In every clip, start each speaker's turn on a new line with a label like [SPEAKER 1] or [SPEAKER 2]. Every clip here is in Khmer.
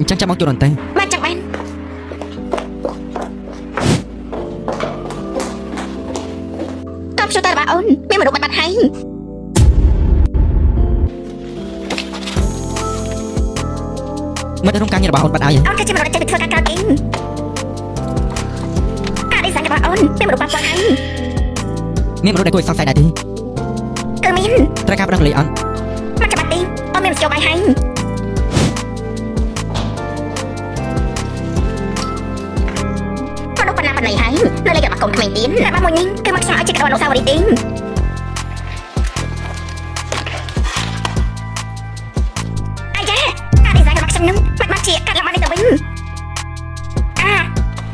[SPEAKER 1] ចឹងចាំមកជួនទៅប
[SPEAKER 2] ានចាំបានកុំព្យូទ័ររបស់អូនមានមនុស្សបាត់ហើយម
[SPEAKER 1] ិនក្នុងការងាររបស់អូនបាត់ហើយអ
[SPEAKER 2] ូនគឺជាមនុស្សដែលចេះធ្វើការក្រៅគេការឌីហ្សាញរបស់អូនមានមនុស្សបាត់ហើយ
[SPEAKER 1] មានមនុស្សដែលគួរសង្ស័យដែរទេ
[SPEAKER 2] គឺមានត
[SPEAKER 1] ្រូវការបដោះលីអត់
[SPEAKER 2] មិនចាំបាច់ទេអូនមានស្យប់បាយហើយប៉ុណ្ណាហើយនៅលេខរបស់កុំក្មេងទៀតតែមួយនេះគឺមកខ្ចង់ឲ្យជាកណ្ដោអនុស្សាវរីយ៍ទេអាយ៉ាការឌីហ្សាញរបស់ខ្ញុំនឹងមិនបានជាកាត់ឡើងបានទេទៅវិញ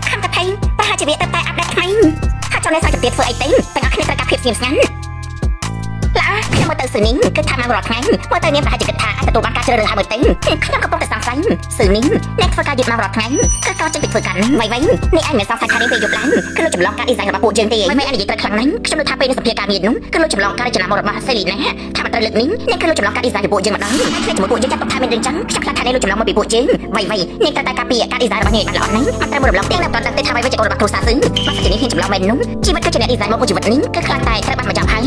[SPEAKER 2] ខំតែភ័យប្រហែលជាវាទៅតែអាប់ដេតថ្មីថាចង់នៅសាច់ទៀតធ្វើអីទេទាំងអស់គ្នាត្រូវការភាពស្ងៀមស្ងាត់ឡាខ្ញុំមើលទៅស៊ឺនីងគឺថាមករាល់ថ្ងៃមើលទៅនាងប្រហែលជាគិតថាអាចទទួលបានការជ្រើសរើសហើយមើលទៅខ្ញុំកំពុងតែសង្ស័យស៊ឺនីងអ្នកធ្វើការយឺតមករាល់ថ្ងៃគឺក៏ចេញពីធ្វើការហ្នឹងវិញនេះឯងមិនសង្ស័យថានាងពេលយប់ឡើងគឺលុចចម្លងការឌីហ្សាញរបស់ពួកយើងទេមិនមែនឯងនិយាយត្រូវខ្លាំងណាស់ខ្ញុំនឹងថាពេលនេះសភាការងារនោះគឺលុចចម្លងការរចនាម៉ូដរបស់សេលីណាថាមិនត្រូវលើកនេះនាងគឺលុចចម្លងការឌីហ្សាញរបស់ពួកយើងម្ដងហើយជាមួយពួកយើងចាត់ទុកថាមានរឿងចឹងខ្ញុំខ្លាចថានាងលុចចម្លងមកពីពួកយើងវិញនាងត្រូវតែការពារការឌីហ្សាញរបស់នាងបានល្អណាស់មិនត្រូវមើលរំលងទេនៅតតែថាអ្វីជាកូនរបស់គ្រូសាស្ត្របើសិនជានាងហ៊ានចម្លងមែននោះជីវិតគឺជាអ្នកឌីហ្សាញមកមួយជីវិតនេះគឺខ្លាំងតែត្រូវបានមកយ៉ាងហើ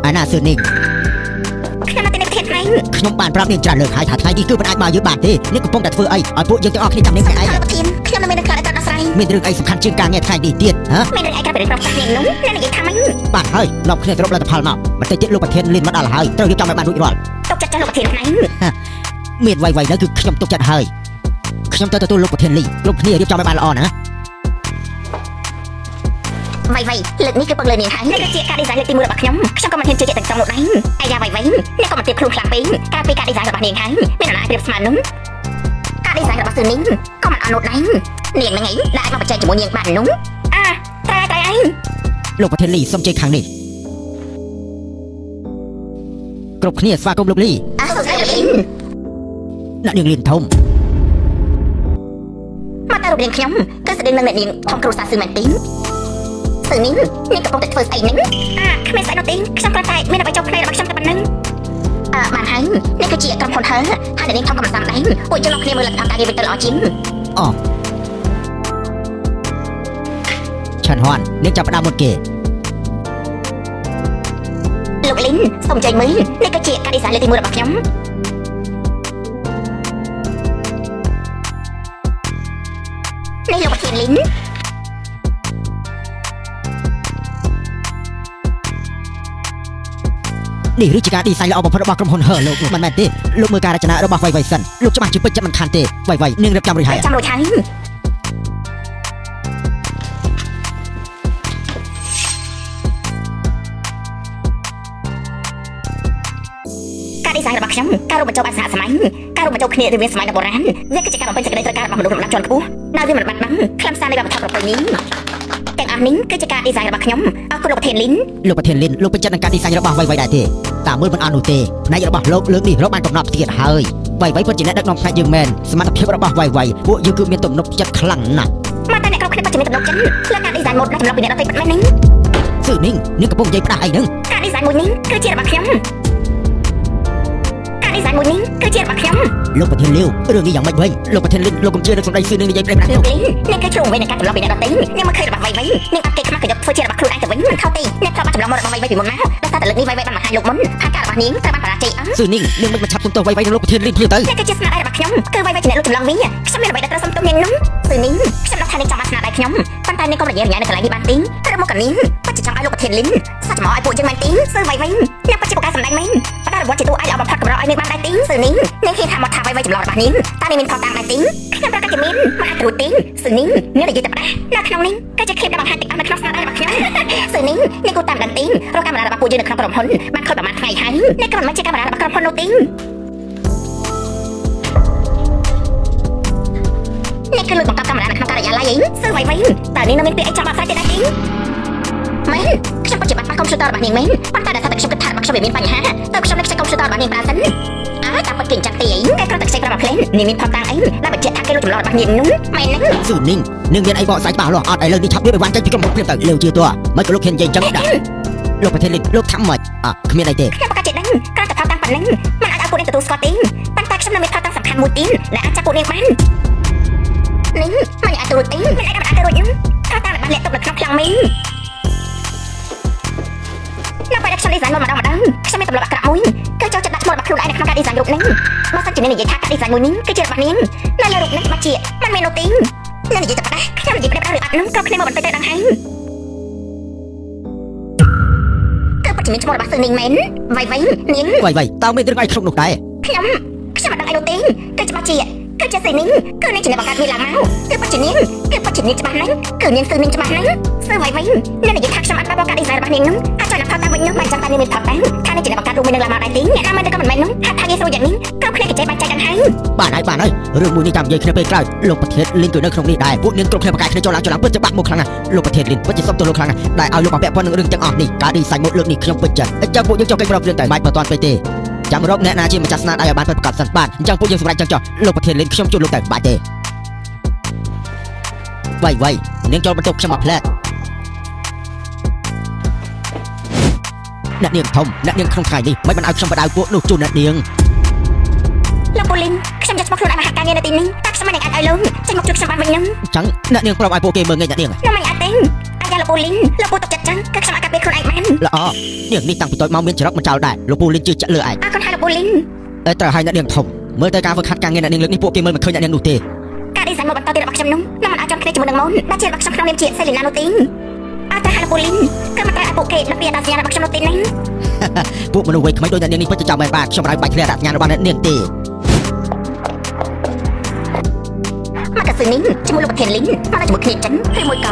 [SPEAKER 2] យអ
[SPEAKER 1] ាណាស៊ឺនីងខ
[SPEAKER 2] ្ញុំនៅទីនេះប្រធានថ្ងៃខ
[SPEAKER 1] ្ញុំបានប្រាប់នាងច្រើនលើកហើយថាថ្ងៃនេះគឺមិនអាចមកយើងបានទេនាងកំពុងតែធ្វើអីឲ្យពួកយើងទាំងអស់គ្នាចាំនាងតែឯង
[SPEAKER 2] ប្រធានខ្ញុំនៅមានរឿងខ្លះដែលត្រូវដោះស្រាយម
[SPEAKER 1] ានរឿងអីសំខាន់ជាងការងារថ្ងៃនេះទៀតហ៎
[SPEAKER 2] មានរឿងអីក្រៅពីរឿងប្រាប់នាងនោះនាងនិយាយថាម៉េចប
[SPEAKER 1] ាទហើយនាំគ្នាទៅរកលទ្ធផលមកបន្តិចទៀតលោកប្រធានលីនមកដល់ហើយត្រូវរៀបចំឲ្យបានរួចរាល់
[SPEAKER 2] ទុកចិត្តចាស់លោកប្រធានថ្ងៃម
[SPEAKER 1] ានវៃនៅគឺខ្ញុំទុកចិត្តហើយខ្ញុំទៅទទួលលោកប្រធានលីគ្រប់គ្នារៀបចំឲ្យបានល្អណាវ
[SPEAKER 2] ៃលើកនេះគឺពឹងលើនាងហើយនេះគឺជាការឌីហ្សាញលើកទី1របស់ខ្ញុំក៏មិនហ៊ានជឿជាក់ទាំងស្រុងនោះដែរអាយ៉ាវៃអ្នកក៏មិនទៀបខ្លួនខ្លាំងពេកការពីការឌីហ្សាញរបស់នាងហើយមានអ្នកណាប្រៀបស្មើនោះការឌីហ្សាញរបស់ស៊ឺនីងក៏មិនអនុដែរនាងហ្នឹងឯងដែលអាចមកបច្ចេកជាមួយនាងបាននោះតែឯងល
[SPEAKER 1] ោកប្រធានលីសូមជ័យខាងនេះគ្រប់គ្នាស្វាគមន៍លោកលី
[SPEAKER 2] សូមជ័យលី
[SPEAKER 1] អ្នកនាងលីនធំ
[SPEAKER 2] មកទៅរូបនាងខ្ញុំគឺស្តេងនឹងអ្នកនាងធំគ្រូសាស្ត្រស៊ឺមែនទេស៊ឺនីងនាងកំពុងតែធ្វើស្អីហ្នឹងគ្មានស្អីនោះទេខ្ញុំគ្រាន់តែមានអ្វីចូលភ្នែករបស់ខ្ញុំតែប៉ុណ្្នឹងបានហើយនេះគឺជាក្រុមហ៊ុនហើយនាងធំកំសាំដែរពួកយើងលោកគ្នាមើលលទ្ធផលការងារវិញទៅល្អជាងអ
[SPEAKER 1] ូឆាន់ហ៊ាននាងចាប់ផ្ដើមមុនគេ
[SPEAKER 2] លោកលីនសូមចែកមើលនេះគឺជាការឌីហ្សាញលើកទី1របស់ខ្ញុំនេះលោកប្រធានលីន
[SPEAKER 1] នេះឬជាការឌីហ្សាញល្អបំផុតរបស់ក្រុមហ៊ុនហឺលោកមិនមែនទេលោកមើលការរចនារបស់វៃសិនលោកច្បាស់ជាពេញចិត្តមិនខានទេវៃនាងរៀបចំរួចហើយច
[SPEAKER 2] ាំរួចហើយការឌីហ្សាញរបស់ខ្ញុំការរួមបញ្ចូលបែបសហសម័យការរួមបញ្ចូលគ្នារវាងសម័យនិងបុរាណវាគឺជាការបំពេញសេចក្តីត្រូវការរបស់មនុស្សលំដាប់ជាន់ខ្ពស់ដែលវាមិនបាត់បង់ខ្លឹមសារនៃវប្បធម៌ប្រពៃណីទាំងអស់នេះគឺជាការឌីហ្សាញរបស់ខ្ញុំអរគុណលោកប្រធានលីនល
[SPEAKER 1] ោកពេញចិត្តនឹងការឌីហ្សាញរបស់វៃដែរទេតាមមើលមិនអត់នោះទេផ្នែករបស់លោកលើកនេះរកបានកំណត់ទៀតហើយវៃពិតជាអ្នកដឹកនាំផ្នែកយើងមែនសមត្ថភាពរបស់វៃពួកយើងគឺមានទំនុកចិត្តខ្លាំងណាស់
[SPEAKER 2] មកតែអ្នកគ្រប់គ្នាពិតជាមានទំនុកចិត្តលើការឌីហ្សាញម៉ូដដែលចម្លងពីអ្នកដទៃពិតមែនទេ
[SPEAKER 1] ស៊ឺនីងនាងកំពុងនិយាយផ្ដាស់អីហ្នឹង
[SPEAKER 2] ការឌីហ្សាញមួយនេះគឺជារបស់ខ្ញុំឌីហ្សាញមួយនេះគឺជារបស់ខ្ញុំល
[SPEAKER 1] ោកប្រធានលាវរឿងនេះយ៉ាងម៉េចវិញលោកប្រធានលីនលោកកុំជឿនឹងសម្ដីស៊ឺនឹងនិយាយប្រាប់ខ
[SPEAKER 2] ្ញុំអ្នកគេជ្រុងវិញនឹងការចម្លងពីអ្នកដទៃអ្នកមកឃើញរបស់វៃអ្នកអត់គេខ្មាស់ក៏យកធ្វើជារបស់ខ្លួនឯងទៅវិញមិនខុសទេអ្នកធ្លាប់បានចម្លងមករបស់វៃពីមុនមកដោយសារតែលើកនេះវៃបានបង្ហាញលោកមុនថាការរបស់នាងត្រូវបានបរាជ័យអស់ស
[SPEAKER 1] ៊ឺនីងនាងមិនឆាប់សុំទោសវៃនឹងលោកប្រធានលីនភ្លាមទៅអ
[SPEAKER 2] ្នកគឺជាស្នាដៃរបស់ខ្ញុំគឺវៃជាអ្នកលុចចម្លងវិញខ្ញុំមានអ្វីដែលត្រូវសុំទោសនាងនោះស៊ឺនីងខ្ញុំដឹងថានាងចង់បានស្នាដៃខ្ញុំប៉ុន្តែនាងកុំរញ៉េរញ៉ៃនៅកន្លែងនេះបានទេតែមកកនាងពិតជាចង់ឲ្យលោកប្រធានលីនសាច់មកឲ្យពួកយើងមែនទេស៊ឺវៃអ្នកពិតជាប្រកាសសម្ដែងមែនប៉ុន្តែរវត្តជាតួឯកល្អបំផុតកម្រឲ្យនាងបានដែរទេស៊ឺនីងនាងហ៊ានថាមកថាវៃចម្លងរបស់នាងតើនាងមានខុសតាមដែរទេខ្ញុំប្រកាសជាមានមិនអាចរួចទេស៊ឺនីងនាងនិយាយតែផ្ដាស់នៅក្នុងនេះគឺជាคลิปដែលបង្ហាញទាំងអស់នៅក្នុងស្នាដៃរបស់ខ្ញុំស៊ឺនីងនាងគូតាមដឹងទេរកកាមេរ៉ារបស់ពួកយើងនៅក្នុងក្រុមហ៊ុនបានខុសប្រហែលថ្ងៃហើយនេះក៏មិនមែនជាកាមេរ៉ារបស់ក្រុមហ៊ុននោះទេនេះគឺលុយបង្កប់កាមេរ៉ានៅក្នុងការិយាល័យឯងស៊ឺវៃតើនាងនៅមានពាក្យអីចង់បកស្រាយទៀតដែរទេមែនខ្ញុំពិតជាបាត់កុំព្យូទ័ររបស់នាងមែនប៉ុន្តែដោយសារតែខ្ញុំគិតថារបស់ខ្ញុំមានបញ្ហាតើខ្ញុំនឹងខ្ចីកុំព្យូទ័ររបស់នាងបានសិនតាមពិតគេអញ្ចឹងទេអីតែគ្រាន់តែខ្ចីប្រាប់ផ្លែននាងមានផតតាំងអីដែលបញ្ជាក់ថាគេលុចចម្លងរបស់នាងនោះមែនហ្នឹង
[SPEAKER 1] ស៊ឺនីងនាងមានអីបកស្រាយច្បាស់លាស់អត់ឥឡូវនេះឆាប់វាបានចេញពីក្រុមហ៊ុនព្រាមទៅលើជឿតើមិនក៏លោកហ៊ាននិយាយអញ្ចឹងដែរលោកប្រធានលីនលោកថាម៉េចគ្មានអីទេខ
[SPEAKER 2] ្ញុំប្រកាសជាដឹងគ្រាន់តែផតតាំងប៉ុណ្ណឹងមិនអាចឲ្យពួកនេះទទួលស្គាល់ទេប៉ុន្តែខ្ញុំនៅមានផតតាំងសំខាន់ បានមួយទៀតដែលអាចចាប់ពួកនាងបាននេះមិនអាចទៅរួចទេមិនអាចទៅរួចទេថាតាមបានលាក់ទុកនៅក្នុងខ្លាំងមីនៅពេលដែលខ្ញុំ design ម្ដងខ្ញុំមានទម្លាប់អាក្រក់មួយគឺចូលចិត្តដាក់ឈ្មោះរបស់ខ្លួនឯងនៅក្នុងការ design រូបនេះបើសិនជានិយាយថាការ design មួយនេះគឺជារបស់នាងនៅលើរូបនេះច្បាស់ជាមិនមាននោះទេនឹងនិយាយទៅផ្ដាស់ខ្ញុំនិយាយប្រាប់ឬអត់នឹងក៏គ្នាមកបន្តិចទៅដឹងហើយគឺពិតជាមានឈ្មោះរបស់ស៊ឺនីងមែនវៃវៃនាង
[SPEAKER 1] វៃវៃតើមានរឿងអីក្នុងនោះដែរខ
[SPEAKER 2] ្ញុំមិនដឹងអីនោះទេគឺច្បាស់ជាគឺជាស៊ឺនីងគឺនាងជាអ្នកបង្កើតវាឡើងមកគឺពិតជានាងច្បាស់ណាស់គឺនាងស៊ឺនីងច្បាស់ណាស់ស៊ឺវៃវៃនាងនិយាយថាខ្ញុំអត់បានបង្កើត design របស់នាងនោះអាចចូលតាមវិញនោះមិនចាំតែនាងមានថតដែរថានាងជាអ្នកបង្កើតរូបមួយនឹងឡើងមកដែរទេអ្នកណាមិនទៅក៏មិនមែននោះថាងាយស្រួលយ៉ាងនេះគ្រប់គ្នាគេចេះបាច់ចែកដល់ហើយ
[SPEAKER 1] បានហើយរឿងមួយនេះចាំនិយាយគ្នាពេលក្រោយលោកប្រធានលីនគឺនៅក្នុងនេះដែរពួកនាងគ្រប់គ្នាប្រកែកគ្នាចូលឡើងពិតជាបាក់មុខខ្លាំងណាស់លោកប្រធានលីនពិតជាសុំទោសលោកខ្លាំងណាស់ដែលឲ្យលោកមកពាក់ព័ន្ធនឹងរឿងទាំងអស់នេះការ design មកលើកនេះខ្ញុំពិតចាអញ្ចឹងពួកយើងចុះកិច្ចប្រឹងប្រែងតែមិនបន្តពេកទេចាំរកអ្នកណាជាម្ចាស់ស្នាដៃឲ្យបានពិតប្រាកដសិនបានអញ្ចឹងពួកយើងសម្រេចចឹងចុះលោកប្រធានលីនខ្ញុំជួបលោកតែបាច់ទេវៃនាងចូលបន្ទប់ខ្ញុំមកផ្លែតអ្នកនាងធំអ្នកនាងក្នុងថ្ងៃនេះមិនបានឲ្យខ្ញុំបដៅពួកនោះជូនអ្នកនាង
[SPEAKER 2] លោកពូលីនខ្ញុំយកមកខ្លួនឯងមកហាក់ការងារនៅទីនេះតែខ្ញុំមិនអាចឲ្យលោកចេញមកជួយខ្ញុំបានវិញនឹង
[SPEAKER 1] អញ្ចឹងអ្នកនាងប្រាប់ឲ្យពួកគេមើលងាយអ្នកនាង
[SPEAKER 2] ខ្ញុំមិនអាចទេអាយ៉ាលោកពូលីនលោកពូទុកចិត្តចឹងគឺខ្ញុំអាចកាត់ពេលខ្លួនឯងបានល
[SPEAKER 1] ្អនាងនេះតាំងពីតូចមកមានចរិតមិនចោលដែរលោកពូលីនជឿចាក់លើឯងអ
[SPEAKER 2] រគុណហើយលោកពូលីនត
[SPEAKER 1] ្រូវឲ្យអ្នកនាងធំមើលទៅការធ្វើខាត់ការងារអ្នកនាងលើកនេះពួកគេមើលមិនឃើញអ្នកនាងនោះទេក
[SPEAKER 2] ារ design មកបន្តទៀតរបស់ខ្ញុំនោះខ្ញុំមិនអាចចំគ្នាជាមួយនឹងម៉ូនដែលជារបស់ខ្ញុំក្នុងនាមជាសេលីណានោះទេអត់តែហើយលោកពូលីនគឺមិនត្រូវឲ្យពួកគេដឹកវាដល់សញ្ញារបស់ខ្ញុំនោះទេណា
[SPEAKER 1] ពួកមនុស្សវ័យក្មេងដូចអ្នកនាងនេះពិតជាចាំមែនបាទខ្ញុំមិនឲ្យបាច់ឃ្លាអត្តសញ្ញាណរបស់អ្នកនាងទេ
[SPEAKER 2] មកកាស៊ឺនីងជាមួយលោកប្រធានលីនមកជាមួយគ្នាចឹងហើយមួយក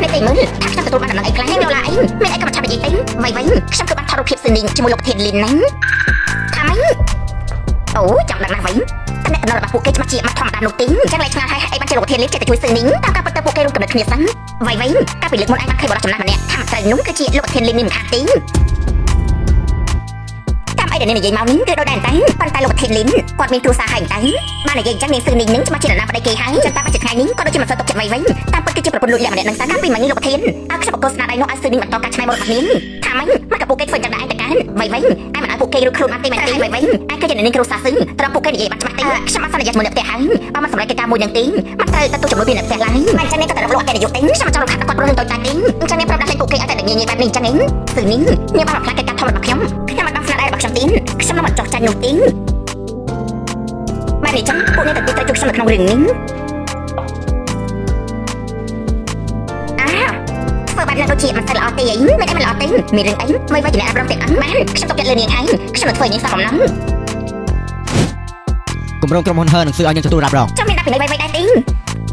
[SPEAKER 2] ៏គ្នាទេមើលថាខ្ញុំទទួលបានដំណឹងអីខ្លះនេះឡាអីមានអីក៏មិនឆាប់និយាយទេវៃខ្ញុំគឺបានថតរូបភាពស៊ឺនីងជាមួយលោកប្រធានលីនហ្នឹងថាម៉េចអូចាំដឹងណាស់វៃតែអ្នកដំណើររបស់ពួកគេច្បាស់ជាមិនធម្មតានោះទេអញ្ចឹងលេចឆ្ងាយហើយអីបានជាលោកប្រធានលីនចេះតែជួយស៊ឺនីងតាមការពិតទៅពួកគេរួមកំណត់គ្នាសិនវៃកាលពីលើកមុនឯងបានឃើញបរិយាចំណាស់ម្នាក់ថាមិនត្រូវនោះគឺជាលោកប្រធានលីននេះមិនខាតទេតាមអីដែលនិយាយមកនេះគឺដូចដែរតែប៉ុន្តែលោកប្រធានលីនគាត់មានគ្រួសារហើយតែបាននិយាយអញ្ចឹងនាងស៊ឺនីងនឹងច្បាស់ជាអ្នកណាប្តីគេហើយចឹងតាមតែថ្ងៃនេះក៏ដូចជាមិនសូវទុកចិត្តវៃតាមពិតគឺជាប្រពន្ធលួចលាក់ម្នាក់នឹងសិនកាលពីមិញនេះលោកប្រធានឲ្យខ្ញុំបកស្នាដៃនោះឲ្យស៊ឺនីងបន្តការច្នៃមករបស់នាងថាម៉េចមកกับពួកគេធ្វើចឹងដែរឯងតើកានវៃឯងមិនឲ្យពួកគេរត់ខ្លួនបានទេមែនទេវៃឯងគឺជាអ្នកនាងគ្រូសាស៊ឺត្រូវពួកគេនិយាយបានច្បាស់ទេខ្ញុំអត់សន្យាជាមួយអ្នកផ្ទះហើយបើមិនសម្រេចកិច្ចការមួយនឹងទេមិនត្រូវទទួលជំនួយពីអ្នកផ្ទះឡើយមិនចឹងនេះក៏តែរកលោកអគ្គនាយកទេខ្ញុំមិនចង់រំខានគាត់ព្រោះរឿងតូចតាចទេអញ្ចឹងនេះប្រាប់ដាក់លេខពួកគេឲ្យតែងាយៗបែបនេះអញ្ចឹងនេះស៊ឺនីងនាងបានផ្លាស់កិច្ចការធំរបស់ខ្ញុំមិនបានស្នាដៃរបស់ខ្ញុំទេខ្ញុំមិនចោះចាញ់នោះទេបែបនេះចឹងពួកនេះទៅជួយខ្ញុំនៅក្នុងរឿងនេះធ្វើបែបនេះដូចជាមិនស្អាតល្អទេអីមិនអីមិនល្អទេមានរឿងអីមិនវាជាអ្នកអប់រំទាំងអស់បានខ្ញុំទុកចិត្តលើនាងហើយខ្ញុំនឹងធ្វើយ៉ាងនេះសោះកំណង
[SPEAKER 1] គម្រោងក្រុមហ៊ុនហឺនឹងស៊ឺឲ្យនាងទទួលរ៉ាប់រង
[SPEAKER 2] ចាំមានដាក់ពីណីដែរទ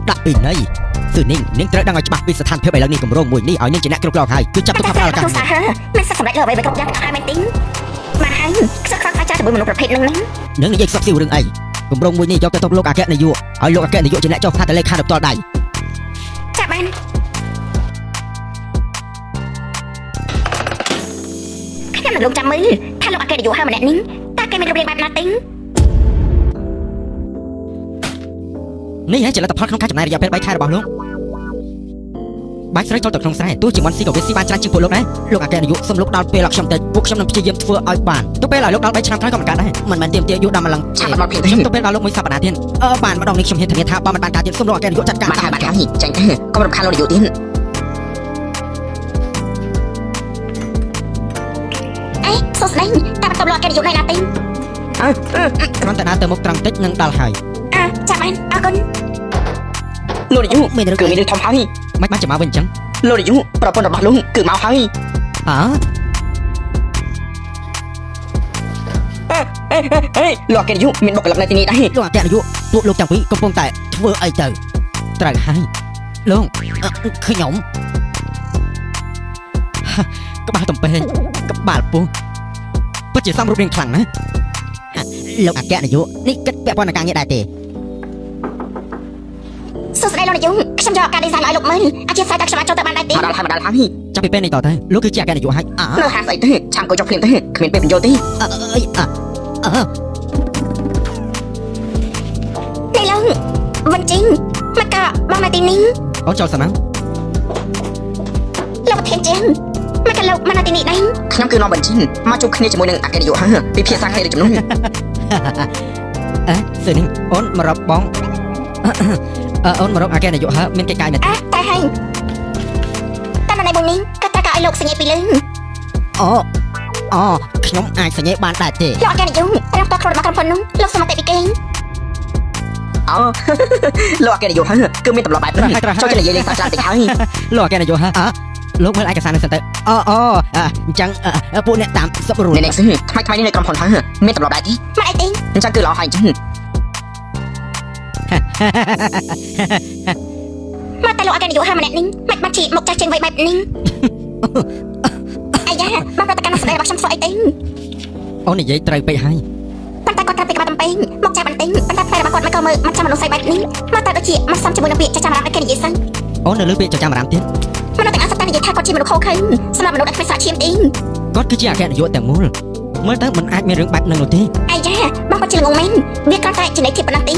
[SPEAKER 2] េដ
[SPEAKER 1] ាក់ពីណីស៊ឺនាងត្រូវដឹងឲ្យច្បាស់ពីស្ថានភាពឥឡូវនេះគម្រោងមួយនេះឲ្យនាងជាអ្នកគ្រប់គ្រងហើយគឺចាប់ទុកថាឱកាស
[SPEAKER 2] មានសិទ្ធិសម្រេចលើអ្វីៗគ្រប់យ៉ាងហើយមែនទេបានហើយខ្ញុំខ្វះការជាមួយមនុស្សប្រភេទហ្នឹងណាន
[SPEAKER 1] ឹងនិយាយខ្សឹបស៊ីរឿងអីគម្រោងមួយនេះយកទៅទុកលោកអគ្គនាយកឲ្យលោកអគ្គនាយកជាអ្នកចុះហត្ថលេខាផ្ទាល់ដៃច
[SPEAKER 2] ាប់បានខ្ញុំនឹងលោកចាំមើលថាលោកអគ្គនាយកហើយម្នាក់នេះតើគេមានរូបរាងបែបណាទេ
[SPEAKER 1] នេះជាលទ្ធផលក្នុងការចំណាយរយៈពេល3ខែរបស់លោកបាច់ស្រីចូលទៅក្នុងស្រែទោះជាមិនស៊ីក៏វាស៊ីបានច្រើនជាងពួកលោកដែរលោកអគ្គនាយកសូមលោកដល់ពេលឲ្យខ្ញុំតិចពួកខ្ញុំនឹងព្យាយាមធ្វើឲ្យបានទៅពេលឲ្យលោកដល់3ឆ្នាំក្រោយក៏មិនកើតដែរមិនមែនទៀមទាយូរដល់ម្លឹងឆ
[SPEAKER 2] ាប់មកខ
[SPEAKER 1] ្ញុំទៅពេលដល់លោកមួយសប្តាហ៍ទៀតបានម្ដងនេះខ្ញុំហ៊ានធានាថាបើមិនបានការទៀតសូមលោកអគ្គនាយកចាត់ការ
[SPEAKER 2] បានហើយចាញ់ទៅកុំរំខានលោកនាយកទៀតសួស្ដីតាមតបលោកអគ្គនាយកនៅណាទេ
[SPEAKER 1] គ្រាន់តែដើរទៅមុខត្រង់តិចនឹងដល់ហើយច
[SPEAKER 2] ាំបានអរគុណ
[SPEAKER 1] លោកនាយកមានរឿងធំហើយមិនបានចាំមកវិញអញ្ចឹង
[SPEAKER 2] លោកនាយកប្រពន្ធរបស់លោកគឺមកហើយលោកអគ្គនាយកមានបុគ្គលិកនៅទីនេះដែរ
[SPEAKER 1] លោកអគ្គនាយកពួកលោកទាំងពីរកំពុងតែធ្វើអីទៅត្រូវហើយលោកខ្ញុំក្បាលតំពេងក្បាលពោះពិតជាសំរូបរាងខ្លាំងណាលោកអគ្គនាយកនេះគិតពាក់ព័ន្ធនឹងការងារដែរទេសួ
[SPEAKER 2] ស្ដីលោកនាយកខ្ញុំយកការ design ឲ្យលោកមើលអធិស្ឋានតែខ្ញុំអាចចូលទៅបានដែរទេ
[SPEAKER 1] មកដល់ហើយចាប់ពីពេលនេះតទៅលោកគឺជាអគ្គនាយកហើយន
[SPEAKER 2] ៅហាស្អីទេឆាំកុយចុះភ្លាមទេគ្មានពេលបញ្យល់ទេនេះលោកវិនជីងមកក៏បងនៅទីនេះ
[SPEAKER 1] អូនចូលសិនណាល
[SPEAKER 2] ោកប្រ ធានជាងមកកលោកមកនៅទីនេះដែរខ្ញុំគឺនាំបញ្ជីមកជួបគ្នាជាមួយនឹងអគ្គនាយកហើយពិភាក្សាគ្នាលើចំនួន
[SPEAKER 1] សឺនេះអូនមករកបងអូនមករកអាកែនាយកហើយមានកិច្ចការមែនទេ
[SPEAKER 2] តែហើយតែនៅមុននេះក៏ត្រូវការឲ្យលោកសញ្ញាពីលឺ
[SPEAKER 1] អូខ្ញុំអាចសញ្ញាបានដែរទេ
[SPEAKER 2] លោកអគ្គនាយកតាមតខ្លួនរបស់ក្រុមហ៊ុននោះលោកសមត្ថពីគេលោកអគ្គនាយកហើយគឺមានទម្លាប់បែបនេះចូលទៅនិយាយលេងសាច់តិចហើយ
[SPEAKER 1] លោកអគ្គនាយកហើយលោកមើលឯកសារនឹងសិនទៅអញ្ចឹងពួកអ្នកតាមសុបរុល
[SPEAKER 2] នេះថ្មីនេះនៅក្រុមហ៊ុនហើយមានទម្លាប់បែបនេះមិនអីទេអញ្ចឹងគឺល្អហើយអញ្ចឹងមកតែលោកអគ្គនាយកហើយម្នាក់នេះមិនបាច់ជីមកចាស់ជាងវ័យបែបនេះអាយ៉ាមកប្រតិកម្មស្ដីរបស់ខ្ញុំធ្វើអីទេ
[SPEAKER 1] អូននិយាយត្រូវពេកហើយ
[SPEAKER 2] ប៉ុន្តែគាត់ត្រូវពីក្បាលតំពេងមកចាស់បន្ទិញប៉ុន្តែផ្លែរបស់គាត់មិនក៏មើលមិនចាំមនុស្សស្អីបែបនេះមកតែដូចជាមកសំជាមួយនឹងពាក្យចាំរំអគ្គនាយកសិន
[SPEAKER 1] អូននៅលើពាក្យចាំរំទៀត
[SPEAKER 2] មនុស្សទាំងអស់សត្វតែនិយាយថាគាត់ជាមនុស្សខុសខើសម្រាប់មនុស្សដែលគ្មានសាច់ឈាមទេ
[SPEAKER 1] គាត់គឺជាអគ្គនាយកទាំងមូលមើលទៅមិនអាចមានរឿងបែបហ្នឹងនោះទេ
[SPEAKER 2] អាយ៉ាបងគាត់ជាល្ងងមែនវាគ្រាន់តែជានៃធៀបប៉ុណ្ណឹងទេ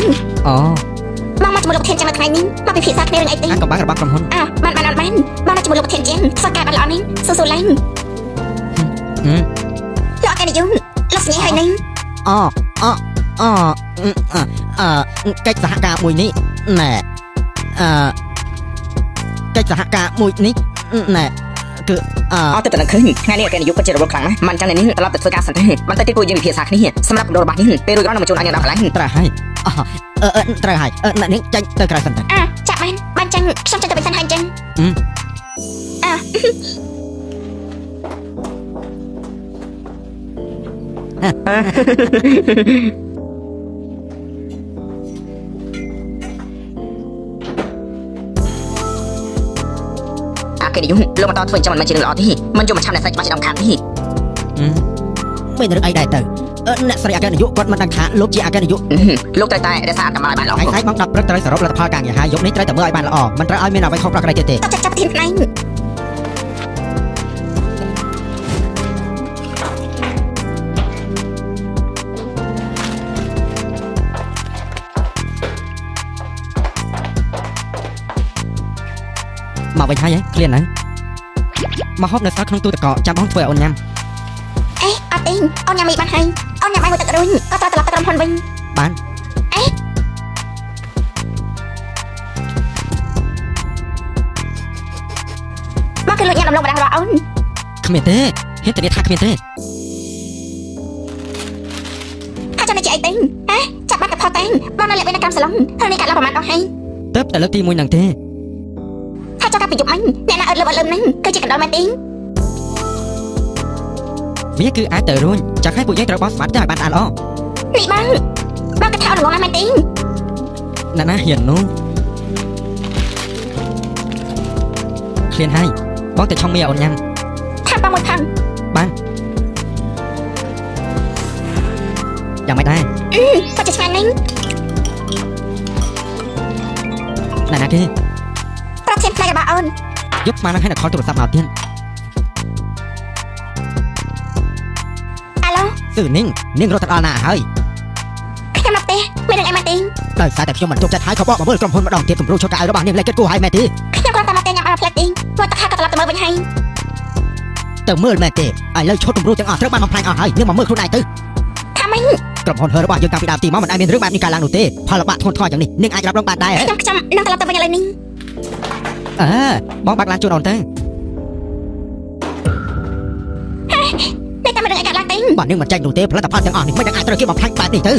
[SPEAKER 2] បងមកជាមួយលោកប្រធានចាំនៅថ្ងៃនេះមកពិភាក្សាគ្នារឿងអីទេ
[SPEAKER 1] ក៏បានរបស់ក្រុមហ៊ុន
[SPEAKER 2] បានបងមកជាមួយលោកប្រធានចាំធ្វើការបានល្អនេះស៊ូឡើងលោកអគ្គនាយកលោកសញ្ញាហើយនេះ
[SPEAKER 1] កិច្ចសហការមួយនេះណែកិច្ចសហការមួយនេះណែគឺ
[SPEAKER 2] ទៅតែឃើញថ្ងៃនេះអគ្គនាយកពិតជារវល់ខ្លាំងណាស់មិនចឹងនេះត្រឡប់ទៅធ្វើការសិនទេមិនទៅទៀតពួកយើងពិភាក្សាគ្នាសម្រាប់គម្រោងរបស់នេះពេលរួចរាល់នឹងបញ្ជូនឲ្យអ្នកដល់កន្លែង
[SPEAKER 1] ត្រូវហើយត្រូវហើយអ្នកនេះចាញ់ទៅក្រៅសិនទៅ
[SPEAKER 2] ចាក់បានចឹងខ្ញុំចេញទៅវិញសិនហើយចឹងគេនិយមលោកមកតធ្វើចាំមិនជារឿងល្អទេមិនយកមកឆាំអ្នកស្រីច្បាស់ជាដំខានទេ
[SPEAKER 1] មានរឿងអីដែរទៅអ្នកស្រីអគ្គនាយកគាត់មិនដឹងថាលោកជាអគ្គនាយក
[SPEAKER 2] លោកត្រូវតែរក្សាអត្តមាឲ្យបានល្អ
[SPEAKER 1] ថ្ងៃម៉ោង10ព្រឹកត្រូវសរុបលទ្ធផលការងារហើយយប់នេះត្រូវតែមើលឲ្យបានល្អមិនត្រូវឲ្យមានអ្វីខុសប្រក្រតីទៀតទេ
[SPEAKER 2] ចាប់ធានថ្ងៃ
[SPEAKER 1] មកវិញហើយឃ្លានហើយមកហូបនៅសល់ក្នុងទូទឹកកកចាំបងធ្វើឲ្យអូនញ៉ាំ
[SPEAKER 2] អត់ទេអូនញ៉ាំមិនបានហើយអូនញ៉ាំបាយមួយទឹករួញក៏ត្រូវត្រឡប់ទៅក្រុមហ៊ុនវិញ
[SPEAKER 1] បាន
[SPEAKER 2] មកគឺលោកញ៉ាំដំឡូងម្ដងរបស់អូន
[SPEAKER 1] គ្មានទេហ៊ានតែនិយាយថាគ្មានទេ
[SPEAKER 2] ថាចាំនេះជាអីទេចាប់បាត់កផុសទេបងនៅលេបនៅកម្មសាឡុងហើយនេះកាត់ឡើងប្រហែលដងហើយ
[SPEAKER 1] ទៅតែលើកទី1ហ្នឹងទេ
[SPEAKER 2] ចុះកាពីយប់មិញអ្នកណាអត់លើហ្នឹងគឺជាកណ្ដុរមែនទេ
[SPEAKER 1] វាគឺអាចទៅរួញចាក់ឲ្យពួកយើងត្រូវបោះស្បាត់ទៅឲ្យបានស្អាតល្អ
[SPEAKER 2] នេះបងក៏ថាអត់ល្ងងណាស់មែនទេ
[SPEAKER 1] ណាហ៊ាននោះឃ្លានហើយបងទៅឆុងមីឲ្យអូនញ៉ាំ
[SPEAKER 2] ថាបងមួយផឹង
[SPEAKER 1] បានយ៉ាងម៉េចដែរ
[SPEAKER 2] ក៏ជាឆ្ងាញ់
[SPEAKER 1] ណាស់គេ
[SPEAKER 2] ប្រធានផ្នែករបស់អូន
[SPEAKER 1] យប់ស្មាននឹងឲ្យអ្នកខលទូរស័ព្ទមកទៀត
[SPEAKER 2] អាឡូ
[SPEAKER 1] ស៊ឺនាងរត់ទៅដល់ណាហើយ
[SPEAKER 2] ខ្ញុំមកទេមានរឿងអីមែនទេ
[SPEAKER 1] ដោយសារតែខ្ញុំមិនទុកចិត្តឲ្យខបមកមើលក្រុមហ៊ុនម្ដងទៀតគម្រោងឈុតកៅរបស់នាងលេខគិតគូហើយមែនទេ
[SPEAKER 2] ខ្ញុំគ្រាន់តែមកទេញ៉ាំអាផ្លែទីធ្វើទឹកហាក៏ត្រឡប់ទៅមើលវិញហើយ
[SPEAKER 1] ទៅមើលមែនទេឥឡូវឈុតគម្រោងទាំងអស់ត្រូវបានបំផ្លាញអស់ហើយនាងមកមើលខ្លួនឯងទៅ
[SPEAKER 2] ថាម៉េច
[SPEAKER 1] ក្រុមហ៊ុនរបស់យើងតាំងពីដើមទីមកមិនដែលមានរឿងបែបនេះកើតឡើងនោះទេផលបាក់ធ្ងន់ធ្ងរយ៉ាងនេះនាងអាចรับរងបានដែរ
[SPEAKER 2] ខ្ញុំនឹងត្រឡប់ទៅវិញឥឡូវនេះ
[SPEAKER 1] បងបាក់ឡានជូនអូនទៅ
[SPEAKER 2] តែតែមិនដឹងអីកើតឡើងទេ
[SPEAKER 1] បាទនាងមិនចាញ់នោះទេផលិតផលទាំងអស់នេះមិនដឹងអាចត្រូវគេបំផ្លាញបែបនេះទៅ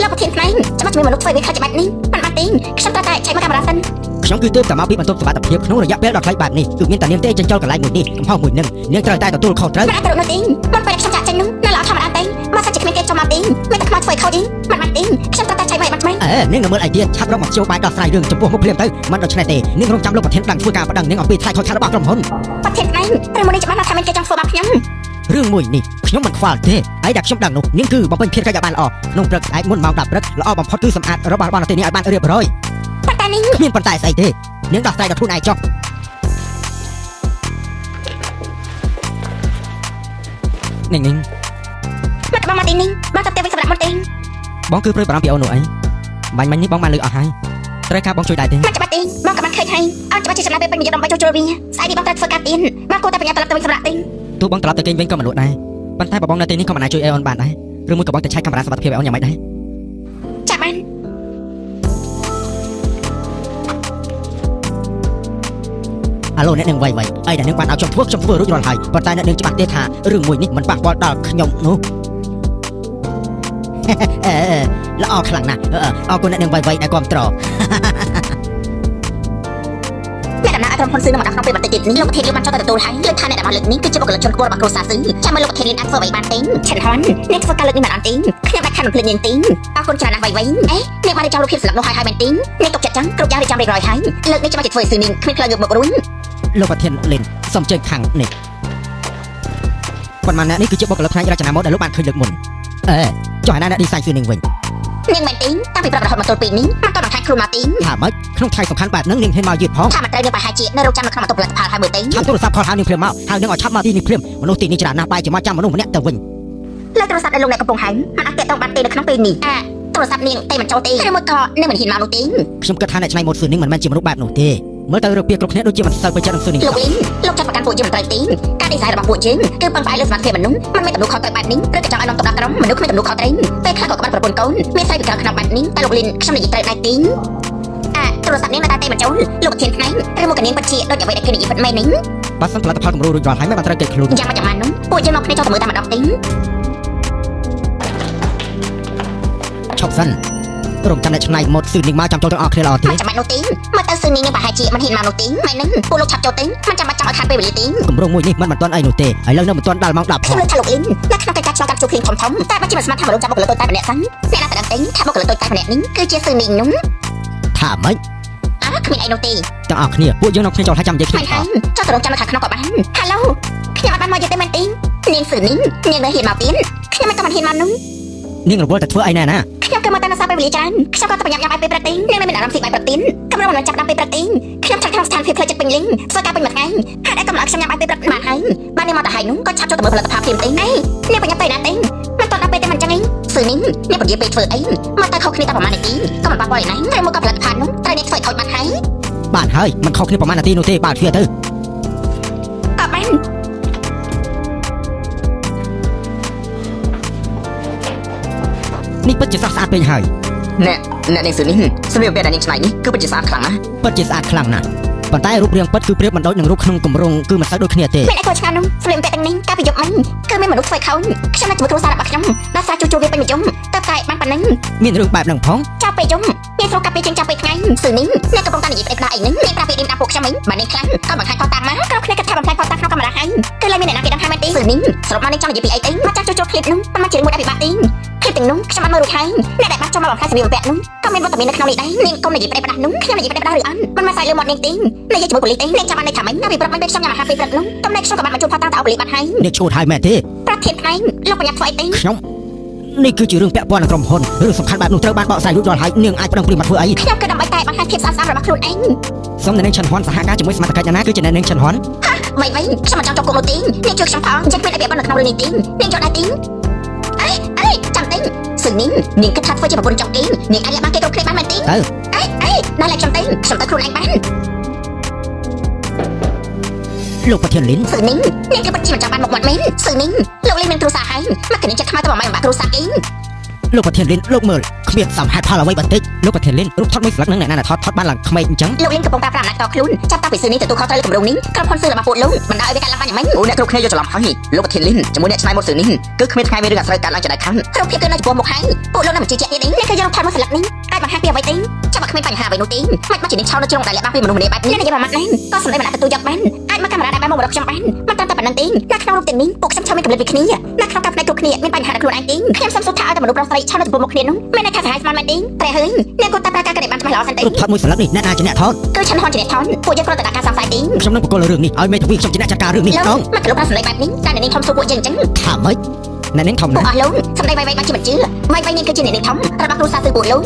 [SPEAKER 2] លោកប្រធានផ្នែកចាំជួយមនុស្សធ្វើវាខុសច្បាប់នេះមិនបានទេខ្ញុំត្រូវតែចែកមកកាមេរ៉ាសិន
[SPEAKER 1] ខ្ញុំគឺទើបតែមកពីបន្ទប់សុវត្ថិភាពក្នុងរយៈពេលដ៏ខ្លីបែបនេះគឺមានតែនាងទេចិញ្ចោលកន្លែងមួយនេះកំហុសមួយនឹងនាងត្រូវតែទទួលខុសត្រូវ
[SPEAKER 2] មិនអាចទៅនោះទេមិនពេលខ្ញុំចាក់ចេញនោះនៅល្អធម្មតាទេមកសិនជាគ្មានគេចូលមកទេមានតែខ្មោចធ្វើខុសទេមិនបានទេខ្ញុំត្រូវតែចែកមកបាត់មិន
[SPEAKER 1] នាងនឹងមើលអីទៀតឆាប់រកមកជួបបាយដោះស្រាយរឿងចំពោះមុខភ្លាមទៅមិនដូច្នេះទេនាងរងចាំលោកប្រធានដឹងធ្វើការប្តឹងនាងអំពីថ្លៃខុសឆាប់របស់ក្រុមហ៊ុន
[SPEAKER 2] ប្រធានផ្នែកព្រមនេះច្បាស់ណាស់ថាមានគេចង់ធ្វើបាបខ្ញុំ
[SPEAKER 1] រឿងមួយនេះខ្ញុំមិនខ្វល់ទេហើយដែលខ្ញុំដឹងនោះនាងគឺបំពេញភារកិច្ចឲ្យបានល្អក្នុងព្រឹកស្អែកមុនម៉ោង10ព្រឹកល្អបំផុតគឺសម្អាតរបស់របស់នាងឲ្យបានរៀបរយ
[SPEAKER 2] ប៉ុន្តែនាង
[SPEAKER 1] គ្មានប៉ុន្តែស្អីទេនាងដោះស្រាយដល់ខ្លួនឯងចុះនាង
[SPEAKER 2] មកបងមកទីនេះបងទៅផ្ទះវិញសម្រាប់មុនទេ
[SPEAKER 1] បងគឺព្រួយបារម្ភពីអូននោះអីបាញ់មិញនេះបងបានលើកអស់ហើយ ត្រូវការបងជួយដែរទេ
[SPEAKER 2] មិនច្បាស់ទេបងក៏បានឃើញហើយអត់ច្បាស់ជាចំណាយពេលពេញមួយដើម្បីចូលវាស្អីនេះបងត្រូវធ្វើការទៀនបងគួរតែបញ្ញាត្រឡប់ទៅវិញសម្រាប់ទេ
[SPEAKER 1] ទោះបងត្រឡប់ទៅគេងវិញក៏មិនលក់ដែរប៉ុន្តែបើបងនៅទីនេះក៏មិនអាចជួយអេអនបានដែរឬមួយក៏បងទៅឆែកកាមេរ៉ាសុវត្ថិភាពអេអនយ៉ាងម៉េចដែរ
[SPEAKER 2] ចាំបាន
[SPEAKER 1] អាឡូអ្នកនឹងវាយអីដែលនឹងបានឲ្យខ្ញុំធ្វើរួចរាល់ហើយប៉ុន្តែអ្នកនឹងច្បាស់ទេថារឿងមួយនេះមិនប៉ះពាល់ដល់ខ្ញុំនោះល្អខ្លាំងណាស់អរគុណអ្នកនឹងវាយដែលគ្រប់ត្រ
[SPEAKER 2] អ្នកដំណើរឲ្យក្រុមហ៊ុនស៊ឺនឹងមកដល់ក្នុងពេលបន្តិចទៀតនេះលោកប្រធានបានចុះទៅទទួលហើយលើកថាអ្នកដែលមកលើកនេះគឺជាបុគ្គលិកជនខ្ពស់របស់គ្រួសារស៊ឺចាំមើលលោកប្រធានអាចធ្វើអ្វីបានទេឆិនហ៊ុនអ្នកធ្វើការលើកនេះមិនអត់ទេខ្ញុំដាច់ខាតមិនភ្លេចនាងទេអរគុណច្រើនណាស់វាយអេអ្នកបានរៀបចំរូបភាពស្លាប់នោះហើយមែនទេអ្នកទុកចិត្តចឹងគ្រប់យ៉ាងរៀបចំរៀបរយហើយលើកនេះចាំជាធ្វើស៊ឺនេះគ្មានផ្លូវងើបមករួញ
[SPEAKER 1] លោកប្រធានលិនសូមជើងខាងនេះប៉ុន្មានអ្នកនេះគឺជាបុគ្គលិកផ្នែករចនាម៉ូដដែលលោកបានឃើញលើកមុនចុះអាណាអ្នកឌីហ្សាញស៊ឺនឹងវិញ
[SPEAKER 2] នាងមែនទេតាំងពីប្រាប់រហូតមកទល់ពេលនេះមិនតន់ខាត់គ្រូមកទេ
[SPEAKER 1] ថាម៉េចក្នុងថ្ងៃសំខាន់បែបហ្នឹងនាងហ៊ានមកយឺតផង
[SPEAKER 2] ថាមិនត្រូវនាងប្រហែលជានៅរោងចាំនៅក្នុងបន្ទប់ផលិតផលហើយមើលទេ
[SPEAKER 1] ឆាប់ទូរស័ព្ទខលហៅនាងព្រាមមកហៅនាងឲ្យឆាប់មកទីនេះព្រាមមនុស្សទីនេះច្រើនណាស់បែរជាមកចាំមនុស្សម្នាក់ទៅវិញ
[SPEAKER 2] លើទូរស័ព្ទដែលលោកអ្នកកំពុងហៅមិនអាចទាក់ទងបានទេនៅក្នុងពេលនេះទូរស័ព្ទនាងតែមិនចូលទេឬមួយក៏នាងមិនហ៊ានមកនោះទេ
[SPEAKER 1] ខ្ញុំគិតថាអ្នកច្នៃម៉ូដស៊ឺនឹងមិនមែនជាមនុស្សបែបនោះទេមើលទៅរូបភាពគ្រប់គ្នាដូចជាមិនសូវពេញចិត្តនឹងស៊ឺនឹង
[SPEAKER 2] លោកលីនលោកចាត់ប្រកាន់ពួកយើងមិនត្រូវទេការឌីហ្សាញរបស់ពួកយើងគឺពឹងផ្អែកលើសមត្ថភាពមនុស្សមិនមានទំនួលខុសត្រូវបែបនេះឬក៏ចង់ឲ្យនាំទៅដល់ក្រុមមនុស្សគ្មានទំនួលខុសត្រូវពេលខ្លះក៏ក្បត់ប្រពន្ធកូនមានស្រីពីក្រៅក្នុងបែបនេះតែលោកលីនខ្ញុំនិយាយត្រូវដែរទេទូរស័ព្ទនាងនៅតែមិនចូលលោកប្រធានផ្នែកឬមកកនាងពិតជាដូចអ្វីដែលគឺនិយាយពិតមែននេះ
[SPEAKER 1] បើសិនផលិតផលគំរូរួចរាល់ហើយមិនបានត្រូវគេខ្លួន
[SPEAKER 2] យ៉ាងមកចាំនោះពួកយើងមកគ្នាចូលទៅមើលតែម្ដងទេ
[SPEAKER 1] ឈប់សិនរំចាំអ្នកច្នៃម៉ូដស៊ឺនឹងមកចាំចូលទាំងអស់គ្នាល្អទេ
[SPEAKER 2] មិនចាំបាច់នោះទេមើលទៅស៊ឺនេះប្រហែលជាមិនហ៊ានមកនោះទេមែនហ្នឹងពួកលោកឆាប់ចូលទេមិនចាំបាច់ចង់ឲ្យខាតពេលវេលាទេ
[SPEAKER 1] គម្រោងមួយនេះមិនទាន់អីនោះទេហើយឥឡូវនៅមិនទាន់ដល់ម៉ោង 10
[SPEAKER 2] ខ្ញុំលើកថាលោកលីននៅក្នុងកិច្ចការឆ្លងកាត់ជួបភ្លេងធំតែបើជាមិនស្មានថាមនុស្សចាប់បុគ្គលិកតូចតែម្នាក់សិនអ្នកណាតែដឹងទេថាបុគ្គលិកតូចតែម្នាក់នេះគឺជាស៊ឺនេះនោះ
[SPEAKER 1] ថាម៉េច
[SPEAKER 2] គ្មានអីនោះទេ
[SPEAKER 1] ទាំងអស់គ្នាពួកយើងនាំគ្នាចូលហើយចាំនិយាយគ្នា
[SPEAKER 2] មិនហើយចុះទៅរងចាំនៅខាងក្នុងក៏បានហាឡូខ្ញុំអត់បានមកយល់ទេមែនទេនាងស៊ឺនេះនាងនៅហ៊ានមកទៀតខ្ញុំមិនក៏មិនហ៊ានមកនោះ
[SPEAKER 1] នាងរវល់តែធ្វើអីណែណា
[SPEAKER 2] ខ្ញុំគឺមកតែនៅសាពេលវេលាច្រើនខ្ញុំក៏តែប្រញាប់ញ៉ាំបាយពេលព្រឹកទេនាងនៅមានអារម្មណ៍ស៊ីបាយព្រឹកទៀតកម្រមិនចាប់ដល់ពេលព្រឹកទេខ្ញុំចង់ក្នុងស្ថានភាពផ្លូវចិត្តពេញលេញធ្វើការពេញមួយថ្ងៃហេតុអីក៏មិនឲ្យខ្ញុំញ៉ាំបាយពេលព្រឹកបានហើយបាននាងមកតែហើយនោះក៏ឆាប់ចូលទៅមើលផលិតផលភ្លាមទេនាងប្រញាប់ទៅណាទេមិនតដល់ពេលទេមិនចឹងអីស៊ឺនេះនាងប្រយាពេលធ្វើអីមកតែខុសគ្នាតែប្រហែលនាទីក៏មិនបាក់បោះឯណាតែមកក៏ផលិតផលនោះត្រូវនាងធ្វើឲ្យខូចបាត់ហើយ
[SPEAKER 1] បានហើយមិនខុសគ្នាប្រហែលនាទីនោះទេបើធ្វើទៅ
[SPEAKER 2] ក៏បាន
[SPEAKER 1] នេះពិតជាស្អាតពេញហើយ
[SPEAKER 3] អ្នកនាងស៊ឺនេះសម្រាប់ពេលដែលនាងឆ្នៃនេះគឺពិតជាស្អាតខ្លាំងណាស់
[SPEAKER 1] ពិតជាស្អាតខ្លាំងណាស់ប៉ុន្តែរូបរាងពិតគឺប្រៀបមិនដូចនឹងរូបក្នុងគម្រោងគឺមិនសូវដូចគ្នាទេ
[SPEAKER 2] មានអីខុសឆ្ងាយនោះស្លៀកពាក់ទាំងនេះកាលពីយប់មិញគឺមានមនុស្សធ្វើខូចខ្ញុំនឹងជាមួយគ្រួសាររបស់ខ្ញុំដល់សារជួវាពេញមួយយំតែតែបានប៉ុណ្ណឹង
[SPEAKER 1] មានរឿងបែបហ្នឹងផង
[SPEAKER 2] ចាប់ពេលយំងាយស្រួលកាប់ពេលជាងចាប់ពេលថ្ងៃស៊ឺនេះអ្នកកំពុងតែនិយាយប្តេជ្ញាអីហ្នឹងអ្នកប្រាប់ពីឌីមដាក់ពួកខ្ញុំវិញបើនាងខ្លាំងក៏បង្ហាញផតតាំងមកគ្រប់គ្នាគិតថាបង្ហាញផតតាំងក្នុងកាមេរ៉ាហើយគឺលែងមានអ្នកណាគេដឹងថាមែនទេស៊ឺនេះសរុបមកនាងចង់និយាយពីអីទេមកចាស់ជួគ្លីបនោះមិនជារឿងមួយដែលពិបាកទេគ្លីបទាំងនោះខ្ញុំបានមើលរួចហើយអ្នកដែលបានចូលមកបំផ្លាញសម្ភារបំពាក់នោះក៏មានវត្តមាននៅក្នុងនេះដែរនាងកុំនិយាយប្តេជ្ញានោះខ្ញុំនិយាយប្តេជ្ញាឬអត់មិនមកសាយលើមាត់នាងទេនិយាយជាមួយប៉ូលីសទេនាងចាំបាននៅថាម៉េចនៅពីព្រឹកមិញពេលខ្ញុំញ៉ាំអាហារពេលព្រឹកនោះតំណែងខ្ញុំក៏បានមកជួបផតតាំងទៅអោប៉ូលីសបាត់ហើយ
[SPEAKER 1] នេះឈួតហើយមែនទេ
[SPEAKER 2] ប្រធានផ្នែកលោកបញ្ញាធ្វើអីទេ
[SPEAKER 1] ខ្ញុំនេះគឺជារឿងពាក់ព័ន្ធនឹងក្រុមហ៊ុនរឿងសំខាន់បែបនោះត្រូវបានបកស្រាយរួចរាល់ហើយនាងអាចប្តឹងព្រាមមកធ្វើអី
[SPEAKER 2] ខ្ញុំគឺដើម្បីតែបង្ហាញភាពស្អាតស្អំរបស់ខ្លួនឯង
[SPEAKER 1] សូមអ្នកនាងឆាន់ហ៊ុនសហការជាមួយសមាជិកណាគឺជាអ្នកនាងឆាន់ហ៊ុន
[SPEAKER 2] វិញខ្ញុំមិនចង់ចូលគុកនោះទេនាងជួយខ្ញុំផងចិត្តគ្មានអីពាក់ព័ន្ធនៅក្នុងរឿងនេះទេនាងយកដែរទេអីចាំទេស៊ឺនេះនាងគិតថាធ្វើជាប្រពន្ធចង់គេនាងអាចលាក់បាំងគេគ្រប់គ្នាបានមែនទេអីដល់តែខ្ញុំទេខ្ញុំទៅខ្លួនឯងបាន
[SPEAKER 1] លោកប្រធានលីន
[SPEAKER 2] ស៊ឺនេះនាងគឺពិតជាមិនចាំបានមកមាត់មែនស៊ឺនេះលោកលីមានគ្រូសាហើយមកគ្នាចិត្តខ្មៅទៅមកគ្រូសាគេ
[SPEAKER 1] លោកប្រធានលីនលោកមើលគ្មានសមហេតុផលអ្វីបន្តិចលោកប្រធានលីនរូបថតមួយស្លឹកនឹងអ្នកណាថតបានឡើងក្មេងអញ្ចឹង
[SPEAKER 2] លោកលីកំពុងប្រើប្រាស់អំណាចតខ្លួនចាប់តាំងពីស៊ឺនេះទទួលខុសត្រូវលើគម្រោងនេះក្រុមហ៊ុនស៊ឺរបស់ពួកលោកបណ្ដាឲ្យវាកើតឡើងបានយ៉ាងម៉េច
[SPEAKER 3] អូអ្នកគ្រប់គ្នាយកច្រឡំហើយលោកប្រធានលីនជាមួយអ្នកឆ្នៃម៉ូដស៊ឺនេះគឺគ្មានថ្ងៃមានរឿងអាស្រូវកើតឡើងចដៃខាង
[SPEAKER 2] រូបភាពគឺនៅចំពោះមុខហើយពួកលោកនឹងមិនជឿជាក់ទៀតទេនេះគឺយកថតមកស្លឹកនេះអាចបង្ហាញពីអ្វីទេចាំបើគ្មានបញ្ហាអ្វីនោះទេមិនមកជានេះឆោតនៅជ្រុងដែលលាក់បាំងពីមនុស្សម្នាក់បែបនេះនិយាយប្រមាថណាស់ក៏សម្ដីមិនអាចទទួលយកបានអាចមកកាមេរ៉ាដែលបានមករកខ្ញុំបានមិនតាមតែប៉ុណ្្នឹងទេនៅក្នុងរូបទាំងនេះពួកខ្ញុំឆោតមានកម្រិតពីគ្នានៅក្នុងការផ្នែកគ្រប់គ្នាមានបញ្ហាដល់ខ្លួនឯងទេខ្ញុំសូមសួរថាឲ្យតែមនុស្សប្រុសស្រីឆោតនៅចំពោះមុខគ្នានោះមានន័យថាសហយស្មានមែនទេតែហើយអ្នកគាត់តាមការកណ្ដាលបានច្បាស់ល្អសិនទេ
[SPEAKER 1] រូបថតមួយស្លឹកនេះអ្នកណាជាអ្នកថត
[SPEAKER 2] គឺឆាន់ហ៊ុនជាអ្នកថតពួកយើងគ្រាន់តែការសង្ស័យទេ
[SPEAKER 1] ខ្ញុំនឹងបកគលរឿងនេះឲ្យមេធាវីខ្ញុំជាអ្នកចាត់ការរឿងនេះ
[SPEAKER 2] លោក
[SPEAKER 1] ផង
[SPEAKER 2] មកលោកប្រាប់សម្ដីបែបនេះតែអ្នកនាងធំសួរពួកយើងអញ្ចឹង
[SPEAKER 1] ថាម៉េចអ្នកនាងធំ
[SPEAKER 2] ពួក
[SPEAKER 1] ណាស់
[SPEAKER 2] អស់លោកសម្ដីវាយបានជាមិនជឿវាយនាងគឺជាអ្នកនាងធំរបស់គ្រូសាស្ត្រគឺពួកលោក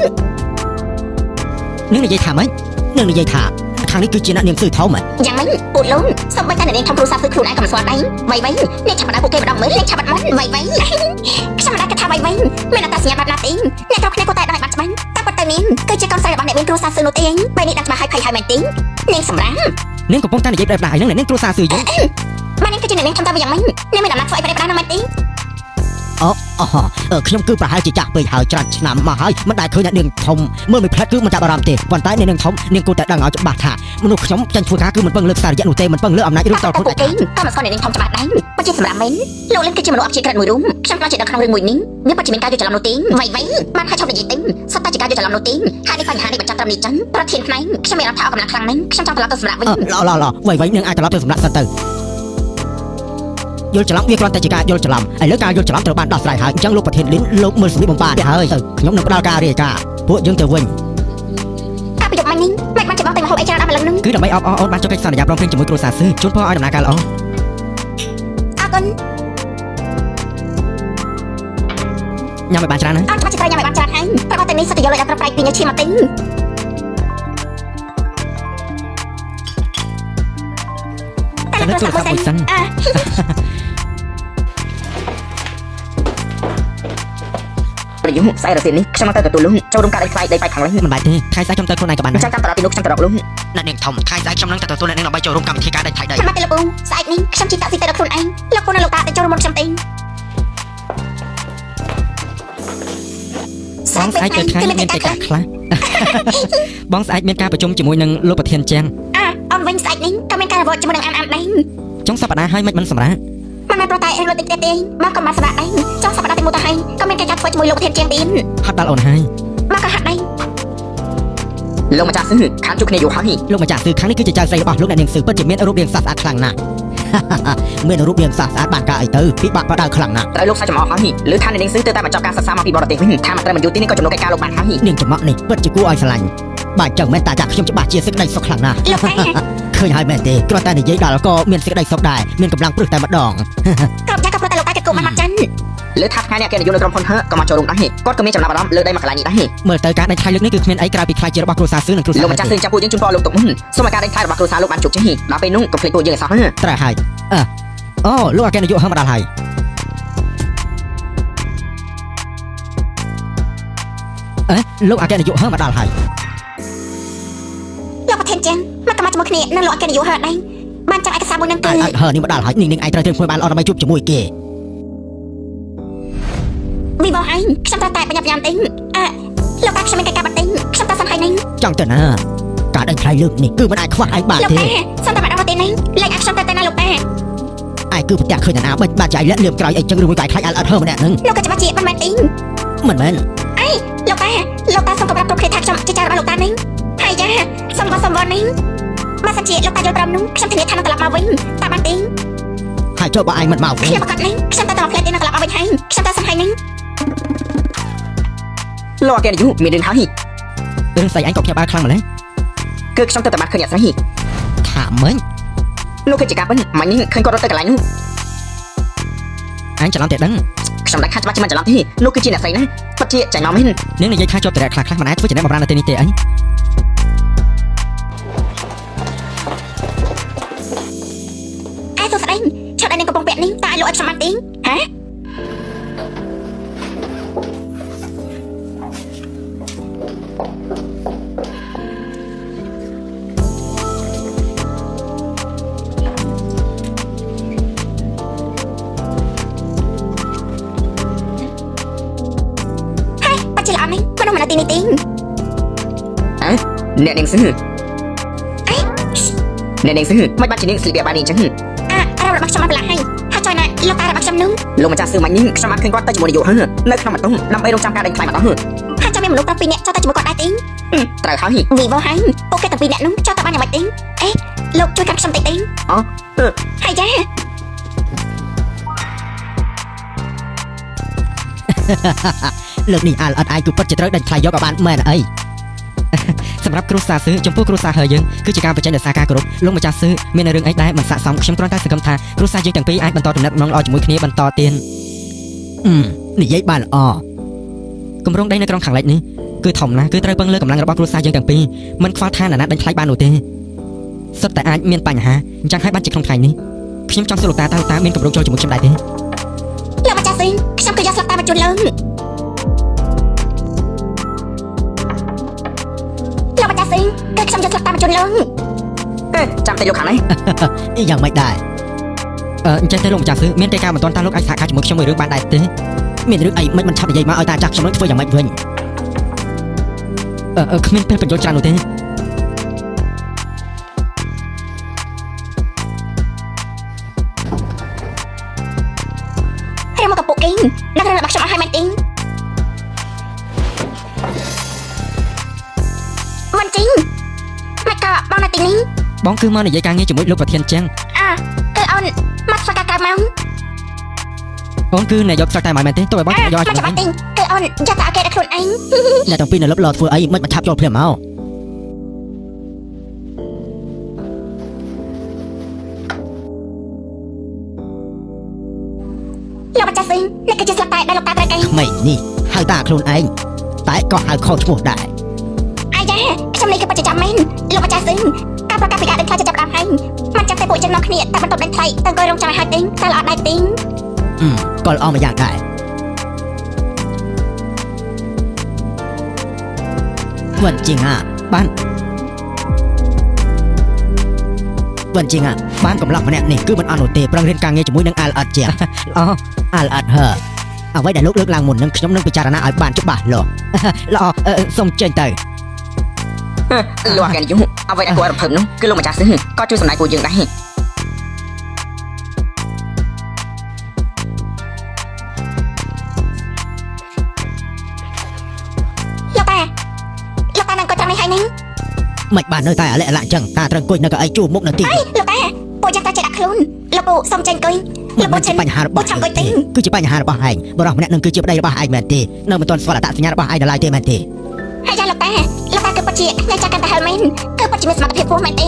[SPEAKER 1] នឹងនិយាយថាម៉េចនឹងនិយាយថាខាងនេះគឺជាអ្នកនាងស៊ឺធំហ៎
[SPEAKER 2] យ៉ាងម៉េចពួកលោកសូម្បីតែអ្នកនាងធំគ្រូសាស្ត្រគឺខ្លួនឯងក៏មិនស្គាល់ដែរវាយនាងឆាប់បណ្ដាពួកគេម្ដងមើលនាងឆាប់បាត់មុនវាយខ្ញុំមិនដឹងថាវាយមានអត្តសញ្ញាណបែបណាទេអ្នកគ្រប់គ្នាគួរតែដឹងឲ្យបានច្បាស់តែ តែប៉ុន្តែនាងគឺជាកូនស្រីរបស់អ្នកមានគ្រួសារស៊ឺនោះទេបែរនេះដាក់ច្បាស់ឲ្យភ័យហើយមែនទេនាងសម្រាប់
[SPEAKER 1] នាងកំពុងតែនិយាយបែបណាហ្នឹងនាងគ្រួសារស៊ឺយើង
[SPEAKER 2] បែរនេះគឺជាអ្នកនាងធ្វើតាមយ៉ាងម៉េចនាងមានអំណាចធ្វើអីបែបណាមែនទេ
[SPEAKER 1] ខ្ញុំគឺប្រហែលជាចាស់ពេកហើយច្រើនឆ្នាំមកហើយមិនដែលឃើញអ្នកនាងធំមើលមិនផ្លិតគឺមិនចាប់អារម្មណ៍ទេប៉ុន្តែអ្នកនាងធំនាងគួរតែដឹងឲ្យច្បាស់ថាមនុស្សខ្ញុំចាញ់ធ្វើការគឺមិនពឹងលើខ្សែរយៈនោះទេមិនពឹងលើអំណាចឬតលខ្លួនឯង
[SPEAKER 2] ក៏មិនស្គាល់អ្នកនាងធំច្បាស់ដែរពិតជាសម្រាប់មែនលោកលិនគឺជាមនុស្សអព្យាក្រឹតមួយរូបខ្ញុំខ្លាចជាដល់ក្នុងរឿងមួយនេះវាពិតជាមានការយល់ច្រឡំនោះទេវៃបានហើយឈប់និយាយទេសត្វតែជាការយល់ច្រឡំនោះទេហើយនេះបញ្ហានេះបញ្ចប់ត្រឹមនេះចឹងប្រធានផ្នែកខ្ញុំមានអារម្មណ៍ថាអស់កម្លាំងខ្លាំងណាស់ខ្ញុំចង់ត្រឡប់ទៅសម្រាប់វិញ
[SPEAKER 1] វៃនាងអាចត្រឡប់ទៅសម្រាប់សិនទៅយល់ច្រឡំវាគ្រាន់តែជាការយល់ច្រឡំឥឡូវការយល់ច្រឡំត្រូវបានដោះស្រាយហើយអញ្ចឹងលោកប្រធានលីនលោកមើលសម្លៀកបំពាក់ទៅហើយខ្ញុំនឹងផ្ដល់ការរាយការណ៍ពួកយើងទៅវិញ
[SPEAKER 2] ការប្រយុទ្ធមិញនេះមិនបានជាបងតែមហូបអីច្រើនដល់ម្លឹងនឹង
[SPEAKER 1] គឺដើម្បីអបអរអូនបានចុះកិច្ចសន្យាព្រមព្រៀងជាមួយគ្រួសារស៊ឺជូនពរឲ្យដំណើរការល្អ
[SPEAKER 2] អរគុណ
[SPEAKER 1] ញ៉ាំឲ្យបានច្រើនណា
[SPEAKER 2] អត់ច្បាស់ជាត្រូវញ៉ាំឲ្យបានច្រើនហើយតែបើតែនេះសិតតែយល់ឲ្យដល់ប្រែកពីញ៉ាំឈាមមកទិញ
[SPEAKER 1] តែនៅទូរស័ព្ទមួយសិន
[SPEAKER 3] ប្រយុទ្ធស្អែករសៀននេះខ្ញុំមកទៅទទួលលុងចូលរួមការដេញថ្លៃដីបាយខាងលើ
[SPEAKER 1] មិនបាច់ទេខែស្អែកខ្ញុំទៅខ្លួនឯងក៏បានដែរ
[SPEAKER 3] ចាំតាមតារាពីនោះខ្ញុំទៅរកលុង
[SPEAKER 1] អ្នកនាងធំខែស្អែកខ្ញុំនឹងទៅទទួលអ្នកនាងដើម្បីចូលរួមកម្មវិធីការដេញថ្លៃដី
[SPEAKER 2] ចាំមកទៅលោកពូស្អែកនេះខ្ញុំជិះតាក់ស៊ីទៅដល់ខ្លួនឯងលោកពូនៅលោកតាទៅចូលរួមមុនខ្ញុំទេ
[SPEAKER 1] បងស្អែកទៅថ្ងៃមានកិច្ចការខ្លះបងស្អែកមានការប្រជុំជាមួយនឹងលោកប្រធានជាង
[SPEAKER 2] អនវិញស្អែកនេះក៏មានការរវល់ជាមួយនឹងអាមដែរ
[SPEAKER 1] ចុងសប្តាហ៍ហើយមិនសម្រាប់
[SPEAKER 2] មិនមែនប្រតែរឿងលុយតិចទេបងក៏បានសម្រាប់ដែរចង់សប្តាហ៍ទីមួយទៅហើយក៏មានការចាត់ធ្វើជាមួយលោកប្រធានជាងទៀត
[SPEAKER 1] ហត់ដល់អូនហើយ
[SPEAKER 2] បងក៏ហាត់ដែរ
[SPEAKER 3] លោកម្ចាស់ស៊ឺខាងជួបគ្នាយូរហើយ
[SPEAKER 1] លោកម្ចាស់ស៊ឺខាងនេះគឺជាចៅស្រីរបស់លោកអ្នកនាងស៊ឺពិតជាមានរូបរាងស្អាតខ្លាំងណាស់ មានរូបរាងស្អាតបានការអីទៅពិបាកបដៅខ្លាំងណាស់
[SPEAKER 3] ត្រូវលោកសាច់ចំអកហើយឬថានាងស៊ឺទៅតែបញ្ចប់ការសិក្សាមកពីបរទេសវិញថាមកត្រឹមមិនយូរទីនេះក៏ចំនួនកិច្ចការលោកបានហើយ
[SPEAKER 1] នាងចំអកនេះពិតជាគួរឲ្យស្រឡាញ់បើអញ្ចឹងមែនតាចាខ្ញុំច្បាស់ជាសេចក្តីសុខខ្លាំងណាស់
[SPEAKER 2] លោកតា
[SPEAKER 1] ឃើញហើយមែនទេគ្រាន់តែនិយាយដល់ក៏មានសេចក្តីសុខដែរមានកម្លាំងព្រឹសតែម្ដង
[SPEAKER 2] គ្រប់ចាក៏ព្រោះតែលោកតាគេគោមកមកចិន
[SPEAKER 3] លើថាថ្ងៃនេះគេនិយមនៅក្រុមហ៊ុនហឺក៏មកចូលរួមដែរគាត់ក៏មានចំណាប់អារម្មណ៍លើដីមកកន្លែងនេះដែរ
[SPEAKER 1] មើលទៅការដេញថ្លៃលើកនេះគឺគ្មានអីក្រៅពីខ្លាចជារបស់គ្រួសារស៊ឺនិងគ្រួសារ
[SPEAKER 3] លោកម្ចាស់ស៊ឺចាំពួកយើងជូនពរលោកទុកមុនសូមឲ្យការដេញថ្លៃរបស់គ្រួសារលោកបានជោគជ័យដល់ពេលនោះកុំភ្លេចពួកយើងឲ្យសោះណា
[SPEAKER 1] ត្រូវហើយអូលោកអគ្គនាយកហឹមមកដល់ហើយលោកអគ្គនាយកហឹមមកដល់ហើយ
[SPEAKER 2] លោកប្រធានជាងមកក៏មកជាមួយគ្នានឹងលោកអគ្គនាយកហាត់ដែរបានចាំឯកសារមួយនឹងគេ
[SPEAKER 1] ហឺនេះមកដល់ហើយនាងឯងត្រូវធ្វើបានល្អដើម្បីជួបជាមួយគេ
[SPEAKER 2] វិបោហើយខ្ញុំត្រូវតែបញ្ញាប់យ៉ាងទេលោកតាខ្ញុំមានកិច្ចការបាត់ទេខ្ញុំទៅសិនហើយនឹង
[SPEAKER 1] ចង់ទៅណាការដេញថ្លៃលើកនេះគឺមិនអាចខ្វះឯងបាន
[SPEAKER 2] លោក
[SPEAKER 1] ទេ
[SPEAKER 2] តាសុំតែម្ដងទៅទេនឹងលេខឲ្យខ្ញុំទៅណាលោកតា
[SPEAKER 1] ឯងគឺប្រទះឃើញណាបិទបានចាយលាក់លៀមក្រោយអីចឹងឬមួយកាយខ្លាចអត់ហឺម្នាក់ហ្នឹង
[SPEAKER 2] លោកក៏ច្បាស់ជាមិនមែនទេ
[SPEAKER 1] មិនមែន
[SPEAKER 2] លោកតាសុំកម្រាប់គ្រប់គ្នាថាខ្ញុំជាចៅរបស់លោកតានឹងហើយចាសុំវត្តនេះបើសិនជាលោកតាយល់ព្រមនោះខ្ញុំធានាថានឹងត្រឡប់មកវិញតាបានទេ
[SPEAKER 1] ហើយចុះបើឯងមិនមកវិញ
[SPEAKER 2] ខ្ញុំប្រកាសនេះខ្ញុំទៅដល់ផ្លែទេនឹងត្រឡប់មកវិញហើយខ្ញុំទៅសិនហើយនឹង
[SPEAKER 3] លោកអគ្គនាយកមានរឿងហើយ
[SPEAKER 1] រឿងស្អីឯងក៏ភ្ញាក់ផ្អើលខ្លាំងម្ល៉េះ
[SPEAKER 3] គឺខ្ញុំទៅតែបានឃើញអ្នកស្រី
[SPEAKER 1] ថាមិញ
[SPEAKER 3] លោកគឺជាការពិតមិននេះឃើញគាត់រត់ទៅកន្លែងនោះ
[SPEAKER 1] អញច្រឡំតែដឹង
[SPEAKER 3] ខ្ញុំដែរខាត់ច្បាស់ជាមិនច្រឡំទេនោះគឺជាអ្នកស្រីណាពិតជាចាញ់មកមែន
[SPEAKER 1] នាងនិយាយថាជាប់តរៈខ្លះខ្លះមិនអាចធ្វើជាអ្នកបម្រើនៅទីនេះទេអី
[SPEAKER 2] សួស្ដីឆាត់ឲ្យនាងកំពុងពាក់នេះតាឲ្យលោកឲ្យខ្ញុំបានទេហ៎ បាច់ច្រឡំនេះមនុស្សមិននៅទីនេះទេ
[SPEAKER 3] អ្នកនាងស៊ឺអ្នកនាងស៊ឺមិនបានជានាងស្លៀកពាក់បាននេះអញ្ចឹង
[SPEAKER 2] រំរបស់ខ្ញុំបានប្រឡាក់ហើយហើយចុយណាលោកតារបស់ខ្ញុំនឹង
[SPEAKER 3] លោកម្ចាស់ស៊ឺមិននេះខ្ញុំបានឃើញគាត់ទៅជាមួយនាយកហឺនៅក្នុងបន្ទប់ដើម្បីរងចាំការដេញថ្លៃមកដល់ហឺ
[SPEAKER 2] ហើយចាំមានមនុស្សទាំងពីរនាក់ចុះទៅជាមួយគាត់ដែរទេ
[SPEAKER 3] ត្រូវហើយ
[SPEAKER 2] វីវហើយពួកគេទាំងពីរនាក់នោះចុះទៅបានយ៉ាងម៉េចទេលោកជួយកាន់ខ្ញុំតិចទេហើយចា
[SPEAKER 1] លើកនេះអាលអត់ឯងគឺពិតជាត្រូវដេញថ្លៃយកក៏បានមែនអី សម្រាប់គ្រួសារស៊ឺចំពោះគ្រួសារហើយើងគឺជាការបញ្ចេញដោយសារការគោរពលោកម្ចាស់ស៊ឺមានរឿងអីដែរមិនស័ក្តិសមខ្ញុំគ្រាន់តែសង្ឃឹមថាគ្រួសារយើងទាំងពីរអាចបន្តទំនាក់ទំនងល្អជាមួយគ្នាបន្តទៀតនិយាយបានល្អគម្រោងដីនៅក្រុងខាងលិចនេះគឺធំណាស់គឺត្រូវពឹងលើកម្លាំងរបស់គ្រួសារយើងទាំងពីរមិនខ្វល់ថាណាដេញថ្លៃបាននោះទេសុទ្ធតែអាចមានបញ្ហាអញ្ចឹងហើយបានជាក្នុងថ្ងៃនេះខ្ញុំចង់សួរលោកតាតើលោកតាមានគម្រោងចូលជាមួយខ្ញុំដែរទេ
[SPEAKER 2] លោកម្ចាស់ស៊ីខ្ញុំគឺយកស្លឹកតាមកជូនលើ ស៊ីងគឺខ្ញុំយកស្លឹកតាមជនលង
[SPEAKER 3] ចាំតែលោកខាងនេះ
[SPEAKER 1] យ៉ាងមិនដែរអញ្ចឹងទេលោកម្ចាស់ស៊ឺមានតែការមិនទាន់តាមលោកអាចសហការជាមួយខ្ញុំមួយរឿងបានដែរទេមានរឿងអីមិនឆាប់និយាយមកឲ្យតាចាស់ខ្ញុំនឹងធ្វើយ៉ាងម៉េចវិញគ្មានពេលបញ្យល់ច្រើននោះទេ
[SPEAKER 2] ហើយមកកពុកគីងដល់រឿងរបស់ខ្ញុំអស់ហើយមែនទេមិនជីងមិនក៏បងនៅទីនេះ
[SPEAKER 1] បងគឺមកនិយាយការងារជាមួយលោកប្រធានចឹង
[SPEAKER 2] គឺអូនមកស្កាកៅមក
[SPEAKER 1] អូនគឺអ្នកយកស្លឹកតែមិនមែនទេទោះឲ្យបងយកឲ្យ
[SPEAKER 2] ចាំ
[SPEAKER 1] ខ្ញុំ
[SPEAKER 2] បាត់ទេគឺអូនយកតែអកេតខ្លួនឯង
[SPEAKER 1] អ្នកទាំងពីរនៅលឹបលធ្វើអីមិនបញ្ឆាប់ចូលភ្លាមមក
[SPEAKER 2] លោកម្ចាស់ស៊ីងនេះគឺជាស្លឹកតែដែលលោកតាត្រូវការ
[SPEAKER 1] ក្មេងនេះហៅតាខ្លួនឯងតែក៏ហៅខុសឈ្មោះដែរ
[SPEAKER 2] អាយ៉ាខ្ញុំនេះគឺបច្ចុប្បន្នមែនលោកម្ចាស់ស៊ីងការប្រកាសពីការដេញថ្លៃចាប់ដើមហើយមិនចាំតែពួកយើងនាំគ្នាតែបន្ទប់ដេញថ្លៃទៅអង្គុយរងចាំឲ្យហើយទេតែល្អដែរទេ
[SPEAKER 1] ក៏ល្អមួយយ៉ាងដែរวันจริงอ่ะบ้านวันจริงอ่ะบ้านកំឡោះម្នាក់នេះគឺមិនអត់នោះទេប្រឹងរៀនការងារជាមួយនឹង ALS ជាអូ ALS ហឺអ្វីដែលលោកលើកឡើងមុននឹងខ្ញុំនឹងពិចារណាឲ្យបានច្បាស់លាស់ល្អសូមចេញទៅ
[SPEAKER 3] លោកអាកែនយុអ្វីដែលគួររំភើបនោះគឺលោកម្ចាស់ស៊ឺក៏ជួយសម្ដែងពួកយើងដែរ
[SPEAKER 2] លោកតានឹងអង្គុយត្រង់នេះហើយហ្នឹង
[SPEAKER 1] មិនបាននៅតែអាឡែអាឡាក់ចឹងតាត្រូវអង្គុយនៅកៅអីជួបមុខនៅទី
[SPEAKER 2] លោកតាពួកយើងត្រូវចេះដាក់ខ្លួនលោកពូសុំចេញអង្គុយលោកពូចេញ
[SPEAKER 1] បញ្ហារបស់
[SPEAKER 2] ចាំអង្គុយទេ
[SPEAKER 1] គឺជាបញ្ហារបស់ឯងបរិះម្នាក់នឹងគឺជាប្តីរបស់ឯងមែនទេនៅមិនទាន់ស្គាល់អត្តសញ្ញាណរបស់ឯងដល់ឡើយទេមែនទេ
[SPEAKER 2] ហើយយ៉ាលោកតាគឺពិតជាអ្នកចាក់កាន់តែហឹលមែនគឺពិតជាមានសមត្ថភាពពោះមែនទេ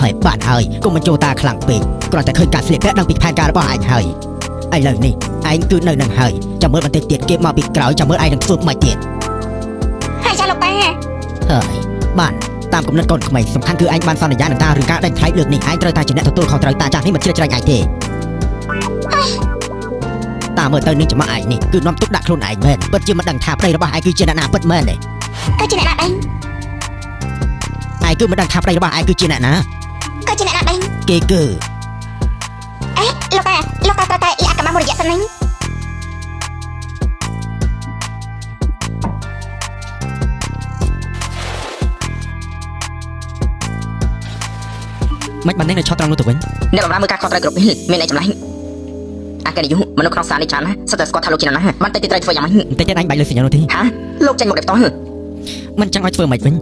[SPEAKER 1] ហើយបានហើយកុំបញ្ចូលតាខ្លាំងពេកគ្រាន់តែឃើញការស្លៀកពាក់ដឹងពីផែនការរបស់ឯងហើយឥឡូវនេះឯងគឺនៅនឹងហើយចាំមើលបន្តិចទៀតគេមកពីក្រោយចាំមើលឯងនឹងធ្វើមិនទៀត
[SPEAKER 2] ហើយយ៉ាលោកតា
[SPEAKER 1] ហើយបានតាមគំនិតកូនក្មេងសំខាន់គឺឯងបានសន្យានឹងតារឿងការដេញថ្លៃលើកនេះឯងត្រូវតែជាអ្នកទទួលខុសត្រូវតាចាស់នេះមិនជ្រៀតជ្រែងឯងទេតាមើលទៅនឹងចំអកឯងនេះគឺនាំទុកដាក់ខ្លួនឯងមែនពិតជាមិនដឹងថាប្តីរបស់ឯងគឺជាអ្នកណាពិតមែនទេ
[SPEAKER 2] គឺជាអ្នកណាដែរ
[SPEAKER 1] ឯងគឺមិនដឹងថាប្តីរបស់ឯងគឺជាអ្នកណា
[SPEAKER 2] គឺជាអ្នកណាដែរ
[SPEAKER 1] គេគឺ
[SPEAKER 2] លោកតាត្រូវតែលាក់កម្មមួយរយៈសិនហ្នឹង
[SPEAKER 1] មិនបាននឹងឆោតត្រង់នោះទៅវិញ
[SPEAKER 3] អ្នកបម្រើមើលការខុសត្រូវគ្រប់ពេលមានអ្នកចម្លែងអាកែនយុមនុស្សក្នុងសាលនេះច្រើនណាស់សិតតែស្គាល់ថាលោកជាអ្នកណាបានតិចទៀតត្រូវធ្វើយ៉ាងម៉េច
[SPEAKER 1] បន្តិចទៀតអញបាច់លើសញ្ញានោះទេ
[SPEAKER 3] ហាលោកចេញមកដល់ផ្ទាល់
[SPEAKER 1] មិនចឹងឲ្យធ្វើមិនវិញ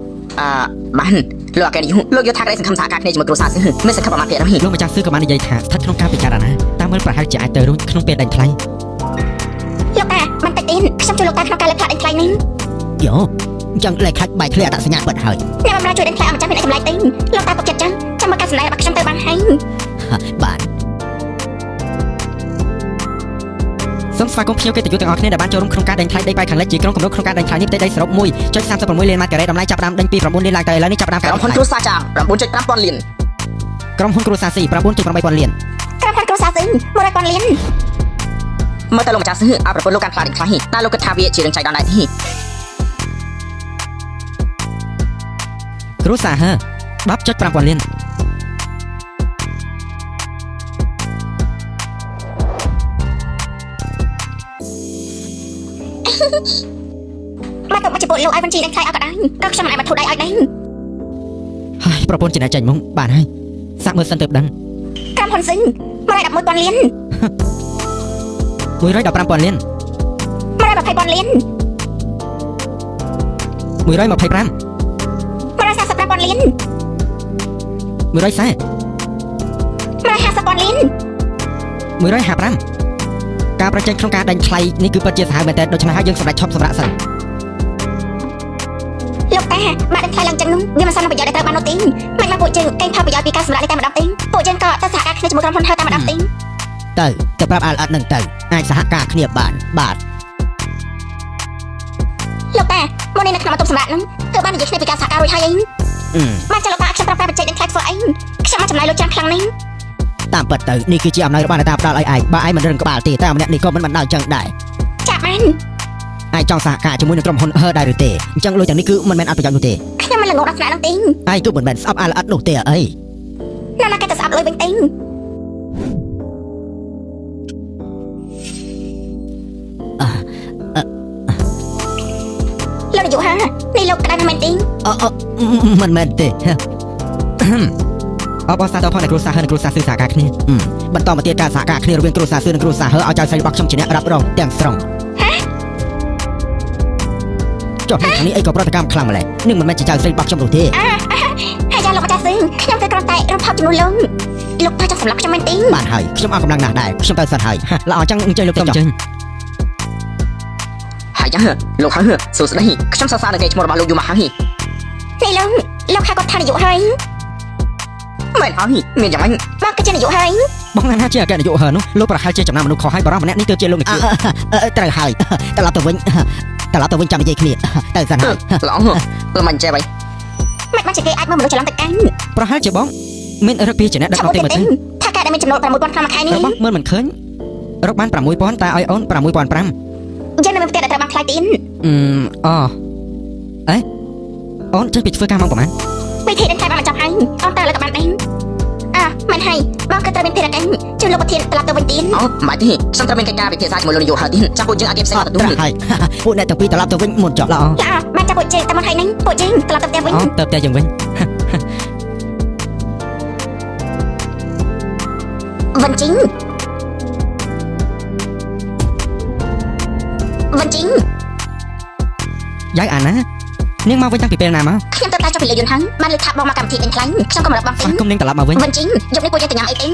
[SPEAKER 3] បានលោកអាកែនយុលោកយកថាក្តីសង្ឃឹមសហការគ្នាជាមួយគ្រួសារស៊ឺមិនសង្ឃឹមប្រមាថទៀតទេ
[SPEAKER 1] លោកម្ចាស់ស៊ឺក៏បាននិយាយថាស្ថិតក្នុងការពិចារណាតាមមើលប្រហែលជាអាចទៅរួចក្នុងពេលដេញថ្លៃ
[SPEAKER 2] លោកតាបន្តិចទៀតខ្ញុំជួយលោកតាក្នុងការលើកផ្លាកដេញថ្លៃនេះ
[SPEAKER 1] យោអញ្ចឹងលេខខាច់បែកឃ្លាអត្តសញ្ញាណពិតហើយ
[SPEAKER 2] អ្នកបម្រើជួយដេញថ្លៃអម្ចាស់មានអ្នកចម្លែកទេលោកតាទុកចិត្តចឹងចាំមើលការសម្ដែងរបស់ខ្ញុំទៅបានហើយ
[SPEAKER 1] បានសូមស្វាគមន៍ភ្ញៀវកិត្តិយសទាំងអស់គ្នាដែលបានចូលរួមក្នុងការដេញថ្លៃដីបែកខាងលិចជាក្រុមគម្រោងក្នុងការដេញថ្លៃនេះផ្ទៃដីសរុប 1.36 លានម៉ែត្រការ៉េតម្លៃចាប់ផ្ដើមដេញពី 9 លានឡើងទៅឥឡូវនេះចាប់ផ្ដើម
[SPEAKER 3] ក្រុមហ៊ុនគ្រួសារចាង 9.5 ពាន់លាន
[SPEAKER 1] ក្រុមហ៊ុនគ្រួសារស៊ី 9.8 ពាន់លាន
[SPEAKER 2] ក្រុមហ៊ុនគ្រួសារស៊ី 100 ពាន់លាន
[SPEAKER 3] មើលទៅលោកម្ចាស់ស៊ឺអប្រពន្ធលោកការផ្លាស់ដេញថ្លៃតើលោកគិតថាវាជារឿងចៃដន្យដែរទេ
[SPEAKER 1] គ្រួសារហ៎ 10.5 ពាន់លាន
[SPEAKER 2] មកទៅមកជប៉ុនលោកឲ្យបញ្ជីដេញថ្លៃអត់ក៏ដែរក៏ខ្ញុំមិនអាចមកធូរដៃឲ្យដែរ
[SPEAKER 1] ហើយប្រពន្ធជាអ្នកចាញ់មកបានហើយសាក់មើលសិនទៅដឹង
[SPEAKER 2] ក្រុមហ៊ុនស៊ី111ពាន់លាន
[SPEAKER 1] 115 ពាន់លាន
[SPEAKER 2] 120ពាន់លាន
[SPEAKER 1] 125
[SPEAKER 2] 145ពាន់លាន
[SPEAKER 1] 140
[SPEAKER 2] 150ពាន់លាន
[SPEAKER 1] 155ការប្រជែងក្នុងការដេញថ្លៃនេះគឺពិតជាសាហាវមែនតើដូច្នេះហើយយើងសម្រេចឈប់សម្រាប់សិន
[SPEAKER 2] លោកតាបាក់ដេញថ្លៃឡើងចឹងនោះវាមិនសមនឹងប្រយោជន៍ដែលត្រូវបាននោះទេមិនមកពួកយើងកេងផលប្រយោជន៍ពីការសម្រាប់នេះតែម្ដងទេពួកយើងក៏ទៅសហការគ្នាជាមួយក្រុមហ៊ុនហើយតែម្ដងទេ
[SPEAKER 1] ទៅប្រាប់ ALS នឹងទៅអាចសហការគ្នាបានបាទ
[SPEAKER 2] លោកតាមកនេះនៅក្នុងបន្ទប់សម្រាប់ហ្នឹងគឺបាននិយាយគ្នាពីការសហការរួចហើយអីបានចាំលោកតាខ្ញុំប្រាប់តែបច្ចេកដេញថ្លៃធ្វើអីខ្ញុំមកចំណាយលុយច្រើនខ្លាំងណាស់
[SPEAKER 1] តាមពិតទៅនេះគឺជាអំណោយរបស់អ្នកតាផ្ដល់ឲ្យឯងបើឯងមិនរឹងក្បាលទេតែម្នាក់នេះក៏មិនបានដល់ចឹងដែរ
[SPEAKER 2] ចាក់បាន
[SPEAKER 1] ai trong xã cảជាមួយនឹងក្រុមហ៊ុនហឺដែរឬទេអញ្ចឹងលុយទាំងនេះគឺមិនមែនអត់ប្រយោជន៍នោះទេ
[SPEAKER 2] ខ្ញុំមិនល្ងងដល់ថ្នាក់នោះទេ
[SPEAKER 1] aiគឺមិនមែនស្អប់អាល្អិតនោះទេអី
[SPEAKER 2] ណាគេទៅស្អប់លុយវិញទេលោកនាយកហានេះលោកក្តៅមែនទេ
[SPEAKER 1] មិនមែនទេអបអរសាទរផងអ្នកគ្រូសាហឺនិងគ្រូសាសឺសហការគ្នាបន្តមកទៀតការសហការគ្នារវាងគ្រូសាសឺនិងគ្រូសាហឺឲ្យចៅស្រីរបស់ខ្ញុំជាអ្នករ៉ាប់រងទាំងស្រុងចុះនេះខាងនេះអីក៏ប្រតិកម្មខ្លាំងម្ល៉េះនឹងមិនមែនជាចៅស្រីរបស់ខ្ញុំនោះទេ
[SPEAKER 2] ហើយយ៉ាងលោកម្ចាស់ស្រីខ្ញុំទៅគ្រាន់តែរំផោចចំនួនលោកតែចង់សម្លាប់ខ្ញុំមែនទេ
[SPEAKER 1] បានហើយខ្ញុំអស់កម្លាំងណាស់ដែរខ្ញុំទៅសិនហើយល្អអញ្ចឹងអញ្ជើញលោកទៅចុះ
[SPEAKER 3] ហើយចាលោកហើយសួស្ដីខ្ញុំសរសើរនឹងកេរ្តិ៍ឈ្មោះរបស់លោកយូរមកហើយ
[SPEAKER 2] នេះលោកថាគាត់ថានាយកហើយ
[SPEAKER 3] មែនហើយមានយ៉ាងម៉េច
[SPEAKER 2] បងគឺជានាយកហើយ
[SPEAKER 1] បងណាស់ជាអគ្គនាយកហឺនោះលោកប្រហែលជាចំណាំមនុស្សខុសហើយបរិសម្នាក់នេះទើបជាលោកនាយកត្រូវហើយត្រឡប់ទៅវិញចាំនិយាយគ្នាទៅសិនហើយ
[SPEAKER 3] ល្អលោកមិនចេះអ្វី
[SPEAKER 2] មិនបានជាគេអាចមើលមនុស្សច្រឡំទៅកាន់
[SPEAKER 1] ប្រហែលជាបងមានរកពីចំណេះដឹកនាំទេមើលទៅ
[SPEAKER 2] ថាគេដែលមានចំណូល 6000 ក្នុងមួយខែនេះ
[SPEAKER 1] របស់មើលមិនឃើញរកបាន 6000 តែឲ្យអូន 6500
[SPEAKER 2] យ៉ាងនៅផ្ទះដែលត្រូវបានថ្លៃទៀន
[SPEAKER 1] អេអូនចេះពីធ្វើការម៉ោងប្រហែល
[SPEAKER 2] វិធីដែលថ្លៃបានបញ្ចប់ហើយអូនតើលើក៏បានដែរមិនហើយបងក៏ត្រូវមានភារកិច្ចជួយលោកប្រធានត្រឡប់ទៅវិញទៀន
[SPEAKER 3] អូមិនបាច់ទេខ្ញុំត្រូវមានកិច្ចការពិភាក្សាជាមួយលោកនាយកហើយទៀតចាំពួកយើងអាចគេផ្សេងមកទទួល
[SPEAKER 1] ហើយពួកអ្នកទាំងពីរត្រឡប់ទៅវិញមុនចុះល្អ
[SPEAKER 2] បានចាប់ពួកជើងតែមកហើយហ្នឹងពួកយើងត្រឡប់ទៅផ្ទះវិញ
[SPEAKER 1] ទៅផ្ទះយើងវិញ
[SPEAKER 2] វិញជីង
[SPEAKER 1] យាយអាណានាងមកវិញតាំងពីពេលណាមក
[SPEAKER 2] ខ្ញុំទៅតែចុះពីលើយន្តហ្នឹងបានលើថាបងមកកម្មវិធីវិញខ្លាំងខ្ញុំក៏មកបងស៊ី
[SPEAKER 1] គុំនាងត្រឡប់មកវិញ
[SPEAKER 2] វិញជីងយប់នេះពួកយើងទៅញ៉ាំអីទេ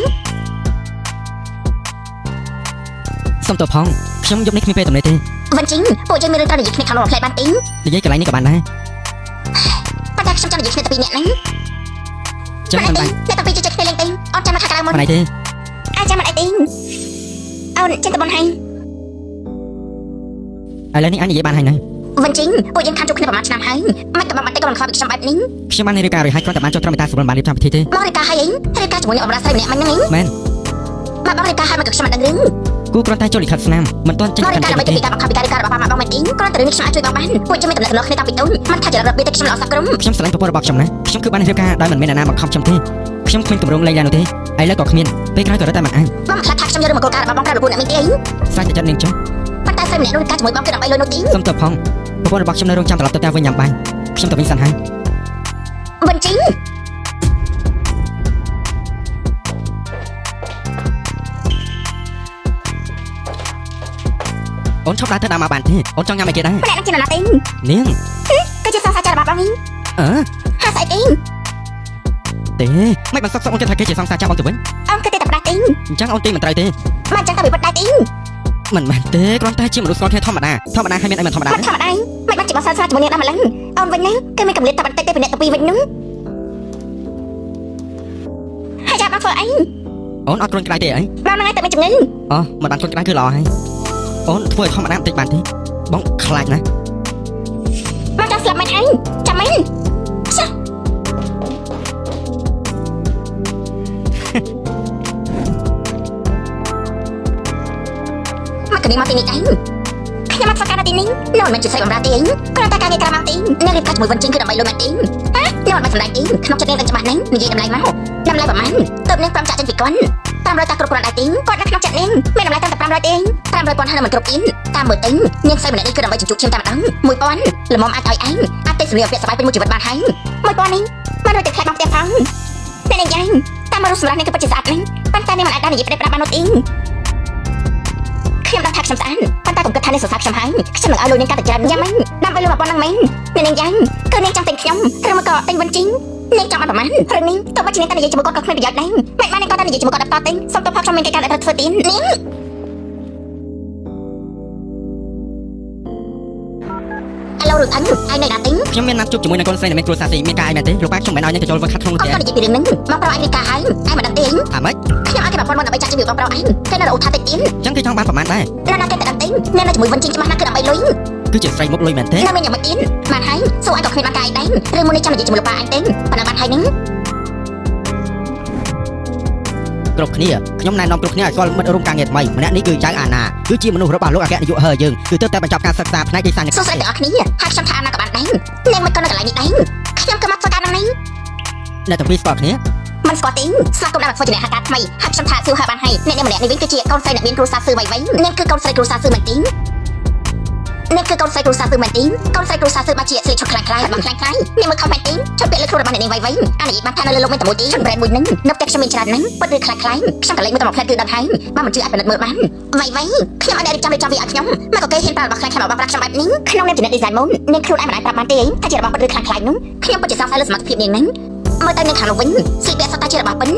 [SPEAKER 1] សុំទោសផងខ្ញុំយប់នេះគ្មានពេលទំនេរទេ
[SPEAKER 2] វិញជីងពួកយើងមានរឿងត្រូវនិយាយគ្នាខាងក្នុងផ្លែបានទេ
[SPEAKER 1] និយាយកន្លែងនេះក៏បានដែរ
[SPEAKER 2] ប៉ុន្តែខ្ញុំចង់និយាយគ្នាទៅពីអ្នកហ្នឹង
[SPEAKER 1] ចឹងមិនបាច់
[SPEAKER 2] អ្នកទៅពីជិះគ្នាលេងទេអូនចាំមកខាងក្រៅមុន
[SPEAKER 1] មិនអីទេ
[SPEAKER 2] អាចចាំមិនអីទេអូនចេញទៅបនហើយ
[SPEAKER 1] ឥឡូវនេះអញនិយាយបានហើយនៅ
[SPEAKER 2] វិញជីងពួកយើងខានជួបគ្នាប្រហែលឆ្នាំហើយមិនក៏បានតែក៏មិនខ្វល់ពីខ្ញុំបែបនេះ
[SPEAKER 1] ខ្ញុំបានរៀបការរួចហើយគ្រាន់តែបានចុះត្រឹមតែសម្រាប់បានរៀបចំពិធីទេ
[SPEAKER 2] បងរៀបការហើយរៀបការជាមួយនឹងអមរាស្រីម្នាក់មិញហ្នឹង
[SPEAKER 1] មែន
[SPEAKER 2] មកបងរៀបការហើយមកក៏ខ្ញុំមិនដឹងរឿង
[SPEAKER 1] គូគ្រាន់តែចុះលិខិតស្នាមមិនទាន់ចេញ
[SPEAKER 2] បងរៀបការ
[SPEAKER 1] កម្មវិ
[SPEAKER 2] ដើម្បី
[SPEAKER 1] ធី
[SPEAKER 2] ពីការបង្ខំពីការរៀបការរបស់ប៉ាម៉ាក់បងមែនទេគ្រាន់តែរឿងនេះខ្ញុំអាចជួយបងបានពួកយើងមានតំណែងគ្នាតាំងពីតូចមិនថាចរិតរបៀបតែខ្ញុំល្អសាប់ក្រុម
[SPEAKER 1] ខ្ញុំស្រឡាញ់ប្រពន្ធរបស់ខ្ញុំណាខ្ញុំគឺបានរៀបការដោយមិនមានអ្នកណាមកខំខ្ញុំទេខ្ញុំគ្មានកម្រងលេងឡើងនោះទេឥឡូវក៏គ្មានពេលក្រោយក៏រត់តែមិនអាន
[SPEAKER 2] បងខ្លាចថាខ្ញុំយករឿងមកគោលការណ៍របស់បងក្រៅរបស់អ្នកមានទេ
[SPEAKER 1] ស្រេចតែចិត្តនាងចុះ
[SPEAKER 2] ប៉ុន្តែស្រីម្នាក់នោះរៀបការជាមួយបងគឺដើម្បីលុយនោះទេ
[SPEAKER 1] សុំទោសផងប្រពន្ធរបស់ខ្ញុំនៅរងចាំត្រឡប់ទៅផ្ទះវិញញ៉ាំបាយខ្ញុំទៅវិញសិនហើយ
[SPEAKER 2] វិញជីង
[SPEAKER 1] អូនឈប់ដើរទៅដើរមកបានទេអូនចង់ញ៉ាំអីគេដែរ
[SPEAKER 2] ម្នាក់នឹងជានរណាទេ
[SPEAKER 1] នាង
[SPEAKER 2] គឺជាសង្សារចារបស់បងនេះ ហាស្អីទេ
[SPEAKER 1] ទេមិនបានសុកអូនគិតថាគេជាសង្សារចាប់បងទៅវិញ
[SPEAKER 2] អូនគឺតែប្រដាច់ទេ
[SPEAKER 1] អញ្ចឹងអូនទីមិនត្រូវទេ
[SPEAKER 2] មិនចឹងតែវិបត្តិដែរទេ
[SPEAKER 1] មិនមែនទេគ្រាន់តែជាមនុស្សស្គាល់គ្នាធម្មតាហើយមានអីមិនធម្មតា
[SPEAKER 2] មិនធម្មតាមិនបានជាបងសាស្រាជាមួយនាងដល់ម្លឹងអូនវិញហ្នឹងគឺមានកម្រិតតែបន្តិចទេពីអ្នកទៅពីវិញនោះហើយចាំបងធ្វើអី
[SPEAKER 1] អូនអត់គ្រុនក្តៅទេអី
[SPEAKER 2] បងហ្នឹងឯងតែមានជំងឺ
[SPEAKER 1] អូមិនបានគ្រុនក្តៅគឺល្អហើយអូនធ្វើឲ្យធម្មតាបន្តិចបានទេបងខ្លាចណាស់
[SPEAKER 2] បងចង់ស្លាប់មិនហើយចាំមិនចា មកគ្នាមកទីនេះឯងខ្ញុំមកធ្វើការនៅទីនេះនៅមិនមែនជាស្រីបំរើទេគ្រាន់តែការងារក្រៅម៉ោងទេអ្នករៀបការជាមួយវិញជិងគឺដើម្បីលុយមែនទេខ្ញុំមិនសម្ដែងទេក្នុងចិត្តនាងដឹងច្បាស់ណាស់និយាយតម្លៃមកតម្លៃប្រហែលទៅនាង5ចាក់ចេញពីគាត់500តាគ្រប់គ្រាន់ដែរទេគាត់នៅក្នុងចិត្តនាងមានតម្លៃតែ500ទេ500ប៉ុណ្ណឹងមិនគ្រប់ទៀតតាមមើលទេនាងស្រីម្នាក់នេះគឺដើម្បីជញ្ជក់ឈាមតែម្ដង1000ល្មមអាចឲ្យឯងអាចទេសម្រាប់ពាក់ស្បែកពេញមួយជីវិតបានហើយ1000នេះមិនដូចតែខ្លាចមកផ្ទះផងអ្នកនេះយ៉ាងតាមមើលសម្រាប់នាងគឺពិតជាស្អាតណាស់ប៉ុន្តែនាងមិនអាចដើរនិយាយប្រាប់បាននោះទេខ្ញុំដឹងថាខ្ញុំស្អាតប៉ុន្តែកុំគិតថានាងសរសើរខ្ញុំហើយខ្ញុំនឹងឲ្យលុយនាងកាន់តែច្រើនយ៉ាងម៉េចដើម្បីលុយ1000ហ្នឹងមែននាងយ៉ាងគឺនាងចង់ទិញខ្ញុំឬមកក៏ទិញវិញជីងនាងចង់បានប្រហែលព្រឹកនេះតើបើជានាងតែនិយាយជាមួយគាត់ក៏គ្មានប្រយោជន៍ដែរមិនបាននាងគាត់តែនិយាយជាមួយគាត់ដល់តទិញសុំទៅផកខ្ញុំមានកិច្ចការដែលត្រូវធ្វើទៀតនាងឡូរត់អញឯងនៅណាទិញ
[SPEAKER 1] ខ្ញុំមានណាត់ជួបជាមួយនឹងកូនស្រីដែលមានគ្រួសារស្អីមានការអីមែនទេលោកប៉ាខ្ញុំមិនឲ្យនាងទៅចូលវឹកខាត់ក្នុងនោះ
[SPEAKER 2] អ
[SPEAKER 1] ទេ
[SPEAKER 2] ត់និយាយពីរឿងហ្នឹងមកប្រុសឯងរៀបការហើយឯងមិនដឹងទេ
[SPEAKER 1] អាម៉េច
[SPEAKER 2] ខ្ញុំឲ្យគេប្រពន្ធមកដើម្បីចាក់ជីវិតបងប្រុសឯងគេនៅរអ៊ូថាតិចទៀត
[SPEAKER 1] អញ្ចឹងគេចង់បានប្រមាណដែរ
[SPEAKER 2] ណាគេតែដឹងទេអ្នកនៅជាមួយវិញជីងច្បាស់ណាស់គឺដើម្បីលុយ
[SPEAKER 1] គឺជាស្រីមុខលុយមែនទេ
[SPEAKER 2] នៅមានយ៉ាងម៉េចទៀតបានហើយសួរឯងក៏គ្មានបានការអីដែរឬមុននេះចាំនិយាយជាមួយលោកប៉ាឯងទេប៉ុណ្ណឹងបានហើយហ្នឹង
[SPEAKER 1] ក គ្រប់គ្នាខ្ញុំណែនាំគ្រប់គ្នាឲ្យស្គាល់មិត្តរួមការងារថ្មីម្នាក់នេះគឺចៅអាណាគឺជាមនុស្សរបស់លោកអគ្គនាយកហឺយើងគឺទើបតែបញ្ចប់ការសិក្សាផ្នែក design
[SPEAKER 2] សួស្តីទាំងអស់គ្នាហើយខ្ញុំថាអាណាក៏បានដែរអ្នកមិនក៏នៅកន្លែងនេះដែរខ្ញុំក៏មកធ្វើការនឹងនេះ
[SPEAKER 1] អ្នកទាំងពីរស្គាល់គ្នា
[SPEAKER 2] មិនស្គាល់ទេស្លាប់គុំដល់មកធ្វើជាអ្នកហាត់ការថ្មីហើយខ្ញុំថាស៊ូហើយបានហើយអ្នកម្នាក់នេះវិញគឺជាកូនស្រីអ្នកមានគ្រូសាស្ត្រស៊ឺໄວៗអ្នកគឺកូនស្រីគ្រូសាស្ត្រស៊ឺមែនទេអ្នកគឺកូនស្រីគ្រូសាស្ត្រស៊ឺមែនទេកូនស្រីគ្រូសាស្ត្រស៊ឺបាជាស្រីឈុតខ្លាំងៗបងខ្លាំងៗអ្នកមើលខំមែនទេឈុតពាក់លើខ្លួនរបស់អ្នកនេះໄວៗអានិយាយបានថានៅលើលោកមានតែមួយទេឈុតប្រែនមួយនឹងនៅផ្ទះខ្ញុំមានច្រើនណាស់ពិតឬខ្លាំងៗខ្ញុំក៏លេចមើលតែមួយផ្លែតគឺដឹងហើយបើមិនជឿអាចពិនិត្យមើលបានໄວៗខ្ញុំអត់រៀបចំវាឲ្យខ្ញុំមកក៏គេហ៊ានប្រើរបស់ខ្លាំងៗរបស់ប្រាក់ខ្ញុំបែបនេះក្នុងនាមជាអ្នក design មុនអ្នកខ្លួនឯងមិនអាចប្រាប់បានទេថាជារបស់ពិតឬខ្លាំងៗនោះខ្ញុំពិតជាសង្ស័យលើសមត្ថភាពនាងហ្នឹងមើលទៅនៅខាងនោះវិញស្លៀកពាក់សុទ្ធតែជារបស់ពិន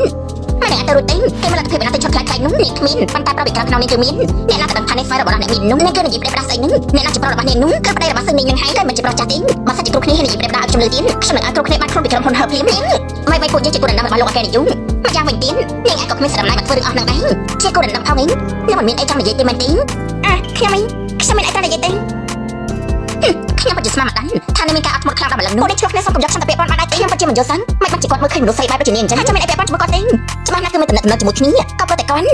[SPEAKER 2] មិនអាចទៅរួចទេគេមើលលទ្ធភាពណាទៅឈុតខ្លាំងៗនោះនេះគ្មានប៉ុន្តែប្រាប់ពីក្រៅក្នុងនេះគឺមានអ្នកណាក៏ដឹងថានេះស្វែងរបស់អ្នកមាននោះនេះគឺនិយាយប្រាប់ស្អីនោះអ្នកណាជាប្រុសរបស់អ្នកនោះគឺប្តីរបស់ស៊ឹងនេះនឹងហើយតែមិនជាប្រុសចាស់ទេបើសិនជាគ្រប់គ្នាហ៊ាននិយាយប្រាប់ដល់ខ្ញុំលើទៀតខ្ញុំនឹងឲ្យគ្រប់គ្នាបានខ្លួនពីក្រុមហ៊ុនហើភ្លាមមិនពួកយើងជាគូដណ្ដឹងរបស់លោកអគ្គនាយកម្យ៉ាងវិញទៀតអ្នកអាចក៏គ្មានស្ដាំណៃមកធ្វើរឿងអស់នឹងដែរជាគូដណ្ដឹងផងនេះខ្ញុំមិនមានអីចង់និយាយទេមែនទេខ្ញុំមានអីចង់និយាយទេខ្ញុំពិតជាស្មានមិនដឹងថានឹងមានការអត់ធ្មត់ខ្លាំងដល់ម្លឹងនោះនេះឆ្លោះគ្នាសុំកំយកខ្ញុំទៅពាក់ព័ន្ធបានដែរខ្ញុំពិតជាមិនយល់សឹងមិនបាច់ជាគាត់មើលឃើញមនុស្សស្រីបែបជានាងអញ្ចឹងខ្ញុំមានអីពាក់ព័ន្ធជាមួយគាត់ទេច្បាស់ណាស់គឺមានតំណែងជាមួយគ្នាក៏ព្រោះតែគាត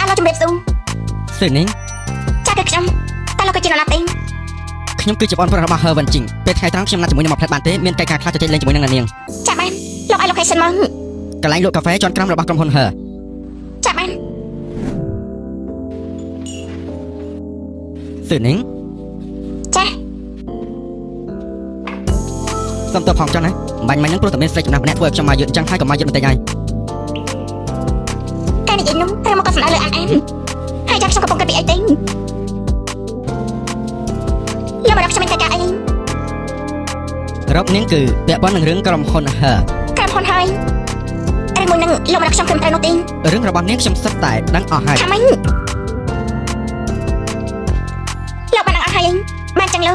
[SPEAKER 2] ់អាឡូជំរាបសួរ
[SPEAKER 1] ស្រីនេះ
[SPEAKER 2] ចាគឺខ្ញុំតែលោកគឺជានរណាទេ
[SPEAKER 1] ខ្ញុំគឺជាបងប្រុសរបស់ហឺវិនជីងពេលថ្ងៃត្រង់ខ្ញុំណាត់ជាមួយនឹងមកផ្លែតបានទេមានកិច្ចការខ្លះទៅលេងជាមួយនឹងនាង
[SPEAKER 2] ចាបានលោកឲ្យ location មក
[SPEAKER 1] កន្លែងលក់កាហ្វេជាន់ក្រោមរបស់ក្រុមហ៊ុនហឺ
[SPEAKER 2] ចាបាន
[SPEAKER 1] ស្រីនេះ
[SPEAKER 2] ចា
[SPEAKER 1] សុំតើផងចុះណាមិនបាញ់នឹងព្រោះតែមានស្រីចំណាស់ម្នាក់ធ្វើឲ្យខ្ញុំមកយឺតអញ្ចឹងហើយក៏មកយឺតបន្តិចហើយ
[SPEAKER 2] ការនិយាយនោះតែមកក៏សំដៅលើអានហើយចាំខ្ញុំកំពុងគិតពីអីទេលោកមកខ្ញុំមានកិច្ចការអី
[SPEAKER 1] រកនាងគឺពាក់ព័ន្ធនឹងរឿងក្រុមហ៊ុនហឺ
[SPEAKER 2] ក្រុមហ៊ុនហើយតែមួយនឹងលោកមកខ្ញុំខ្ញុំត្រូវនោះទេ
[SPEAKER 1] រឿងរបស់នាងខ្ញុំសិតតែដឹងអស់ហើយ
[SPEAKER 2] ថាម៉េចលោកបានដឹងអស់ហើយបានចឹងលោក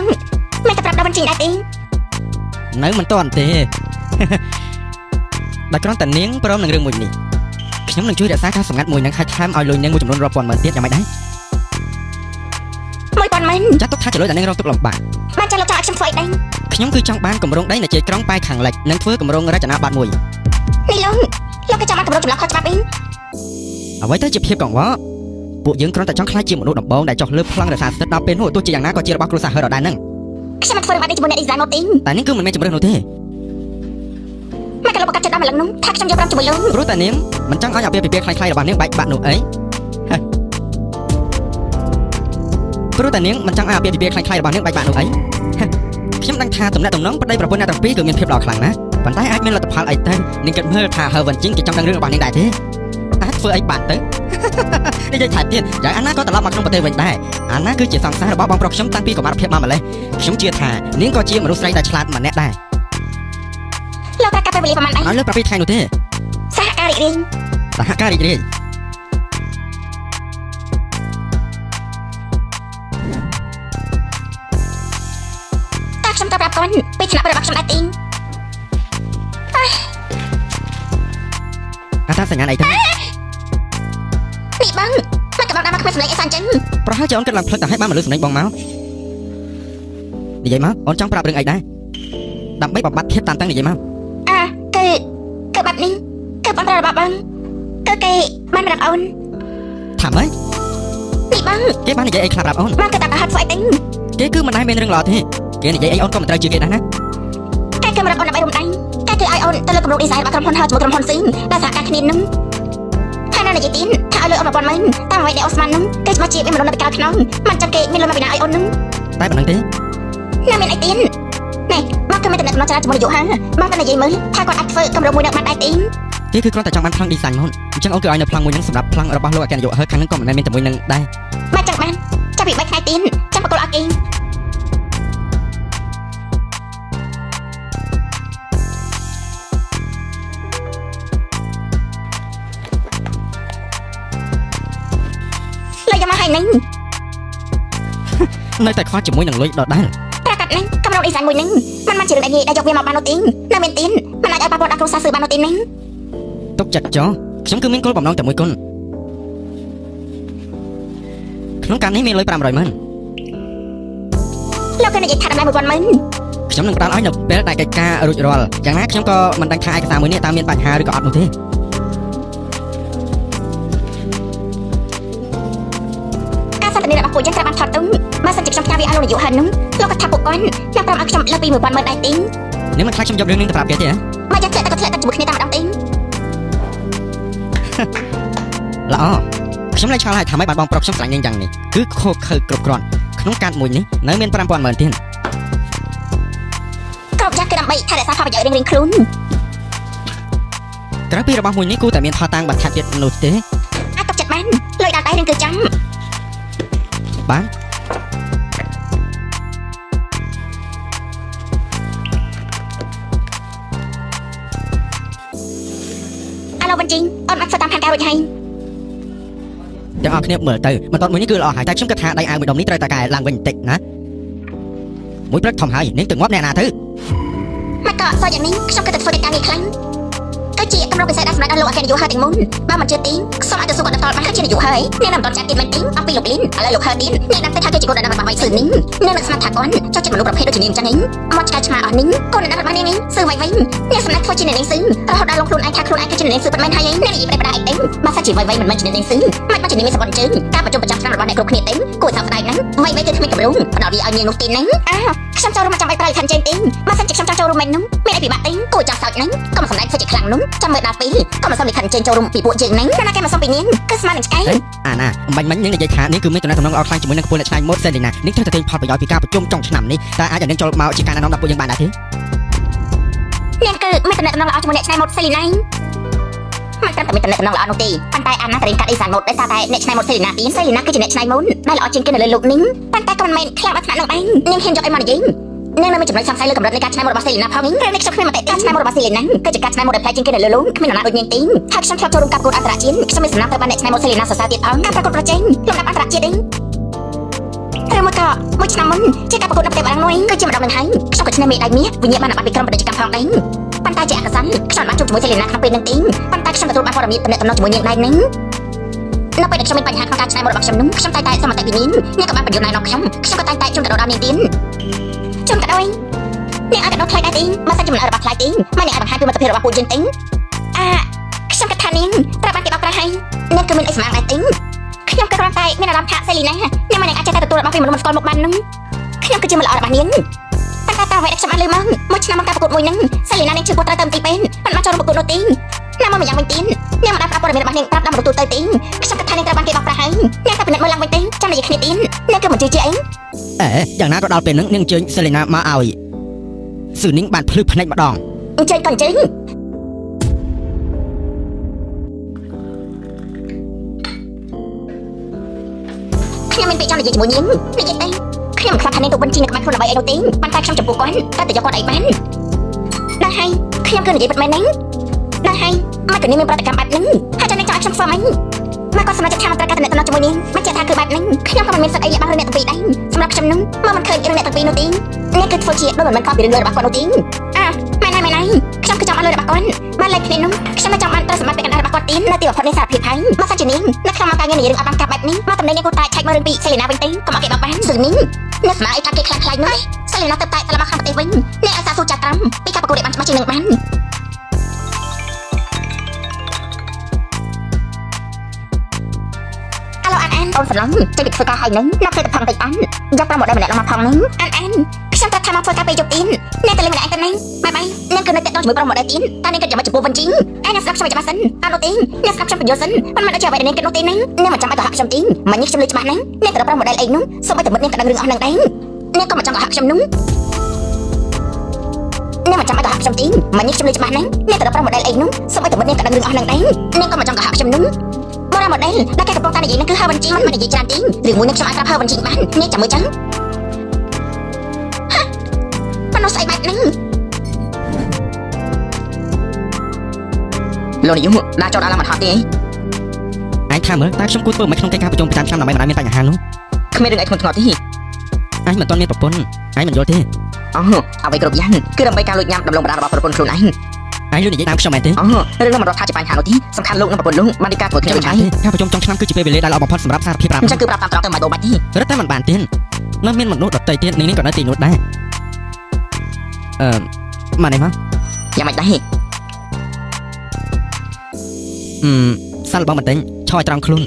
[SPEAKER 2] មិនតែប្រាប់ដល់បញ្ជីដែរទេ
[SPEAKER 1] នៅមិនទាន់ទេ តែគ្រាន់តែនាងព្រមនឹងរឿងមួយនេះខ្ញុំនឹងជួយរក្សាការសម្ងាត់មួយនឹងហើយថែមឲ្យលុយនាងមួយចំនួនរាប់ពាន់ម៉ឺនទៀតយ៉ាងម៉េចដែរ
[SPEAKER 2] 1000ម៉ឺន
[SPEAKER 1] ចាត់ទុកថាជាលុយដែលនាងរកទុកលំបាក
[SPEAKER 2] បានចឹងលោកចង់ឲ្យខ្ញុំធ្វើអីដែរ
[SPEAKER 1] ខ្ញុំគឺចង់បានគម្រោងដីនៅជាយក្រុងប៉ែកខាងលិចនិងធ្វើគម្រោងរចនាប័ទ្មមួយ
[SPEAKER 2] នេះលោកក៏ចង់បានកម្រិតចម្លងខុសច្បាប់អី
[SPEAKER 1] អ្វីទៅជាភាពកង្វល់ពួកយើងគ្រាន់តែចង់ខ្លាចជាមនុស្សដំបងដែលចោះលើប្លង់រសារស្ទិតដល់ពេលនោះទោះជាយ៉ាងណាក៏ជារបស់គ្រួសារហឺដដែលហ្នឹង
[SPEAKER 2] ខ្ញុំមិនធ្វើបានជាមួយអ្នក design មកទេ
[SPEAKER 1] តែនាងគឺមិនមែនជំរឿននោះទេ
[SPEAKER 2] មកក៏លោកប្រកាសចិត្តដល់ម្លឹងនោះថាខ្ញុំយកប្រាំជាមួយលោក
[SPEAKER 1] ព្រោះតែនាងមិនចង់ឲ្យអាពាហ៍ពិពាហ៍ខ្លាំងៗរបស់នាងបែកបាក់នោះអី ព្រោះតែនាងមិនចង់ឲ្យអាពាហ៍ពិពាហ៍ខ្លាំងៗរបស់នាងបែកបាក់នោះអី ខ្ញុំដឹងថាតំណែងតំណងប្តីប្រពន្ធអ្នកទាំងពីរគឺមានភាពល្អខ្លាំងណាស់ប៉ុន្តែអាចមានលទ្ធផលអីទៅនាងគិតមើលថាហឺវិនជីងគេចង់ដឹងរឿងរបស់នាងដែរទេអាចធ្វើអីបានទៅ និយាយថាទៀតយ៉ាងអាណាក៏ត្រឡប់មកក្នុងប្រទេសវិញដែរអាណាគឺជាសង្សាររបស់បងប្រុសខ្ញុំតាំងពីកុមារភាពមកម្លេះខ្ញុំជឿថានាងក៏ជាមនុស្សស្រីដែលឆ្លាតម្នាក់ដែរ
[SPEAKER 2] លោកប្រកាសពេលវេលាប្រហែលដែរ
[SPEAKER 1] ឲ្យលើ7ថ្ងៃនោះទេ
[SPEAKER 2] សហការរីករាយ
[SPEAKER 1] សហការរីករាយ
[SPEAKER 2] តែខ្ញុំទៅប្រាប់គាត់ពីថ្នាក់របស់ខ្ញុំដែរទេ
[SPEAKER 1] អាថាសញ្ញាណអីទៅ
[SPEAKER 2] នេះបងមកក៏បងដល់មកគ្មានសម្លេងអីសានចឹង
[SPEAKER 1] ប្រហែលជាអូនគិតឡើងផ្លឹកតែឲ្យបានមកលើសំឡេងបងមកនិយាយមកអូនចង់ប្រាប់រឿងអីដែរដើម្បីបំបត្តិភាពតានតឹងនិយាយមក
[SPEAKER 2] គឺបែបនេះគឺបងប្រាប់របស់បងគឺគេបានប្រាប់អូន
[SPEAKER 1] ថាម៉េច
[SPEAKER 2] នេះបង
[SPEAKER 1] គេបាននិយាយអីខ្លះប្រាប់អូន
[SPEAKER 2] បងគឺតាមទៅហាត់ធ្វើអីទេ
[SPEAKER 1] គេគឺមិនដែលមានរឿងល្អទេគេនិយាយអីអូនក៏មិនត្រូវជឿគេដែរណា
[SPEAKER 2] គេគឺប្រាប់អូនដើម្បីរំដាញ់គេគឺឲ្យអូនទៅលើគម្រោង design របស់ក្រុមហ៊ុនហើយជាមួយក្រុមហ៊ុនស៊ីងដែលសហការគ្នានឹងថានៅនិយាយទៀតថាឲ្យលើអូន1000ម៉ឺនតាមអ្វីដែលអូនស្មាននឹងគេច្បាស់ជាមានមនុស្សនៅពីក្រៅខ្នងមិនចាំគេមានលុយមកពីណាឲ្យអូននឹង
[SPEAKER 1] តែប៉ុណ្្នឹងទេ
[SPEAKER 2] នៅមានអីទៀតនេះបងគឺមានតំណែងចំណច្រើនជាមួយនាយកហាងបងក៏និយាយមើលថាគាត់អាចធ្វើគម្រោងមួយនឹងបានដែរទេ
[SPEAKER 1] គេគឺគ្រាន់តែចង់បានប្លង់ design មកអញ្ចឹងអូនគឺឲ្យនៅប្លង់មួយហ្នឹងសម្រាប់ប្លង់របស់លោកអគ្គនាយកហើយខាងហ្នឹងក៏មិនមែនមានតែមួយហ្នឹងដែរ
[SPEAKER 2] បានចឹងបានចាប់ពី3ថ្ងៃទៀតចាំបកគលអត់គេ លុយយកមកឲ្យនឹង
[SPEAKER 1] នៅតែខ្វះជាមួយនឹងលុយដដែល
[SPEAKER 2] ប្រកាសនឹងគម្រោង design មួយនឹងមិនជារឿងដែលងាយដែលយកវាមកបាននោះទេនៅមានទៀតមិនអាចឲ្យប៉ះពាល់ដល់គ្រួសារស៊ឺបាននោះទេនឹង
[SPEAKER 1] ទុកចិត្តចុះខ្ញុំគឺមានគោលបំណងតែមួយគត់ក្នុងការនេះមានលុយ500ម៉ឺន
[SPEAKER 2] លោកក៏និយាយថាតម្លៃ1000ម៉ឺន
[SPEAKER 1] ខ្ញុំនឹងផ្ដល់ឲ្យនៅពេលដែលកិច្ចការរួចរាល់យ៉ាងណាខ្ញុំក៏មិនដឹងថាឯកសារមួយនេះតើមានបញ្ហាឬក៏អត់នោះទេ
[SPEAKER 2] ការសន្ទនារបស់ពួកយើងត្រូវបានថតទុំបើសិនជាខ្ញុំផ្ញើវាឲ្យលោកនាយកហិននោះលោកក៏ថាពួកគាត់ខ្ញុំប្រាប់ឲ្យខ្ញុំលើពី 1000 ម៉ឺនដែរទេ
[SPEAKER 1] នាងមិនខ្លាចខ្ញុំយករឿងនេះទៅប្រាប់គេទេហ៎
[SPEAKER 2] មកយ៉ាងធ្លាក់តែក៏ធ្លាក់តែជាមួយគ្នាតែម្ដងទេ
[SPEAKER 1] ល្អខ្ញុំលែងឆ្ងល់ហើយថាម៉េចបានបងប្រុសខ្ញុំស្រឡាញ់នាងយ៉ាងនេះគឺខូខើគ្រប់គ្រាន់ក្នុងកាតមួយនេះនៅមាន 5000 ម៉ឺនទៀត
[SPEAKER 2] គ្រប់យ៉ាងគឺដើម្បីថែរក្សាផលប្រយោជន៍រៀងៗខ្លួន
[SPEAKER 1] ក្រៅពីរបស់មួយនេះគូតែមានថតតាំងបន្ថែមទៀតនោះទេ
[SPEAKER 2] អាចទុកចិត្តបានលុយដល់ដៃរឿងគឺចាំ
[SPEAKER 1] បាន
[SPEAKER 2] អាឡូបញ្ជីអូនបានធ្វើតាមផែនការរួចហើយ
[SPEAKER 1] ទាំងអស់គ្នាមើលទៅបន្ទាត់មួយនេះគឺល្អហើយតែខ្ញុំគិតថាដៃអាវមួយដុំនេះត្រូវតែកែឡើងវិញបន្តិចណាមួយព្រឹកធំហើយនាងទៅងាប់អ្នកណាទៅ
[SPEAKER 2] មកក៏សោះយ៉ាងនេះខ្ញុំគិតតែធ្វើការងារខ្លាំងគឺជាកម្រិតពិសេសដែលសម្រាប់ដល់លោកអគ្គនាយកហើយទាំងមុនបើមិនជឿទេសូមឲ្យទៅសួរគាត់ដល់មកជានាយកហើយនាងមិនទាន់ចាត់ទៀតមែនទេអំពីលោកលីនឥឡូវលោកហើយទៀតនាងដឹងទេថាគេជាកូនដំណើររបស់ໄວស៊ឺនេះនាងនឹងស្មានថាគាត់ចោះចិត្តមនុស្សប្រភេទដូចជានាងចឹងឯងមកឆ្កែឆ្មាអស់នេះកូនដំណើររបស់នាងឯងស៊ឺໄວវិញនាងសម្ដេចធ្វើជានាងស៊ឺរហូតដល់លោកខ្លួនឯងថាខ្លួនឯងគឺជានាងស៊ឺប៉ុន្មានហើយឯងនាងនិយាយប្រដៅឯងបើសិនជាໄວមិនមែនជានាងស៊ឺមិនមកជានាងមានសបនជើងការប្រជុំប្រចាំឆ្នាំរបស់អ្នកគ្រប់គ្នាទេគួរថាស្ដាយណាស់ໄວគឺគ្មានកម្រងផ្ដោតវាឲ្យនាងនោះទីហ្នឹងខ្ញុំចូលរួមមកចាំឲ្យប្រៃខានជើងទេបើសិនជាខ្ញុំចង់ចូលរួមមែននោះមានអីពិបាកទេគួរចង់សោចហ្នឹងក៏មិនសម្ដេចធ្វើជាខ្លាំងនោះចាំមើលដល់ពេលក៏មិនសុំលិខិតចេញចូលរួមពីពួកយើងហ្នឹងណាគេមកសុំពីនាងគឺស្មាននឹងឆ្កែ
[SPEAKER 1] អាណាមិនបាញ់នាងនិយាយថានាងគឺមានតំណែងខ្លាំងជាមួយនឹងកពូលអ្នកឆ្នៃម៉ូដសេលីណានាងត្រូវតែទិញផលប្រយោជន៍ពីការប្រជុំចុងឆ្នាំនេះតើអាចឲ្យនាងចូលមកជាការណែនាំដល់ពួកយើងបានដែរទេ
[SPEAKER 2] នាងគឺមានតំណែងល្អជាមួយអ្នកឆ្នៃម៉ូដសេលីណាមិនត្រឹមតែមានតំណែងល្អនោះទេប៉ុន្តែអាណាតរៀនកាត់អ៊ីសានម៉ូដដោយសារតែអ្នកឆ្នៃម៉ូដសេលីណាទីសេលីណាគឺជាអ្នកឆ្នៃម៉ូដដែលល្អជាងគេនៅលើលោកនេះប៉ុន្តែក៏មិនមែនខ្លាំងដល់ថ្នាក់នោះដែរនាងហ៊ានយកអីមកនិយាយនាងនៅមានចំណុចសង្ស័យលើកម្រិតនៃការឆ្នៃម៉ូដរបស់សេលីណាផងនេះនេះខ្ញុំគ្មានមតិការឆ្នៃម៉ូដរបស់សេលីណាគឺជាការឆ្នៃម៉ូដដែលប្លែកជាងគេនៅលើលោកគ្មាននរណាដូចនាងទេហើយខ្ញុំធ្លាប់ចូលរួមការប្រកួតអន្តរជាតិខ្ញុំមានសំណាងទៅបានអ្នកឆ្នៃម៉ូដសេលីណាសរសើរទៀតផងការប្រកួតប្រជែងលំដាប់អន្តរជាតិទេឬមកក៏មួយឆ្នាំមុនជាការប្រកួតនៅប្រទេសបារាំងនោះគឺជាម្ដងនឹងហើយខ្ញុំក៏ឆ្នៃមេដៃមាសវិញ្ញាបនបានពីក្រុមពាណិជ្ជកម្មផងដែរប៉ុន្តែជាអកសន្នខ្ញុំបានជួបជាមួយសេលីណាក្នុងពេលនឹងទីប៉ុន្តែខ្ញុំទទួលបានព័ត៌មានតំណែងជាមួយនាងដែរនឹងនៅពេលដែលខ្ញុំមានបញ្ហាក្នុងការឆ្នៃម៉ូដរបស់ខ្ញុំនោះខ្ញុំតែសមត្ថភាពពីនាងក៏បានបញ្យល់ណែនាំខ្ញុំក៏តែជូនកាដូដល់នាងទៀតជូនកាដូនាងអាចកាដូថ្លៃដែរទេបើសិនជាមិនអើរបស់ថ្លៃទេមិនអាចបង្ហាញពីមិត្តភាពរបស់ពួកយើងទេខ្ញុំគិតថានាងត្រូវបានគេបោកប្រាស់ហើយនាងគឺមានអីសម្អាងដែរទេខ្ញុំក៏គ្រាន់តែមានអារម្មណ៍ថាសេលីណានាងមិនអាចទទួលរបស់ពីមនុស្សមិនស្គាល់មុខបាននឹងខ្ញុំគឺជាម្ល៉េះរបស់នាងតែការអ្វីដែលខ្ញុំបានលើមកមួយឆ្នាំមកការប្រកួតមួយហ្នឹងសេលីណានាងជឿគាត់ត្រូវទៅទីពេនមិនបានចូលរួមប្រកួតនោះទេណាមកម្យ៉ាងវិញទៀតនាងមិនបានប្រាប់ព័ត៌មានរបស់នាងប្រាប់ដល់មនុស្សទូទៅទេខ្ញុំគិតថានាងត្រូវបានគេបោកប្រាស់ហើយនាងតែពិនិត្យមើលឡើងវិញទេចាំនិយាយគ្នាទៀតនាងគឺមិនជឿជាអីយ
[SPEAKER 1] ៉ាងណាក៏ដល់ពេលហ្នឹងនាងអញ្ជើញសេលីណាមកឲ្យស៊ឺនីងបានភ្លឺភ្នែកម្ដង
[SPEAKER 2] អញ្ជើញក៏អញ្ជើញខ្ញុំមានពាក្យចង់និយាយជាមួយនាងនិយាយទេខ្ញុំមិនខ្លាចថានាងទៅវិនជីនៅក្បែរខ្លួនដើម្បីអីនោះទេប៉ុន្តែខ្ញុំចំពោះគាត់តែយកគាត់អីបានដែរហើយខ្ញុំគឺនិយាយពិតមែនទេដែរហើយមកក៏នាងមានប្រតិកម្មបែបហ្នឹងហើយចាំនាងចង់ឲ្យខ្ញុំធ្វើម៉េចមកគាត់សម្រាប់ថាមិនត្រូវការតំណែងជាមួយនាងបញ្ជាក់ថាគឺបែបហ្នឹងខ្ញុំក៏មិនមានសិទ្ធិអីលាក់បាំងរឿងអ្នកទាំងពីរដែរសម្រាប់ខ្ញុំហ្នឹងមកមិនឃើញរឿងអ្នកទាំងពីរនោះទេនាងគឺធ្វើជាដូចមិនមែនខុសពីរឿងលុយរបស់គាត់នោះទេមែនហើយខ្ញុំគឺចង់បានលុយរបស់គាត់បានលេខគ្នានោះខ្ញុំមិនចង់បានត្រូវសម្បត្តិពីកណ្ដាលរបស់គាត់ទៀតនៅទីបំផុតនៃសារភាពហើយបើសិនជានាងនៅក្នុងការងារនិយាយរឿងអត់បានកាប់បែបនេះមកតំណែងនាងគាត់តែឆែកមើលរឿងពីសេលីណាវិញទេកុំឲ្យគេបោកបានស៊ឺនីងនៅស្មារតីថាគេខ្លាំងខ្លាយនោះសេលីណាទៅតែត្រឡប់មកក្នុងប្រទេសវិញនាងអាចសាស៊ូចាក់ត្រំពីការប្រកួតបានច្បាស់ជាងនឹងបានអូនស្រឡំចេញពីធ្វើការហើយនឹងណាក់ធ្វើតែផងតិចអានយកប្រមោដដែលម្នាក់មកផងនឹងអានខ្ញុំតែថាមកធ្វើការពេលយប់ទៀតអ្នកទៅលេងម្នាក់ឯងទៅណាបាយបាយអ្នកគឺនៅតែដល់ជាមួយប្រមោដដែលទៀតតែអ្នកគិតចាំមកចំពោះវិញជីឯអ្នកស្ដាប់ខ្ញុំចាំសិនអត់នោះទេអ្នកស្ដាប់ខ្ញុំបញ្យល់សិនមិនមែនឲ្យអ្វីដែលអ្នកគិតនោះទេណាអ្នកមិនចាំបាច់ទៅហាក់ខ្ញុំទេមិននេះខ្ញុំលើច្បាស់ណាអ្នកទៅប្រមោដដែលអីនោះសូមឲ្យតែមិត្តអ្នកក៏ដឹងរឿងអស់នឹងដែរអ្នកក៏មិនចង់ទៅហាក់ខ្ញុំនោះអ្នកមិនចាំបាច់ទៅហាក់ខ្ញុំទេមិននេះខ្ញុំលើច្បាស់ណាអ្នកទៅប្រមោដដែលអីនោះសូមឲ្យតែមិត្តអ្នកក៏ដឹងរឿងអស់នឹងដែរអ្នកក៏មិនចង់ទៅហាក់ខ្ញុំនោះម៉ូដែលដែលគេកំពុងតែនិយាយនឹងគឺហើបញ្ជីមិននិយាយច្រើនទេរឿងមួយនឹងខ្ញុំអាចប្រាប់ហើបញ្ជីបាននេះចាំមើលចឹងមនុស្សស្អីបែបហ្នឹង
[SPEAKER 3] លោកនាយកដាក់ចោតអាឡាមអត់ហត់ទេឯ
[SPEAKER 1] ងថាមើលតើខ្ញុំគួរធ្វើមិនក្នុងកិច្ចការប្រជុំប្រចាំឆ្នាំដើម្បីមិនឲ្យមានបញ្ហានោះ
[SPEAKER 3] គ្មានរឿងអីធ្ងន់ធ្ងរទេឯ
[SPEAKER 1] ងមិនទាន់មានប្រពន្ធឯងមិនយល់ទេ
[SPEAKER 3] អ្វីគ្រប់យ៉ាងគឺដើម្បីការលួចញ៉ាំដំឡូងបណ្ដារបស់ប្រពន្ធខ្លួនឯងឯ
[SPEAKER 1] ងលួចនិយាយតាមខ្ញុំមែនទេ
[SPEAKER 3] រឿងនោះមិនរត់ថាជាបញ្ហានោះទេសំខាន់លោកនិងប្រពន្ធលោកបានការធ្វើគ្នាវិញហើយ
[SPEAKER 1] ការប្រជុំចុងឆ្នាំគឺជាពេលវេលាដែលល្អបំផុតសម្រាប់សារភាព5
[SPEAKER 3] អញ្ចឹងគឺប្រាប់តាមត្រង់ទៅមិនបោបាច់ទេរ
[SPEAKER 1] ត់តែមិនបានទេនៅមានមនុស្សដទៃទៀតនេះក៏នៅទីនោះដែរ មកនេះមក
[SPEAKER 3] យ៉ាងម៉េចដែរ
[SPEAKER 1] សាល់បងបន្ទិញឆោឲ្យត្រង់ខ្លួន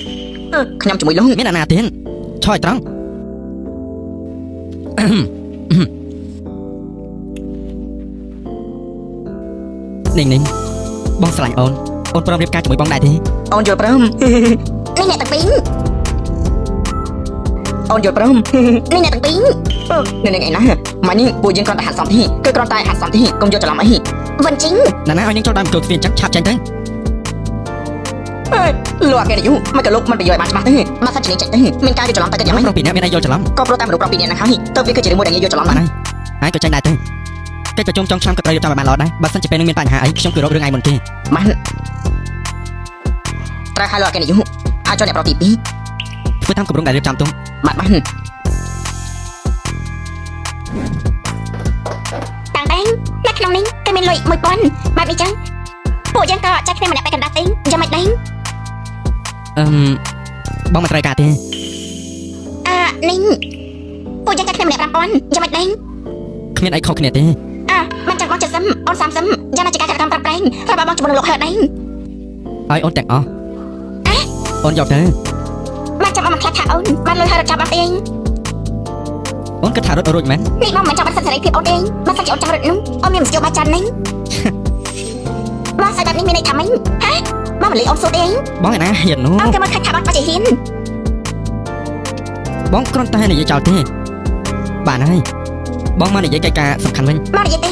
[SPEAKER 3] ខ្ញុំជាមួយលោក
[SPEAKER 1] មានអាណាទៀតឆោឲ្យត្រង់នេះបងស្រឡាញ់អូនព្រមរៀបការជាមួយបងដែរទេ
[SPEAKER 3] អូនយល់ព្រម
[SPEAKER 2] នេះអ្នកទាំងពីរ
[SPEAKER 3] អូនយល់ព្រម
[SPEAKER 2] នេះអ្នកទាំងពីរ
[SPEAKER 3] នៅនឹងឯណាម៉ានេះពួកយើងគ្រាន់តែហាត់សំទីគឺគ្រាន់តែហាត់សំទីកុំយកច្រឡំអី
[SPEAKER 2] វិនជីង
[SPEAKER 1] ណាឲ្យនាងចូលដើមចូលទ្វារអញ្ចឹងឆាប់ចេញទៅ
[SPEAKER 3] លោកអកេយូមិនក៏លោកមិនបញ្យល់បានច្បាស់ទេបើសិនជាចេញទៅមានការយកច្រឡំទៅក៏យ៉ាងម៉េច
[SPEAKER 1] ប្រុសពីអ្នកមានអីយល់ច្រឡំ
[SPEAKER 3] ក៏ព្រោះតែមនុស្សប្រុសពីរនាក់ហ្នឹងហើយទៅវាគឺជារឿងមួយដែលងាយយកច្រឡំ
[SPEAKER 1] បា
[SPEAKER 3] បាន ន
[SPEAKER 1] ហើយក៏ចេញដែរទៅកិច្ចប្រជុំចុងឆ្នាំក៏ត្រូវរៀបចំឲ្យបានល្អដែរបើសិនជាពេលនឹងមានបញ្ហាអីខ្ញុំគឺរករឿងឯងមុនគេ
[SPEAKER 3] បានត្រូវឲ្យលោកអកេយូអាចចូលអ្នកប្រុសទី2
[SPEAKER 1] ធ្វើតាមគម្រោងដែលរៀបចំទុំ
[SPEAKER 3] បាន
[SPEAKER 2] តាំងតែងនៅក្នុងនេះគេមានលុយ1000បែបនេះចឹងពួកយើងក៏ចាច់គ្នាម្នាក់ទៅកណ្ដាស់ទេយ៉ាងម៉េចដែរ
[SPEAKER 1] បងមិនត្រូវការទេ
[SPEAKER 2] នេះពួកយើងចាច់គ្នាម្នាក់5000យ៉ាងម៉េចដែរ
[SPEAKER 1] គ្មានអីខុសគ្នាទេ
[SPEAKER 2] មិនចាំបង70អូន30យ៉ាងណាជាការកម្មប្រាប់ប្រែងរបស់បងជាមួយនឹងលោកហឺដែរ
[SPEAKER 1] ឲ្យអូនទាំងអស់អូនយកទៅ
[SPEAKER 2] បានចាំបងមិនខ្លាចថាអូនបានលុយហឺរត់ចាប់អត់ទេ
[SPEAKER 1] អូនគិតថារត់រួចមែន
[SPEAKER 2] នេះបងមិនចាំបានសិទ្ធិសេរីភាពអូនទេបើសិនជាអូនចង់រត់នោះអូនមានមធ្យោបាយចាន់នេះបងស្អីបែបនេះមានន័យថាម៉េចហ៎បងមិនលីអូនសួរទេ
[SPEAKER 1] បងឯណាហ៊ាននោះ
[SPEAKER 2] អូនក៏មកខាត់ថាបងជាហ៊ាន
[SPEAKER 1] បងគ្រាន់តែនិយាយចោលទេបានហើយបងមកនិយាយកិច្ចការសំខាន់វិញ
[SPEAKER 2] បងនិយាយទេ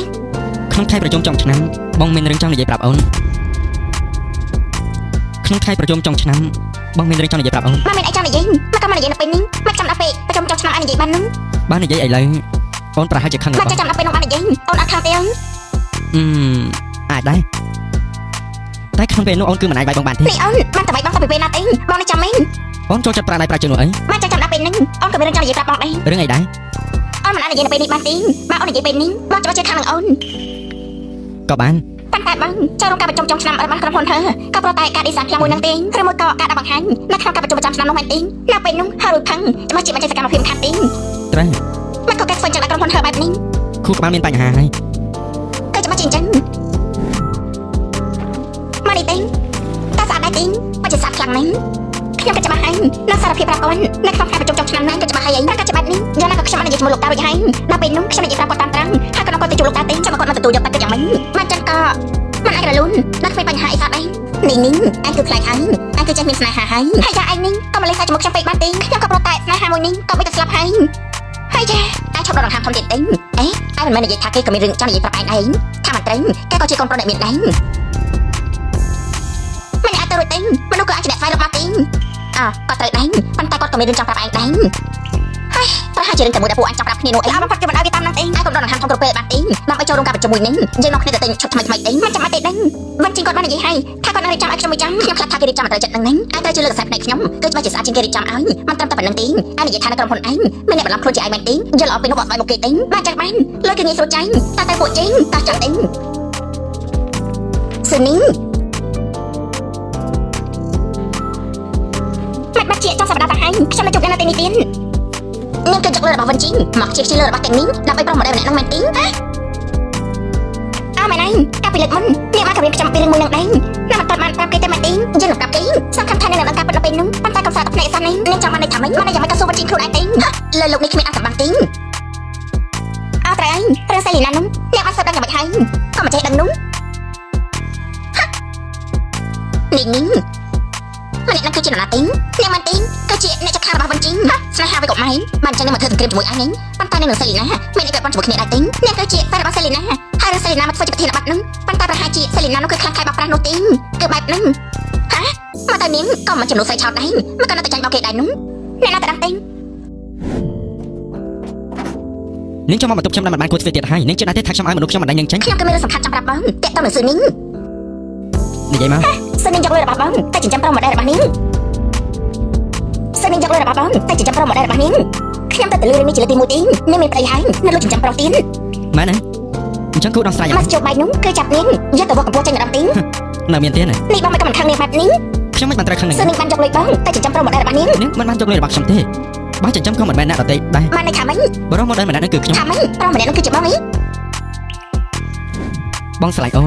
[SPEAKER 1] ក្នុងថ្ងៃប្រជុំចុងឆ្នាំបងមានរឿងចង់និយាយប្រាប់អូនក្នុងថ្ងៃប្រជុំចុងឆ្នាំបងមានរឿងចង់និយាយប្រាប់អូន
[SPEAKER 2] បងមានអីចង់និយាយមកក៏មកនិយាយនៅពេលនេះមកចាំដល់ពេលប្រជុំចុងឆ្នាំឲ្យនិយាយបាននោះ
[SPEAKER 1] បាននិយាយឥឡូវអូនប្រហែលជាខឹង
[SPEAKER 2] មក
[SPEAKER 1] របស់
[SPEAKER 2] ចាំដល់ពេលនោះបាននិយាយអូនអត់ខឹងទេអូន
[SPEAKER 1] អាចដែរតែក្នុងពេលនោះអូនគឺមិនអាចវាយបងបានទេ
[SPEAKER 2] នេះអូនបានតែបាយបងទៅពីពេលណាទេបងនឹងចាំមែន
[SPEAKER 1] អូនចូលចិត្តប្រាណៃប្រាជើងនោះអី
[SPEAKER 2] បានចាំដល់ពេលនេះអូនក៏មានរឿងចង់និយាយប្រាប់បងដែរ
[SPEAKER 1] រឿងអីដែរ
[SPEAKER 2] អូនមិនអាចនិយាយនៅពេលនេះបានទេបើអូននិយាយពេលនេះបងច្បាស់ជាខាងនឹងអូន
[SPEAKER 1] ក៏បាន
[SPEAKER 2] ប៉ុន្តែបងចូលរួមការប្រជុំចុងឆ្នាំរបស់ក្រុមហ៊ុនហឺក៏ព្រោះតែការឌីហ្សាញខ្លះមួយនឹងទេឬមួយក៏ការដាក់បង្ហាញនៅក្នុងការប្រជុំប្រចាំឆ្នាំនោះមែនទេនៅពេលនោះហៅរួចផឹងច្បាស់ជាមិនចេះសកម្មភាពខាត់ទេ
[SPEAKER 1] ត្រូវ
[SPEAKER 2] មិនក៏គេស្វែងរកក្រុមហ៊ុនហឺបែបនេះ
[SPEAKER 1] ខួរក្បាលមានបញ្ហាហើយ
[SPEAKER 2] ក៏ច្បាស់ជាអញ្ចឹងមកនេះទេតែស្អាតដែរទេមិនជាស្អាតខ្លាំងណាស់ខ្ញុំក៏ច្បាស់ហើយនៅសារភាពប្រាប់អូននៅក្នុងការប្រជុំចុងឆ្នាំហ្នឹងក៏ច្បាស់ហើយតែក៏ច្បាស់នេះយ៉ាងណាក៏ខ្ញុំបាននិយាយជាមួយលោកតារួចហើយដល់ពេលនោះខ្ញុំនិយាយប្រាប់គាត់តាមត្រង់ហើយក៏គាត់ទៅជួបលោកតាទេចាំគាត់មកទទួលយកទឹកយ៉ាងម៉េចបានចឹងក៏មិនអាចរលូនដល់គ្មានបញ្ហាអីសោះដែរនេះអញគឺខ្លាចហើយអញគឺចេះមានស្នេហាហើយហើយយ៉ាអញនេះក៏មិនលេងសើចជាមួយខ្ញុំពេកបានទេខ្ញុំក៏ប្រតែស្នេហាមួយនេះក៏មិនទៅស្លាប់ហើយហើយយ៉ាតែឈប់ដល់ដង្ហើមធំទៀតទេអេអញមិនមែននិយាយថាគេក៏មានរឿងចង់និយាយប្រាប់ឯងដែរថាមិនត្រូវគេក៏ជាកូនប្រុសអ្នកមានដែរមិនអាចទៅរួចទេមនុស្សក៏អាចជាអ្នកស្វែងរកមកទេគាត់ត្រូវដែរប៉ុន្តែគាត់ក៏មានរឿងចង់ប្រាប់ឯងដែរហើយប្រហែលជារឿងតែមួយដែលពួកអញចង់ប្រាប់គ្នានោះអីបំផុតគេមិនឲ្យវាតាមនឹងទេឯងកុំដកដង្ហើមធំគ្រប់ពេលបានទេដើម្បីចូលរួមការប្រជុំមួយនេះយើងមកគ្នាទៅទិញឈុតថ្មីទេមិនចាំបាច់ទេដែរវិញជីគាត់បាននិយាយហើយថាគាត់នឹងរៀបចំឲ្យខ្ញុំមួយចាំខ្ញុំខ្លាចថាគេរៀបចំអត់ត្រូវចិត្តនឹងឯងត្រូវជឿលើកសែផ្នែកខ្ញុំគឺច្បាស់ជាស្អាតជាងគេរៀបចំឲ្យមិនត្រឹមតែប៉ុណ្្នឹងទេឯងនិយាយថានៅក្រុមហ៊ុនឯងមានអ្នកបន្លំខ្លួនជាឯងមែនទេយល់អត់ពីនោះបកស្បាយមកគេទេបានចឹងបានលុយគឺងាយស្រួលចាញ់តែទៅពួកជេងតោះចាំទេស៊ឺនីមិនបាច់ជាចង់សម្រាប់តែឯងខ្ញុំនឹងជួបអ្នកនៅទីនេះទៀតនាងគឺជាលើរបស់វិនជីមកជាលើរបស់ទាំងនេះដើម្បីប្រុសម្ដែម្នាក់នឹងមែនទេមែនហើយកាលពីលើកមុននាងបានរៀបចំពីរឿងមួយនឹងដែរណាមិនតាន់បានប្រាប់គេទេមែនទេយើងនឹងប្រាប់គេសំខាន់ថានាងនឹងការពិតនៅពេលនោះប៉ុន្តែកុំសាកទៅផ្នែកអសនេះនាងចង់បានន័យថាម៉េចបានយ៉ាងម៉េចក៏សួរវិនជីខ្លួនឯងទេលើលោកនេះគ្មានអត្ថបទទេអត់ត្រូវហើយរឿងសេលីណានោះនាងបានសើបដឹងយ៉ាងម៉េចហើយក៏មិនចេះដឹងនោះនេះម្នាក់នឹងគឺជានរណាទេនាងមិនទេគឺជាអ្នកចក្ខារបស់វិនជីស្នេហាវាកុំម៉ែបានចឹងនាងមកធ្វើសង្គ្រាមជាមួយឯងប៉ុន្តែនាងនឹងសេលីណាមានអីក៏បានជាមួយគ្នាដែរទេនាងគឺជាហ្វេនរបស់សេលីណាហើយរឿងសេលីណាមកធ្វើជាប្រធានបទនឹងប៉ុន្តែប្រហែលជាសេលីណានោះគឺខ្លាំងខ្លាយបោកប្រាស់នោះទេគឺបែបហ្នឹងមកតែនាងក៏មិនចំនួនស្រីឆោតដែរមកក៏នៅតែចាញ់បោកគេដែរនោះអ្នកណាទៅដឹងទេ
[SPEAKER 1] នាងចូលមកបន្ទប់ខ្ញុំដល់មិនបានគួរធ្វើទៀតហើយនាងចិត្តដែរទេថាខ្ញុំឲ្យមនុស្សខ្ញុំមិនដឹងនាងចេញ
[SPEAKER 2] ខ្ញុំក៏មានរឿងសំខាន់ចង់ប្រាប់បងតាក់ទងនឹងស៊ឺនីង
[SPEAKER 1] និយាយមក
[SPEAKER 2] ស៊ឺនីងយកលុយរបស់បងតែចិញ្ចឹមប្រុសមកដែររបស់នាងស៊ឺនីងយកលុយរបស់បងតែចិញ្ចឹមប្រុសមកដែររបស់នាងខ្ញុំទៅលើរឿងនេះជាលើកទី1ទីនាងមានប្តីហើយនៅលុយចិញ្ចឹមប្រុសទៀត
[SPEAKER 1] មែនទេអញ្ចឹងគូដោះស្រាយយ៉ាង
[SPEAKER 2] មក
[SPEAKER 1] ម៉េច
[SPEAKER 2] ជួបបែកនោះគឺចាប់នាងយកទៅវត្តកំពស់ចេញម្ដងទី
[SPEAKER 1] នៅមានទៀតណា
[SPEAKER 2] នេះបងមិនក៏មិនខឹងនាងបែបនេះ
[SPEAKER 1] ខ្ញុំមិនបានត្រូវខឹងនឹង
[SPEAKER 2] ស៊ឺនីងបានយកលុយបងតែចិញ្ចឹមប្រុសមកដែររបស់នាង
[SPEAKER 1] នាងមិនបានយកលុយរបស់ខ្ញុំទេបើចិញ្ចឹមក៏មិនមែនអ្នកដទៃដែរ
[SPEAKER 2] បានន័យថាម៉េច
[SPEAKER 1] បរិះមកដល់ម្នាក់នេះគឺខ្ញុំ
[SPEAKER 2] ថាម៉េចប្រុសម្នាក់នោះគឺជាបងនេះ
[SPEAKER 1] បងឆ្លៃអូ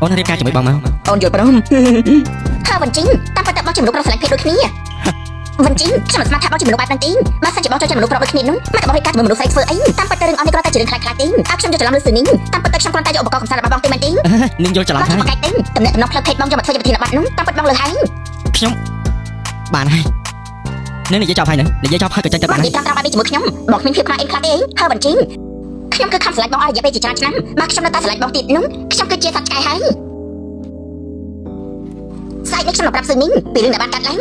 [SPEAKER 1] នរៀបការជាមួយបងមក
[SPEAKER 3] អូនយល់ព្រម
[SPEAKER 2] ហើមិនជីងតាមពិតបងជាមនុស្សប្រុសស្រឡាញ់ភេទដូចគ្នាមិនជីងខ្ញុំមិនស្មានថាបងជាមនុស្សបែបហ្នឹងទេបើសិនជាបងចូលចិត្តមនុស្សប្រុសដូចគ្នានោះមិនក៏បងរៀបការជាមួយមនុស្សស្រីធ្វើអីតាមពិតទៅរឿងអស់នេះគ្រាន់តែជារឿងខ្លាចៗទេខ្ញុំច្រឡំលើស៊ឺនីងតាមពិតទៅខ្ញុំគ្រាន់តែយកឧបករណ៍កំសាន្តរបស់បងទេមែនទេ
[SPEAKER 1] នឹងយល់ច្រឡំ
[SPEAKER 2] បង
[SPEAKER 1] ហើ
[SPEAKER 2] ជា
[SPEAKER 1] យ
[SPEAKER 2] បង្កាច់ទេតំណែងក្នុងផ្លូវភេទបងយកមកធ្វើជាប្រធានបទនោះតាមពិតបងលើហើយ
[SPEAKER 1] ខ្ញុំបានហើយនឹងនិយាយចប់ហើយនឹងនិយាយចប់ហើយក៏ចេញទៅ
[SPEAKER 2] បង
[SPEAKER 1] បាន
[SPEAKER 2] និយាយតាមបែបនេះជាមួយខ្ញុំបងគ្មានភាពខ្លាចអីខ្លះទេហើមិនជីងខ្ញុំគឺខំស្រឡាញ់បងអស់រយៈពេលជាច្រើនឆ្នាំបើខ្ញុំនៅតែស្រឡាញ់បងទៀតនោះខ្ញុំគឺជាសត្វឆ្កែហើយស្អែកនេះខ្ញុំនឹងប្រាប់ស៊ឺនីងពីរឿងដែលបានកាត់ឡើង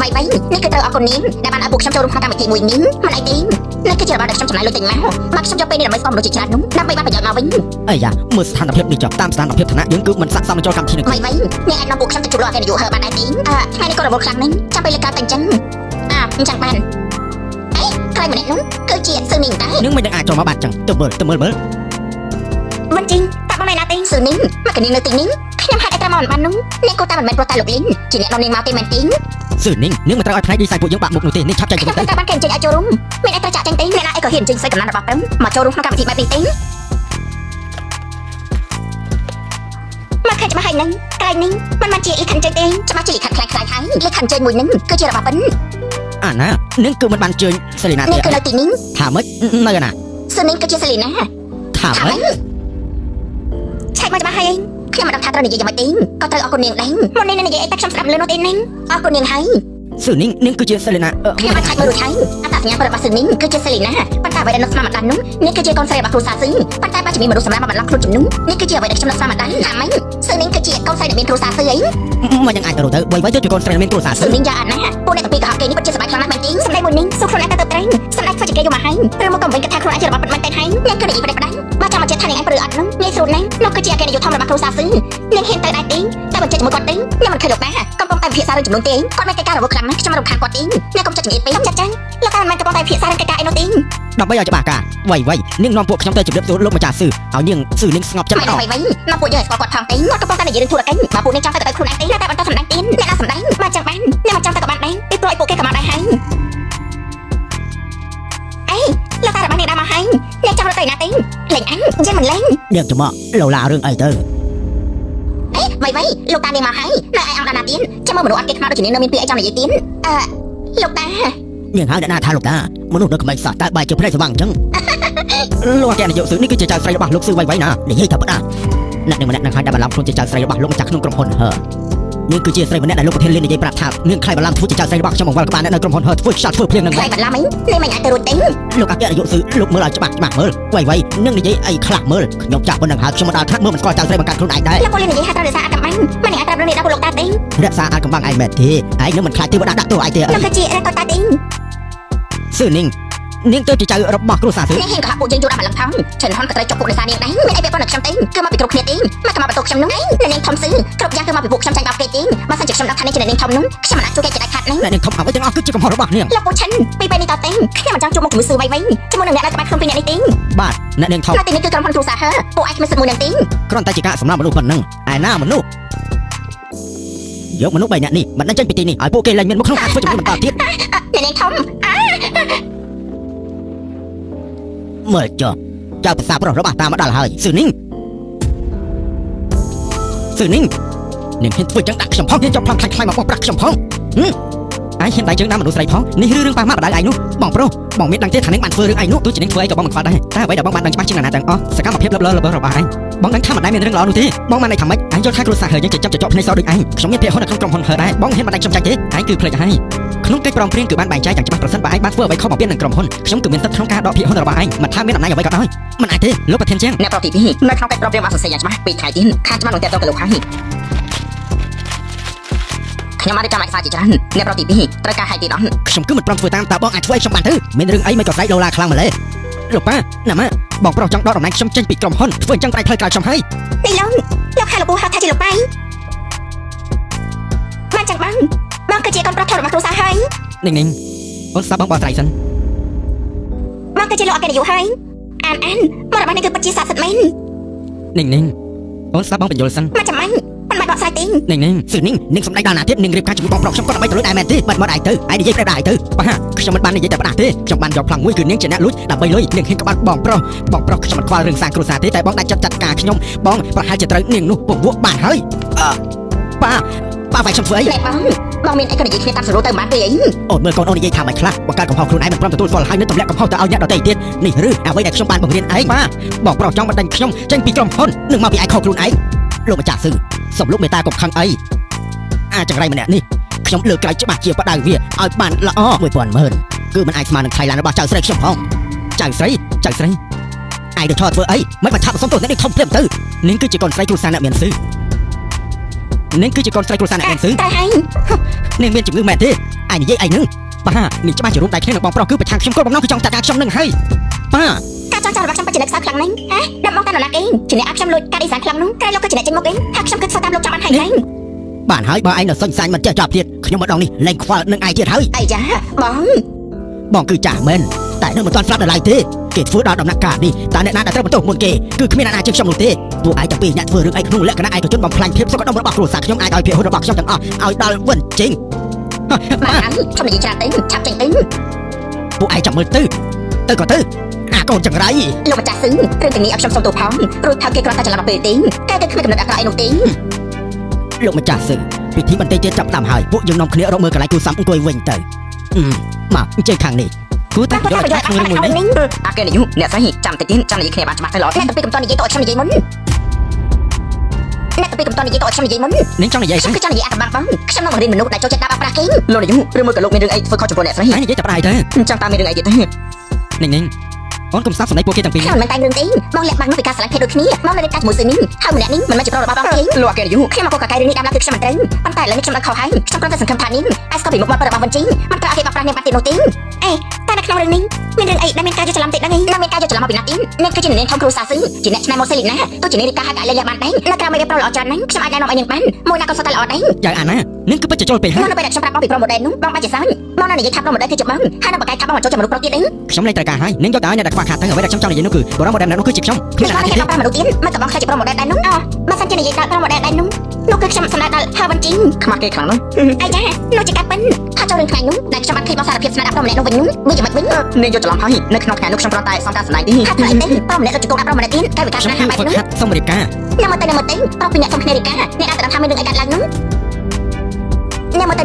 [SPEAKER 2] វាយនេះគឺត្រូវអរគុណនាងដែលបានឲ្យពួកខ្ញុំចូលរួមក្នុងកម្មវិធីមួយនេះមិនអីទេនេះគឺជារបស់ដែលខ្ញុំចំណាយលុយទិញមកបើខ្ញុំយកពេលនេះដើម្បីស្គាល់មនុស្សជាច្រើននោះដើម្បីបានប្រយោជន៍មកវិញ
[SPEAKER 1] អាយ៉ាមើលស្ថានភាពនេះចុះតាមស្ថានភាពឋានៈយើងគឺមិនស័ក្តិសមនឹងចូលកម្មវិធីនេះ
[SPEAKER 2] វាយអ្នកអាចនាំពួកខ្ញុំទៅជួបលោកអគ្គនាយកហើបានដែរទេថ្ងៃនេះក៏រវល់ខ្លាំងណាស់ចាំពេលលើកកើតតែអញ្ចឹងអញ្ចឹងបានអេក្រោយម្នាក់នោះគឺជាស៊ឺនីងដែរ
[SPEAKER 1] នឹងមិននឹងអាចចូលមកបានចឹងទៅមើល
[SPEAKER 2] មិនជីងតាបងណៃណាទេស៊ឺនីងមកកនាងនៅទីនេះខ្ញុំហាក់តែតាមមកបាននោះនេះក៏តាមមិនមែនប្រតែលោកលីនជាអ្នកនាំនាងមកទេមែនទេ
[SPEAKER 1] ស៊ឺនីងនឹងមិនត្រូវឲ្យផ្នែកឌីហ្សាយពួកយើងបាក់មុខនោះទេនេះឆាប់ចេញទៅ
[SPEAKER 2] ខ្ញុំតែបានគេអញ្ជើញឲ្យចូលរួមមានអីត្រូវចាក់ចេញទេអ្នកណាអីក៏ហ៊ានអញ្ជើញស្រីកំណត់របស់ព្រឹមមកចូលរួមក្នុងកម្មវិធីបែបនេះទេមកខាច់មកហើយនឹងក្រែងនេះមិនមែនជាលិខិតអញ្ជើញទេច្បាស់ជាលិខិតខ្លាំងៗហើយលិខិតអញ្ជើញមួយនឹងគឺជារបស់ប៉ិន
[SPEAKER 1] អាណានឹងគឺមិនបានជើញសេលីណា
[SPEAKER 2] នេះ
[SPEAKER 1] ទេ
[SPEAKER 2] គឺនៅទីនេះ
[SPEAKER 1] ថាម៉េចនៅណា
[SPEAKER 2] ស៊ឺនីងគឺជាសេលីណា
[SPEAKER 1] ថាម៉េច
[SPEAKER 2] ឆែកមកច្បាស់ហើយខ្ញុំមិនដឹងថាត្រូវនិយាយយ៉ាងម៉េចទេក៏ត្រូវអរគុណនាងដែរមុននេះនិយាយអីតែខ្ញុំស្ដាប់លឺនោះទេនាងអរគុណនាងហើយ
[SPEAKER 1] ស៊ឺនីងនឹងគឺជាសេលីណា
[SPEAKER 2] ខ្ញុំអាចឆែកមើលរួចហើយអត្តសញ្ញាណរបស់ស៊ឺនីងគឺជាសេលីណាប៉ុន្តែអ្វីដែលនៅស្មារតីនោះនេះគឺជាកូនស្រីរបស់គ្រូសាស៊ឺប៉ុន្តែបើជាមានមនុស្សសម្រាប់មកបន្លំខ្លួនជំនុំនេះគឺជាអ្វីដែលខ្ញុំនៅស្មារតីថាម៉េចស៊ឺនីងគឺជាកូនស្រីដែលមានគ្រូសាស៊ឺអី
[SPEAKER 1] មិនយ៉ាងអាចទៅទៅបីទៅជាកូនស្រីមានគ្រួសារស៊ឺ
[SPEAKER 2] ស៊ឺនីងយ៉ាងណាពួកអ្នកទាំងពីរកុហកគេនេះពិតជាសប្បាយខ្លាំងណាស់មែនទេសម្ដីមួយនេះសុខខ្លួនឯងទៅត្រែងសម្ដីធ្វើជាគេយកមកហើយឬមកក៏វិញគិតថាខ្លួនឯងជារបស់ពិតមែនទេហើយនាងគឺនិយាយប្រដេកប្រដាច់បើចាំមកចិត្តថានាងឯងព្រឺអត់នោះងាយស្រួលណាស់នោះគឺជាអគ្គនាយកធំរបស់គ្រូសាស៊ឺនាងហ៊ានទៅដែរទេតែមិនចេះជាមួយគាត់ទេនាងមិនឃើញលោកតាកំពុងតែពិភាក្សារឿងចំនួនទេគាត់មានកិច្ចការរវល់ខ្លាំងណាស់ខ្ញុំមិនរំខានគាត់ទេនាងកុំចិត្តចង្អៀតពេកចាត់ចាញ់លោកតាមិនមែនកំពុងតែពិភាក្សារឿងកិច្ចការអីនោះទេ
[SPEAKER 1] ដើម្បីឲ្យច្បាស់ការវៃនាងនាំពួកខ្ញុំទៅជម្រាបសួរលោកម្ចាស់ស៊ឺហើយនាងស៊ឺនាងស្ងប់ចិត្ត
[SPEAKER 2] មិនវៃនាំពួកយើងឲ្យស្គាល់គាត់ផងទេគាត់កំពុងតែនិយាយរឿងធុរកិច្ចបើពួកនាងចង់ទៅទៅខ្លួនឯងទេតែបន្តសម្ដែងទៀតអ្នកណាសម្ដែងបើចឹងបាននាងមិនចង់ទៅក៏បានដែរពីព្រោះឲ្យពួកគេក៏មកដែរហើយអីលោកតារបស់នាងដើរមកហើយនាងចង់រត់ទៅណាទេលេងអញយើងមិនលេង
[SPEAKER 1] នាងច្រមុះលោឡារឿងអីទៅ
[SPEAKER 2] អេវៃលោកតានាងមកហើយនៅឯអង្គដាណាទៀតចាំមើលមនុស្សអត់គេខ្មៅដូចនាងនៅមានពាក្យអីចង់និយាយទៀតលោកតា
[SPEAKER 1] នាងហៅអ្នកណាថាលោកតាមនុស្សនៅក្មេងសោះតើបែរជាភ្នែកស្វាងអញ្ចឹងលោកអគ្គនាយកស៊ឺនេះគឺជាចៅស្រីរបស់លោកស៊ឺវៃណានិយាយថាប៉ាអ្នកនឹងម្នាក់នឹងឲ្យដាក់បន្លំខ្លួនជាចៅស្រីរបស់លោកម្ចាស់ក្នុងក្រុមហ៊ុនហឺនាងគឺជាស្រីម្នាក់ដែលលោកប្រធានលីននិយាយប្រាប់ថានាងខ្លាចបន្លំធ្វើជាចៅស្រីរបស់ខ្ញុំបង្វិលក្បាលអ្នកនៅក្រុមហ៊ុនហឺធ្វើខ្យល់ធ្វើភ្លៀងនឹង
[SPEAKER 2] ខ្លាចបន្លំអីនាងមិនអាចទៅរួចទេ
[SPEAKER 1] លោកអគ្គនាយកស៊ឺលោកមើលឲ្យច្បាស់មើលវៃនឹងនិយាយអីខ្លះមើលខ្ញុំចាស់ប៉ុណ្ណឹងហើយខ្ញុំមិនដល់ថាមើលមិនស្គាល់ចៅស្រីបង្កើតខ្លួនឯងដែរ
[SPEAKER 2] លោកពលនិយាយថាត្រូវរក្សាអត្តកម្បាំងមិនអាចប្រាប់រឿងនេះដល់លោកតាទេ
[SPEAKER 1] រក្សាអាចកំបាំងឯងមែនទេឯងនឹងមិនខ្លាចទេវតាដាក់ទោសឯងទេ
[SPEAKER 2] លោកគឺជារកតាទេ
[SPEAKER 1] ស៊ឺនាងទៅជាចៅរបស់គ្រួសារស៊ឺ
[SPEAKER 2] នាងហ៊ានក៏ហាក់ពួកយើងយល់ដល់បន្លំថងចិនហ៊ុនក៏ត្រូវចុកពួកនេសានាងដែរមានអីពាក់ព័ន្ធនឹងខ្ញុំទេគឺមកពីគ្រប់គ្នាទេមកមកបន្ទោខ្ញុំនោះនាងធំស៊ឺគ្រប់យ៉ាងគឺមកពីពួកខ្ញុំចាញ់បោកគេទេបើសិនជាខ្ញុំដឹងថានាងជានាងធំនោះខ្ញុំមិនអាចជួយគេជាដាច់ខាតនឹង
[SPEAKER 1] អ្នកនាងធំអ្វីទាំងអស់គឺជាកំហុសរបស់នាង
[SPEAKER 2] លោកពូឆិនពីពេលនេះតទៅខ្ញុំមិនចង់ជួបមុខជាមួយស៊ឺវៃជាមួយនឹងអ្នកដែលក្បាច់ខ្លួនពីអ្នកនេះទេ
[SPEAKER 1] បាទអ្នកនាងធំ
[SPEAKER 2] នៅទីនេះគឺក្រុមហ៊ុនគ្រូសាហឺពួកឯងគ្មានសិទ្ធិមួយនឹងទេ
[SPEAKER 1] គ្រាន់តែជាការសម្រាប់មនុស្សប៉ុណ្ណឹងឯណាមនុស្សយកមនុស្ស3នាក់នេះមិនដឹងចេញពីទីនេះឲ្យពួកគេលែងមានមុខក្នុងការធ្វើជំនួសបន្តទៀត
[SPEAKER 2] អ្នកនាងធំ
[SPEAKER 1] មើលចុះចៅភាសាប្រុសរបស់តាមកដល់ហើយស៊ឺនីងនាងហ៊ានធ្វើចឹងដាក់ខ្ញុំផងហ៊ានចង់ផ្លំខ្លាំងមកបោះប្រាក់ខ្ញុំផងឯងហ៊ានដៃជើងដាក់មនុស្សស្រីផងនេះរឿងប៉ះម៉ាក់បដៅឯងនោះបងប្រុសបងមានដឹងទេថានាងបានធ្វើរឿងឯងនោះទោះជានាងធ្វើអីក៏បងមិនខ្វល់ដែរតែអ្វីដែលបងបានដឹងច្បាស់ជាងណាទាំងអស់សកម្មភាពលឹបលើរបស់ឯងបងដឹងថាមិនដែលមានរឿងល្អនោះទេបងបានន័យថាម៉េចឯងយល់ថាគ្រួសារហើយយើងចាំចចភ្នែកសដូចឯងខ្ញុំមានភាគហ៊ុននៅក្នុងក្រុមហ៊ុនហើដែរបងហ៊ានមិនដាច់ខ្ញុំចាច់ទេឯងគឺភ្លេចហើយក្នុងកិច្ចព្រមព្រៀងគឺបានបែងចែកយ៉ាងច្បាស់ប្រសិនបើឯងបានធ្វើអ្វីខុសបំពាននឹងក្រុមហ៊ុនខ្ញុំគឺមានសិទ្ធិក្នុងការដកភាគហ៊ុនរបស់ឯងមិនថាមានអំណាចអ្វីក៏ដោយមិនអាចទេលោកប្រធានជាង
[SPEAKER 3] អ្នកប្រទី2នៅក្នុងកិច្ចប្រំពៃបានសរសេរយ៉ាងច្បាស់ពីថ្ងៃទៀតខាងច្បាស់នឹងតេតទៅលោកហើយខ្ញុំបានរៀបចំឯកសារជាច្រើនអ្នកប្រទី2ត្រូវការឲ្យទីដោះ
[SPEAKER 1] ខ្ញុំគឺមិនព្រមធ្វើតាមតើបងអាចធ្វើឲ្យខ្ញុំបានទៅមានរឿងអីមិនក៏ស្រែកដុល្លារខ្លាំងម្ល៉េះលោកប៉ាណាម៉ាបងប្រុសចង់ដកតំណែងខ្ញុំចេញពីក្រុមហ៊ុនធ្វើអញ្ចឹងប្រៃផ្លូវក្រោយខ្ញុំហើយ
[SPEAKER 2] នេះលោកហៅលោកពូហៅថាជាលោកប៉ៃបានចឹងបងគឺជាកូនប្រុសធំរបស់គ្រូសាហើយ
[SPEAKER 1] នាងអូនសាប់បងបោះត្រៃសិន
[SPEAKER 2] បងគឺជាលោកអគ្គនាយកហើយអានមករបស់នេះគឺពិតជាស័ក្តិសិទ្ធិមែន
[SPEAKER 1] នាងអូនសាប់បងបញ្យល់សិន
[SPEAKER 2] មកចាំមិនបាច់បង កស្រាយទេ
[SPEAKER 1] ninh sự ninhសំដែងដល់ណាទៀតninhរៀបការជាមួយបងប្រុសខ្ញុំគាត់ដើម្បីទៅលួចឯមែនទេបាត់មកឯទៅឯនិយាយប្រាប់ដែរទៅបាទខ្ញុំមិនបាននិយាយតែប៉ុណ្ណាទេខ្ញុំបានយកប្លង់មួយគឺនាងជាអ្នកលួចដើម្បីលុយនាងហ៊ានក្បត់បងប្រុសខ្ញុំមិនខ្វល់រឿងសាងគ្រួសារទេតែបងដាច់ចិត្តចាត់ការខ្ញុំបងប្រហែលជាត្រូវនាងនោះពងួរបានហើយប៉ាវាយខ្ញុំធ្វើអី
[SPEAKER 2] ណែបងមានអីក៏និយាយគ្នាតាមសរុបទៅបានទេអី
[SPEAKER 1] អូនមើលកូនអូននិយាយថាមិនខ្លះបើកើតកំហុសខ្លួនឯងមិនព្រមទទួលស្គាល់ហើយនឹងទម្លាក់កំហុសទៅឲ្យអ្នកដទៃទៀតនេះឬអ្វីដែលខ្ញុំបានបង្រៀនឯងបាទបងប្រុសចង់បណ្ដេញខ្ញុំចេញពីក្រុមហ៊ុននឹងមកពីឯខុសខ្លួនឯងលោកម្ចាស់ស៊ឺសូមលោកមេត្តាកុំខឹងអីអាចង្រៃម្នាក់នេះខ្ញុំលើកក្រៃច្បាស់ជាបដៅវាឲ្យបានល្អ1000ម៉ឺនគឺមិនអាចស្មើនឹងថ្លៃឡានរបស់ចៅស្រីខ្ញុំផងចៅស្រីឯងទៅឆោតធ្វើអីមិនមកឆាប់សុំទោសអ្នកនេះធំព្រាមទៅនាងគឺជាកូនស្រីគ្រួសារអ្នកមានស៊ឺនាងគឺជាកូនស្រីគ្រួសារអ្នកមានស៊ឺ
[SPEAKER 2] តែហើយ
[SPEAKER 1] នាងមានជំងឺមែនទេឯងនិយាយអីនឹងបាទនាងច្បាស់ជារួមដៃគ្នានឹងបងប្រុសគឺប្រឆាំងខ្ញុំគ្រប់បំណងគឺចង់តាក់ខ្ញុំនឹងហើយបាទ
[SPEAKER 2] ការចង់ចាំរបស់ខ្ញុំពិតជានឹកសើខ្លាំងណាស់ហ៎ដល់មកតាមនរណាគេជាអ្នកអាប់ខ្ញុំលួចការឌីហ្សាញខ្លាំងនោះក្រែលោកគឺជាអ្នកចេញមកវិញហើយខ្ញុំគិតធ្វើតាមលោកចង់បានហើយហ្នឹង
[SPEAKER 1] បានហើយបើឯងនៅសុញសាញ់មិនចេះចាប់ទៀតខ្ញុំម្ដងនេះលែងខ្វល់នឹងឯងទៀតហើយ
[SPEAKER 2] អីចាបង
[SPEAKER 1] គឺចាស់មែនតែនៅមិនទាន់ស្លាប់ដល់ឡើយទេគេធ្វើដល់ដំណាក់កាលនេះតើអ្នកណាដែលត្រូវបន្ទោសមុនគេគឺគ្មានអ្នកណាជាងខ្ញុំនោះទេពួកឯងទាំងពីរអ្នកធ្វើរឿងអីក្នុងលក្ខណៈឯកជនបំផ្លាញភាពសុខដុមរបស់គ្រួសារខ្ញុំអាចឲ្យភាគហ៊ុនរបស់ខ្ញុំទាំងអស់ឲ្យដល់វិនចេញ
[SPEAKER 2] បានហើយខ្ញុំនិយាយច្រើនទៅឆាប់ចេញទៅ
[SPEAKER 1] ពួកឯងចាំមើលទៅក៏ទៅអាកូនចង្រៃ
[SPEAKER 2] លោកម្ចាស់ស៊ឺរឿងទាំងនេះឲ្យខ្ញុំសុំទោសផងរួចថាគេគ្រាន់តែច្រឡំពេលទេតែគឺគ្មានកំណត់អាក្រក់អីនោះទេ
[SPEAKER 1] លោកម្ចាស់ស៊ឺពិធីបន្តិចទៀតចាប់ផ្ដើមហើយពួកយើងនាំគ្នារកមើលកន្លែងទូរស័ព្ទអង្គុយវិញទៅមកអញ្ចឹងខាងនេះគួរតែយកឲ្យឆ្ងាយមួយនេះ
[SPEAKER 3] អាគេនាយកអ្នកស្រីចាំតិចទៀតចាំនិយាយគ្នាបានច្បាស់ទៅល្អ
[SPEAKER 2] អ្នកទៅពីកំតនិយាយទៅឲ្យខ្ញុំនិយាយមុនអ្នកទៅពីកំតនិយាយទៅឲ្យខ្ញុំនិយាយមុន
[SPEAKER 1] នាងចង់និយាយ
[SPEAKER 2] ខ្ញុំគឺចង់និយាយអាកំបាំងបងខ្ញុំនឹងបង្រៀនមនុស្សដែលចូលចិត្តដាក់បាក់ប្រាស់គេ
[SPEAKER 3] លោកនាយកឬមួយក៏លោកមានរឿងអីធ្វើខុសចំពោះអ្នកស្រី
[SPEAKER 1] ឯងនិយាយតែប្រហែលទៅ
[SPEAKER 3] ចាំតាមមានរឿងអីទៀតទេ
[SPEAKER 1] ninhអូនកុំស្ដាប់សំដីពួកគេទាំងពីរ
[SPEAKER 2] ខ្ញុំមិនតែងរឿងទេបងលាក់បាំងនោះពីការស្រឡាញ់ភេទដូចគ្នាបងនៅរៀបការជាមួយស៊ឺនេះហើយម្នាក់នេះមិនមែនជាប្រុសរបស់បងទេ
[SPEAKER 3] លោកអាគេនាយក
[SPEAKER 2] ខ្ញុំមកកកកាយរឿងនេះតាមឡើងគឺខ្ញុំមិនត្រូវប៉ុន្តែឥឡូវនេះខ្ញុំបានខុសហើយខ្ញុំគ្រាន់តែសង្ឃឹមថានេះអាចស្គាល់ពីមុខមាត់របស់វិញជីមិនត្រូវឲ្យគេបាក់ប្រាស់នាងបាត់ទៀតនោះទេអេតែនៅក្នុងរឿងនេះមានរឿងអីដែលមានការយល់ច្រឡំតិចហ្នឹងឯងមានការយល់ច្រឡំមកពីណាទីនាងគឺជានាងធំគ្រូសាស៊ឺជាអ្នកឆ្នៃម៉ូសេលីណាទោះជានាងរៀបការហើយក៏លេងបានដែរនៅក្រៅមេរៀបប្រុសល្អច្រើនហ្នឹងខ្ញុំអាចណែនាំឲ្យនាងបានមួយណាក៏សុទ្ធតែល្អដែរ
[SPEAKER 1] ចៅអាណានាងគឺពិតជាចូលពេកហើយ
[SPEAKER 2] នៅពេលដែលខ្ញុំប្រាប់បងពីប្រុសម៉ូដែលនោះបងបាច់ជាសើចបងនៅនិយាយថាប្រុសម៉ូដែលគឺជាបងហើយនៅបកកាយថាបងចូលចិត្តមនុស្សប្រុសទៀតអី
[SPEAKER 1] ខ្ញុំលែងត្រូវការហើយនាងយកទៅឲ្យអ្នកដែលខ្វះខាតទាំងអ្វីដែលខ្ញុំចង់និយាយនោះគឺបរិបទដែលនោះគឺជាខ្ញុំគ្មានអ្នកណាទៀត
[SPEAKER 2] ខ្ញុំប្រាប់មនុស្សទៀតមិនក៏បងខ្លាចជាប្រុសម៉ូដែលដែរនោះបើសិនជានិយាយដល់ប្រុសម៉ូដែលដែរនោះនោះគឺខ្ញុំសម្ដៅដល់ហាវ៉ាន់ជី
[SPEAKER 3] ខ្មាស់គេខ្លាំងណាស់
[SPEAKER 2] អាយ៉ានោះជាការប៉ិនថាចូលរឿងថ្ងៃនោះដែលខ្ញុំបានឃើញបងសារភាពស្នេហ៍ដាក់ប្រុសម្នាក់នោះវិញនោះវាយ៉ាងម៉េចវិញ
[SPEAKER 3] នាងយកច្រឡំហើយនៅក្នុងថ្ងៃនោះខ្ញុំគ្រាន់តែសំការស្នៃទេ
[SPEAKER 2] ថាធ្វើអីទេប្រុសម្នាក់ដូចជាកូនដាក់ប្រុសម្នាក់ទៀតកាយវិការស្នេហាបែបនោះ
[SPEAKER 1] សុំរៀបការ
[SPEAKER 2] ញ៉ាំមកទៅប្រុសពីអ្នកសុំគ្នារៀបការអ្នកអាចដឹងថាមានរឿងអីកើតឡើងនោះញ៉ាំមកទ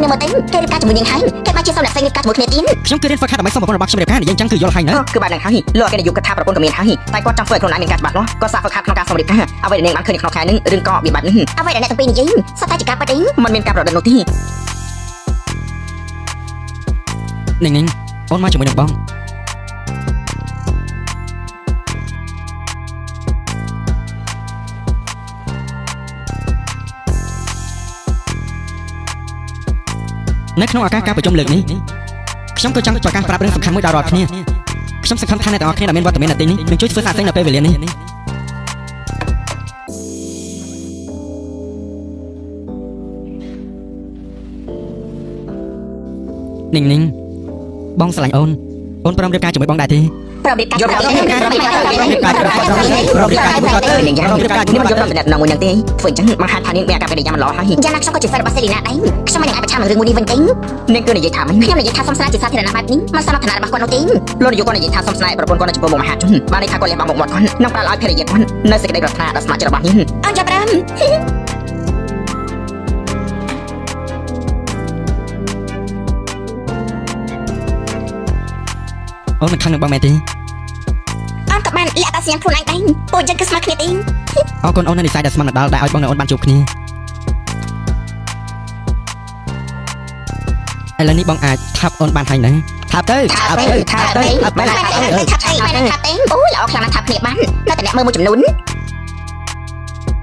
[SPEAKER 2] ៅគេរៀបការជាមួយនាងហើយគេបានជាសុំអ្នកស្រីរៀបការជាមួយគ្នាទៀត
[SPEAKER 1] ខ្ញុំគឺរៀនហ្វឹកហាត់ដើម្បីសុំប្រពន្ធរបស់ខ្ញុំរៀបការនិយាយចឹងគឺយល់ហើយណា
[SPEAKER 3] គឺបែបហ្នឹងហើយលោកអាគេនាយកគិតថាប្រពន្ធក៏មានហើយតែគាត់ចង់ធ្វើឲ្យខ្លួនឯងមានការច្បាស់លាស់គាត់សាកហ្វឹកហាត់ក្នុងការសុំរៀបការអ្វីដែលនាងបានឃើញក្នុងថ្ងៃនេះរឿងក៏វាបែបនេះ
[SPEAKER 2] អ្វីដែលអ្នកទាំងពីរនិយាយសុទ្ធតែជាការប៉ិតអី
[SPEAKER 3] มันមានការប្រឌិតនោះទេ
[SPEAKER 1] ninhអូនមកជាមួយនឹងបងនៅក្នុងឱកាសការប្រជុំលើកនេះខ្ញុំក៏ចង់ប្រកាសប្រាប់រឿងសំខាន់មួយដល់រាល់គ្នាខ្ញុំសង្ឃឹមថាអ្នកទាំងអស់គ្នាដែលមានវត្តមាននៅទីនេះនឹងជួយធ្វើសារផ្សេងនៅពេលវេលានេះninhបងស្រឡាញ់អូនព្រមរៀបការជាមួយបងដែរទេ
[SPEAKER 2] ប្រុសរៀបការ
[SPEAKER 3] យកទៅរៀបការនាងយ៉ាងរៀបការនេះមកយកទៅអ្នកមួយនឹងទេធ្វើអញ្ចឹងមកហាត់ថានាងមានអាកប្បកិរិយាមិនល្អហើយ
[SPEAKER 2] យ៉ាងណាខ្ញុំក៏ជាហ្វេនរបស់សេរីណាដែរខ្ញុំមិនអាចប្រឆាំងនឹងរឿងមួយនេះវិញទេ
[SPEAKER 3] នាងគឺនិយាយថាមិន
[SPEAKER 2] ខ្ញុំនិយាយថាសុំស្នេហ៍ជាសាធារណៈបែបនេះមិនសមឋានៈរបស់គាត់នោះទេ
[SPEAKER 3] លោកនាយកគាត់និយាយថាសុំស្នេហ៍ប្រពន្ធគាត់នៅចំពោះមុខមហាជនបានន័យថាគាត់លះបង់មុខមាត់គាត់នឹងប្រើឲ្យភរិយាគាត់នៅសេចក្តីប្រាថ្នាដល់ស្ម័គ្រចិត្តរបស់នាង
[SPEAKER 2] អញ្ចឹងប្រាំ
[SPEAKER 1] អូនមិនខឹងនឹងបងមែនទេ
[SPEAKER 2] អត់ក៏បានលាក់តាសញ្ញាខ្លួនឯងដែរពួកអញ្ចឹងគឺស្មើគ្នាទេ
[SPEAKER 1] អរគុណអូននៅនិស័យដែលស្ម័គ្រដល់ដែលឲ្យបងនិងអូនបានជួបគ្នាឥឡូវនេះបងអាចថាប់អូនបានហើយណាថាប់ទៅ
[SPEAKER 2] ថាទេអូយល្អខ្លាំងណាស់ថាគ្នាបាននៅតែអ្នកមើលមួយចំនួន